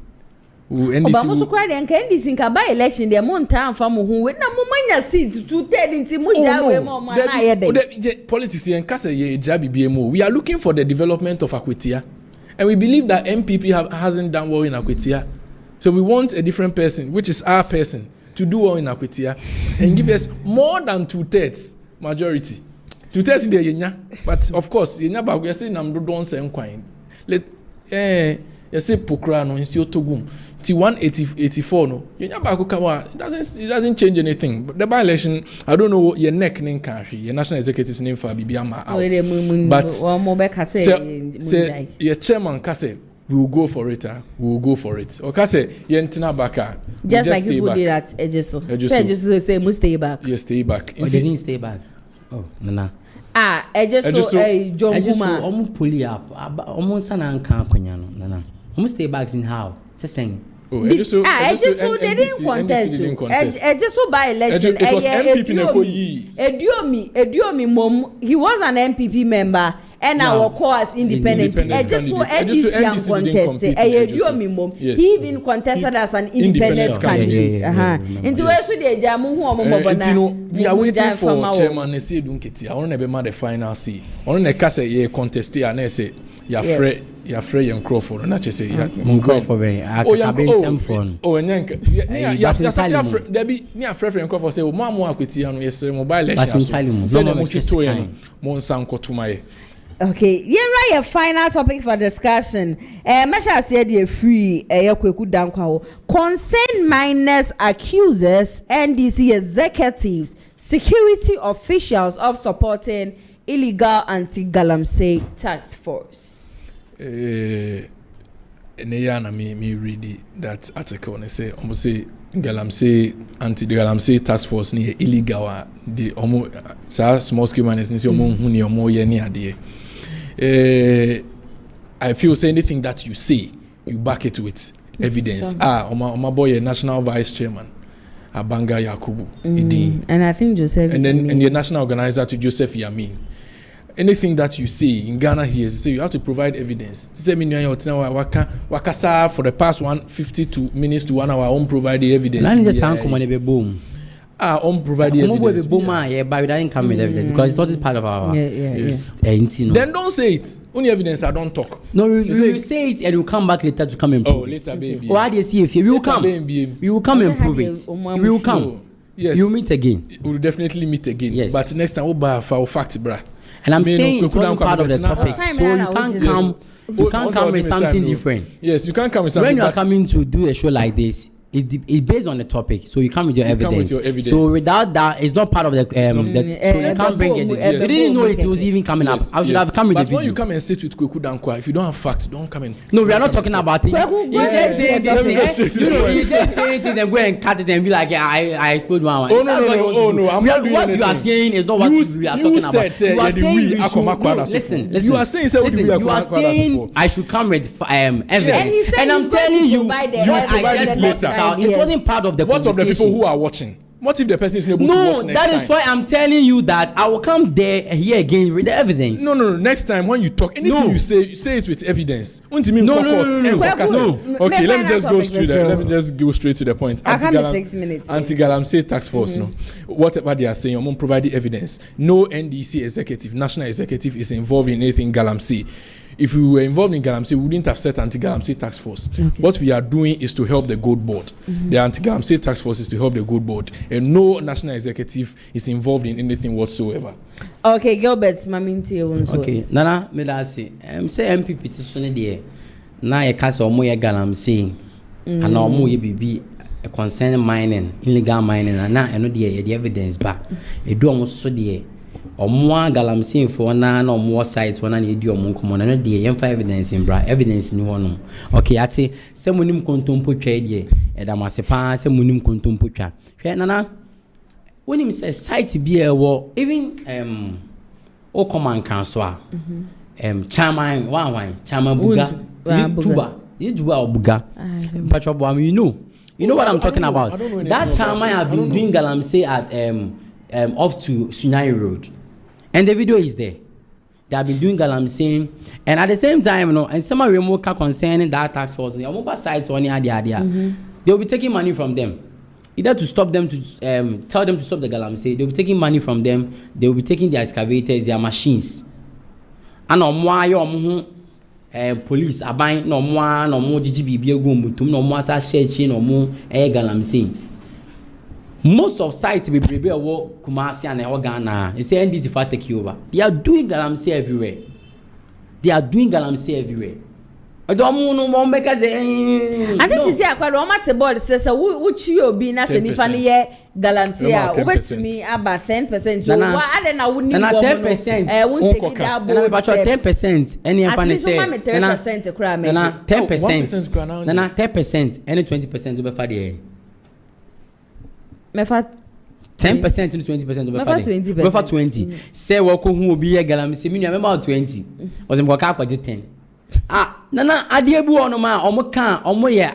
Speaker 1: NDC so cry den NDC nka by election de mo ntan fa mo ho we na mo manya seat to third nti mo ja we mo ma na ye de
Speaker 13: politics yen kase ye ja bibie mo. We are looking for the development of Akwetia and we believe that NPP hasn't done well in Akwetia, so we want a different person, which is our person, to do well in Akwetia and give us more than 2/3 majority. To test the yenya, but of course yenya ba we say nam do don say nkwan. Let you say pokra no insio togum. Ti 184 no. Yenya ba ko kawa it doesn't change anything. But the by election I don't know your neck nin kan hwe. Your national executive's name for Bibiama out. But
Speaker 1: one more back say
Speaker 13: your chairman ka say we will go for it. We will go for it. Okay, say yentina baka.
Speaker 1: Just like you did at Ejeso. Say must stay back.
Speaker 13: Yes, stay back.
Speaker 14: Or didn't stay back. Oh, no.
Speaker 1: Ejeso John Kuma
Speaker 14: omo pull up omo sana nka akonya no nana omo stay back in how say saying
Speaker 1: Ejeso they didn't contest Ejeso by election
Speaker 13: it was NPP na ko yi
Speaker 1: Ediomi mom he was an NPP member and our cause independent Ejeso NDC contested Ediomi mom he even contested as an independent candidate into where so dey jamu hu omo bona
Speaker 13: we are waiting for chairman na say dunketi I want to be the final see on na kase ye contest ya na say ya free yan Crawford na che say ya
Speaker 14: Crawford be akabe sem phone
Speaker 13: nyanka ya there be me a free Crawford say o mo akweti ya no yesere mobile election so na mo sito yan mo nsan kotumaye.
Speaker 1: Okay, yeah, right. Final topic for discussion. Masha said you're free. Concerned miners accuses NDC executives, security officials of supporting illegal anti-galamsey task force.
Speaker 13: Me read that article and say almost say galamsey anti-galamsey task force ni illegal. The small scale miners ni omo ye ni ade. I feel say anything that you say, you back it with evidence. My boy, national vice chairman, Abanga Yakubu,
Speaker 1: and I think Joseph,
Speaker 13: and then and the national organizer to Joseph Yamin. Anything that you say in Ghana here, so you have to provide evidence. Say wakasa for the past 150 minutes to 1 hour, on provide the evidence. Provide evidence.
Speaker 14: But we didn't come with evidence because it's not part of our.
Speaker 13: Then don't say it. Only evidence. I don't talk.
Speaker 14: No, you say it and you come back later to come and prove it.
Speaker 13: Later, baby.
Speaker 14: Why do you see if you will come? You will come and prove it. We will come.
Speaker 13: Yes.
Speaker 14: You meet again.
Speaker 13: We will definitely meet again.
Speaker 14: Yes.
Speaker 13: But next time, we'll buy for fact, bruh.
Speaker 14: And I'm saying it wasn't part of the topic, so you can't come. You can't come with something different.
Speaker 13: Yes, you can't come with something.
Speaker 14: When you are coming to do a show like this, it's based on the topic, so you come with your evidence. So without that, it's not part of the so you can't bring it. They didn't know it was even coming up. I should have come with the video.
Speaker 13: But when you come and sit with Kweku Dankwa, if you don't have facts, don't come in.
Speaker 14: No, we are not talking about it. You just say this thing. You just say it and go and cut it and be like, I explode one.
Speaker 13: Oh no, I'm not doing
Speaker 14: what you are saying is not what we are talking about. You are saying listen.
Speaker 13: You are saying
Speaker 14: I should come with evidence, and I'm telling you, I just later. It wasn't part of the
Speaker 13: what of the people who are watching? What if the person is able to watch next time?
Speaker 14: No, that is why I'm telling you that I will come there here again with the evidence.
Speaker 13: No. Next time when you talk, anything you say it with evidence.
Speaker 14: No.
Speaker 13: Okay, let me just go straight. Let me just go straight to the point.
Speaker 1: I can't be 6 minutes.
Speaker 13: Anti-Galamsey task force. No, whatever they are saying, I'm gonna provide the evidence. No NDC executive, national executive, is involved in anything Galamsey. If we were involved in Galamsey, we wouldn't have set anti-Galamsey task force. What we are doing is to help the gold board. The anti-Galamsey task force is to help the gold board, and no national executive is involved in anything whatsoever.
Speaker 1: Okay, Gilbert, Maminti.
Speaker 14: Okay, Nana, me da say NPP petition there. Na ye kasa omo ye Galamsey, and omo ye bibi concerning mining, illegal mining, and na eno there the evidence ba. E do omo so there. Omo Galamsey for na omo site one na e di omo nkomo na no there yemfa evidence in bra evidence ni hono. Okay, ati se munim kontompo twa there e da masepa se munim kontompo twa. Hwe nana wonim se site bi e wo even o command council chairman chairman buga Tuba Obuga. Patriotic, you know what I'm talking about. That chairman have been doing Galamsey at off to Sunai Road, and the video is there. They have been doing Galamsey, and at the same time, you know, and some remote concerning that task force, the mobile sites on the idea, they will be taking money from them, either to stop them to tell them to stop the Galamsey. They will be taking money from them. They will be taking their excavators, their machines, and police aban no mo GGB egu mutum no mo asa share no mo Galamsey. Most of sites be brebe wo Kumasi and Ghana. They say NDC for take over. They are doing Galamsey everywhere. I don't know make us say.
Speaker 1: I think say akwa o mate board say wo chi obi na se nipa ne ye Galamsey a wo betumi aba 10%. So wa ade na wo ni wo no.
Speaker 14: 10%.
Speaker 1: Won take that board.
Speaker 14: Na 10%. Any fan say.
Speaker 1: Na 10% kra me.
Speaker 14: Na 10%. Na 10%. Any 20% to be fa there. Me fa 10% to 20% over 20. Over 20. Say we ko hu obi ye Galamsey me nua 20. O se mo ka akwaje 10. Nana adiebu ono ma omo kan omo ye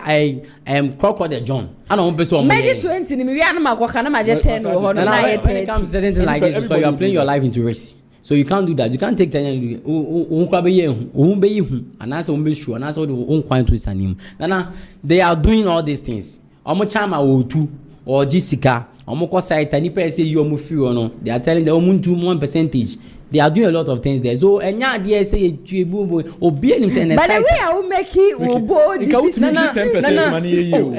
Speaker 14: crocodile John. Ana omo pese omo.
Speaker 1: Maybe 20 ni me wi anu makoka na maje 10 o ho no na ye 30.
Speaker 14: When it comes to certain like this, so you are playing your life into risk. So you can't do that. You can't take 10 kwa be ye hu be yi hu anase omo be sure anase o kwan to sanim. Nana they are doing all these things. Omo chama wo tu or Jessica omo ko site ani pe say you omo free or no. They are telling the omo do 1%. They are doing a lot of things there. So enya dey say obi enim say
Speaker 1: but the way I will make it will bold this
Speaker 13: 10% money you.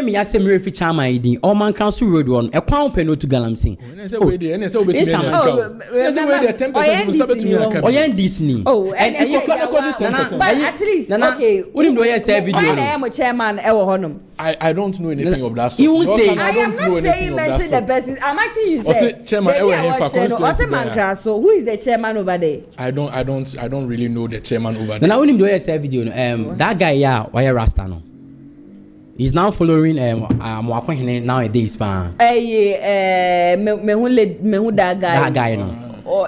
Speaker 14: Me say me refi chairman idin o man council road one e kwan pe no to Galamsey.
Speaker 13: Say we dey say obetimi na scout. Say we dey 10% so betimi na
Speaker 14: o yan Disney.
Speaker 1: Oh, and but at least okay.
Speaker 14: Unim do you say video.
Speaker 1: I am chairman e wo honom.
Speaker 13: I don't know anything of that sort.
Speaker 14: You say
Speaker 1: I am not saying mention the person. I'm asking you say
Speaker 13: chairman e wo hen fa constituency.
Speaker 1: So who is the chairman over there?
Speaker 13: I don't really know the chairman over there.
Speaker 14: Now when him do say video that guy why Rasta no. He's now following Mwakwahene nowadays fan.
Speaker 1: Me hu that guy.
Speaker 14: That guy no.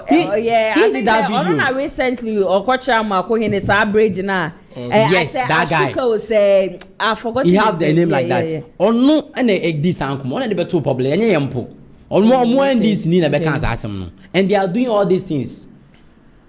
Speaker 1: Yeah, I think that video. Recently Okocha Mwakwahene sa bridge na.
Speaker 14: Yes, that guy.
Speaker 1: I forgot.
Speaker 14: He has the name like that. Oh no, and this uncle. One of the two public. Any yampo. More and this need a beckons asem. And they are doing all these things.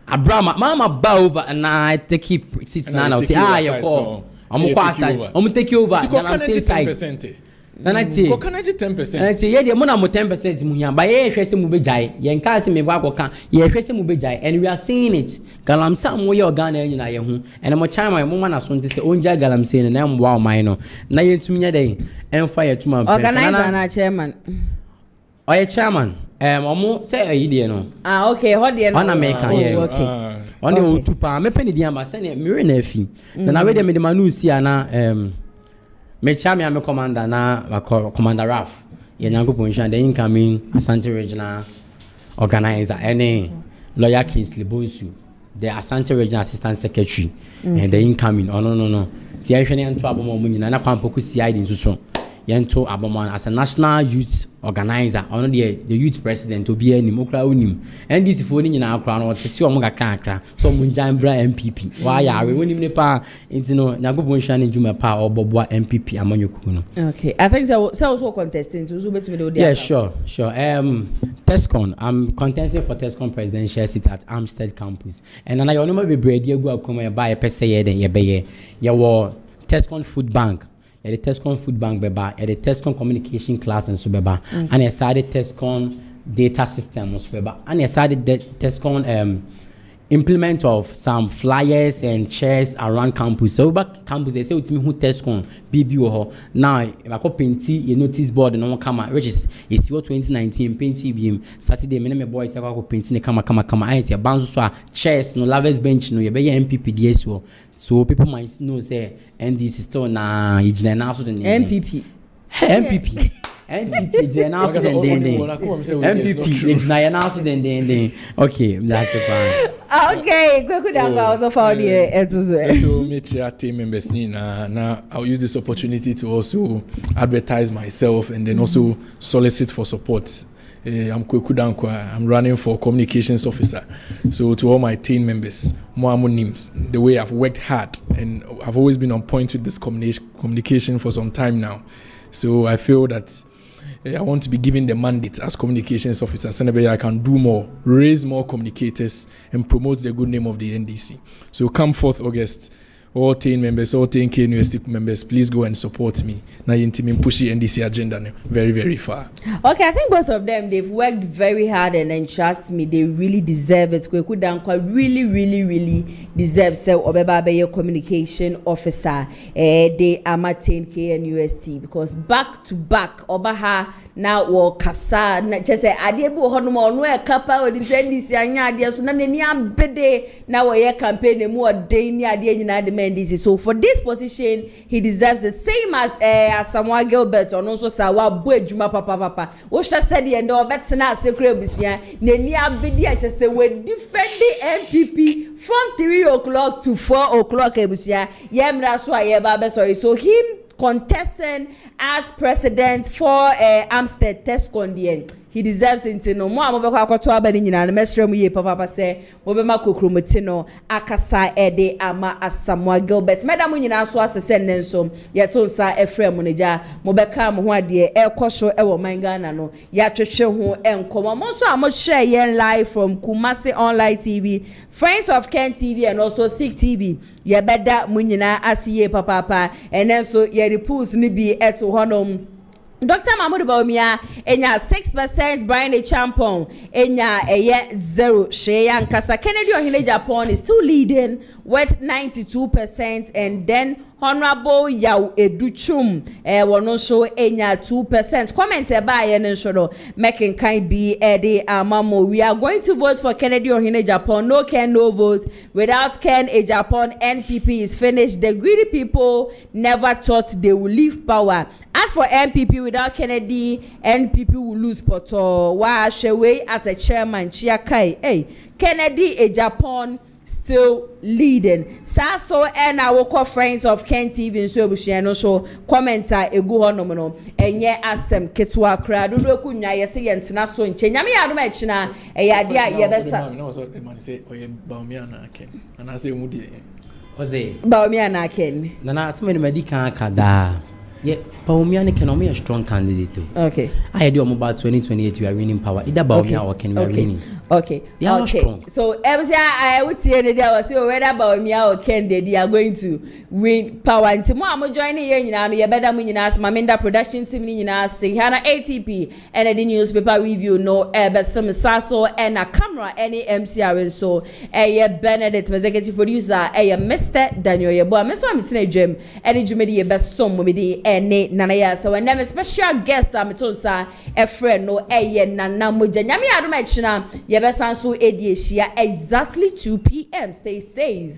Speaker 14: Abraham, Mama bow over and I take it 69 or say, you call. I'm going to take you over. I'm saying 10%. And I say,
Speaker 13: can I 10%?
Speaker 14: And I say, yeah, the money 10% muhiam. By a shessy mubejai, yen kasi me wakoka, ye shessy mubejai, and we are seeing it. Galamsey mo your Ghana in a yahu, and I'm a chime my woman as one to say, Onja Galamsey and I'm wow minor. Na yen to me day, and fire to my
Speaker 1: organizer chairman.
Speaker 14: Or a chairman, omo say a idiot no.
Speaker 1: Okay, what the
Speaker 14: on America, yeah. Okay. On the old 2 pound, me penny diamba send it mirror nefi. Then I read them in the manu see na me chami am commander na commander Raf. Ye nyango poncha the incoming Asante regional organizer any lawyer Kingsley Bonsu, the Asante regional assistant secretary and the incoming. Oh no. See I hwene nto abomo mu nyina na kwampoku CID nsuso. yento aboman as a national youth organizer ono the youth president obi anim okra onim NDC fo ni nyina akra no tete o mo kakra so mo njambra MPP wa ya we wonim ne pa intino nyagobo nhwa ne njuma pa oboboa MPP amanyoku no.
Speaker 1: Okay, I think so also contesting so betimi do there.
Speaker 14: Yeah, sure. Tescon, I'm contesting for Tescon presidential seat at Amstead campus. And then I know be bready go come buy a pese ye den ye be ye wo Tescon food bank. The Tescon food bank beba, the Tescon communication class and so beba. And I started Tescon data system so beba. And I started the Tescon implement of some flyers and chairs around campus. So back campus they say with me who Tescon BB ho. Now if I go painty a notice board no come which is it's 2019 painty BM Saturday me boys I go painting the kama I say banzo so chairs no lovers bench no ye be MPP DS so people might know say NDC still na ijina na so the
Speaker 1: MPP
Speaker 14: NPP general then MPP general then okay that's it fine.
Speaker 1: Okay kweku da also found here etuzo
Speaker 13: so me chair team members ni na I'll use this opportunity to also advertise myself and then also solicit for support. I'm Kweku Dankwa. I'm running for communications officer. So to all my team members, Moamu names, the way I've worked hard and I've always been on point with this communication for some time now. So I feel that I want to be given the mandate as communications officer. So I can do more, raise more communicators and promote the good name of the NDC. So come 4th August, all 10 members, all 10 KNUST members, please go and support me. Now you push the NDC agenda very, very far.
Speaker 1: Okay, I think both of them, they've worked very hard and trust me, they really deserve it. Kweku Dankwa really deserves Obeba Beye communication officer. They are maintain KNUST because back to back, Obaha now wo kasa just say adebu hono no e kapa o di NDC anya ade so na nani abede na wo ye campaign mu odai ni ade nyina de NDC. So for this position he deserves the same as Samuel Gilbert or no so sa wa bo adwuma papa wo hwe said ye ndo obetena asekura busia nani abede a just say we defend NPP from 3 o'clock to 4 o'clock ebusia ye mra so aye ba be so him contesting as president for Amstead Tescon. He deserves it no more amobeko akoto abani nyina na mesrem ye papa se obema kokromoti no akasa ede ama Samuel Gilbert madam nyina so asese nensom yeto nsa efrem neja mobeka mo ho ade ekoso ewo mangana no ya twetwe ho enkomo mo so amo share yen live from Kumasi Online TV, Friends of Ken TV and also Thick TV. Ye beda mo nyina asiye papa and then so ye repulse ni bi eto honom. Dr. Mahmoud Bawumia enya 6%, Brian Agyapong enya 0 Sheyan Kasa. Ken Agyapong is still leading with 92% and then Honorable Yaw Educhum wono show enya 2%. Comment by yen show making kind be Eddie Amamo. We are going to vote for Ken Agyapong. No Ken, no vote. Without Ken Agyapong, NPP is finished. The greedy people never thought they would leave power. As for NPP, without Kennedy, NPP will lose Poto. Wa Shewe as a chairman, Chiakai. Hey, Kennedy Agyapong still leading. Saso and our Friends of Ken TV and so Bushiano show commenter egu honomono enye asem ketwa kra dodo kunya yesi yentina so nche nyame ya adoma echina eyadia yebesa
Speaker 13: no so the man say oye Bawumia na Ken and I say mudi
Speaker 14: oze
Speaker 1: Bawumia na Ken
Speaker 14: na asem ni medika kada yeah, Bawumia ne Ken a strong candidate too.
Speaker 1: Okay.
Speaker 14: I do about 2028 we are winning power. Either Bawumia or Ken we are winning.
Speaker 1: Okay.
Speaker 14: They are strong.
Speaker 1: So I would say that I was say whether Bawumia or Ken they are going to win power. Nti mo am joining here nyina no ye beda mo nyina as Maminda production team ni nyina say Hana ATP and the newspaper review no besem saso and a camera any MCR so Benedict executive producer Mr. Daniel Yebo me so am tena dwam any dwumedi ye besom mo me ene nana ya so when them special guest am to sa a friend no nana moja nyame adom a china ye besan so edi ehia exactly 2 p.m. Stay safe.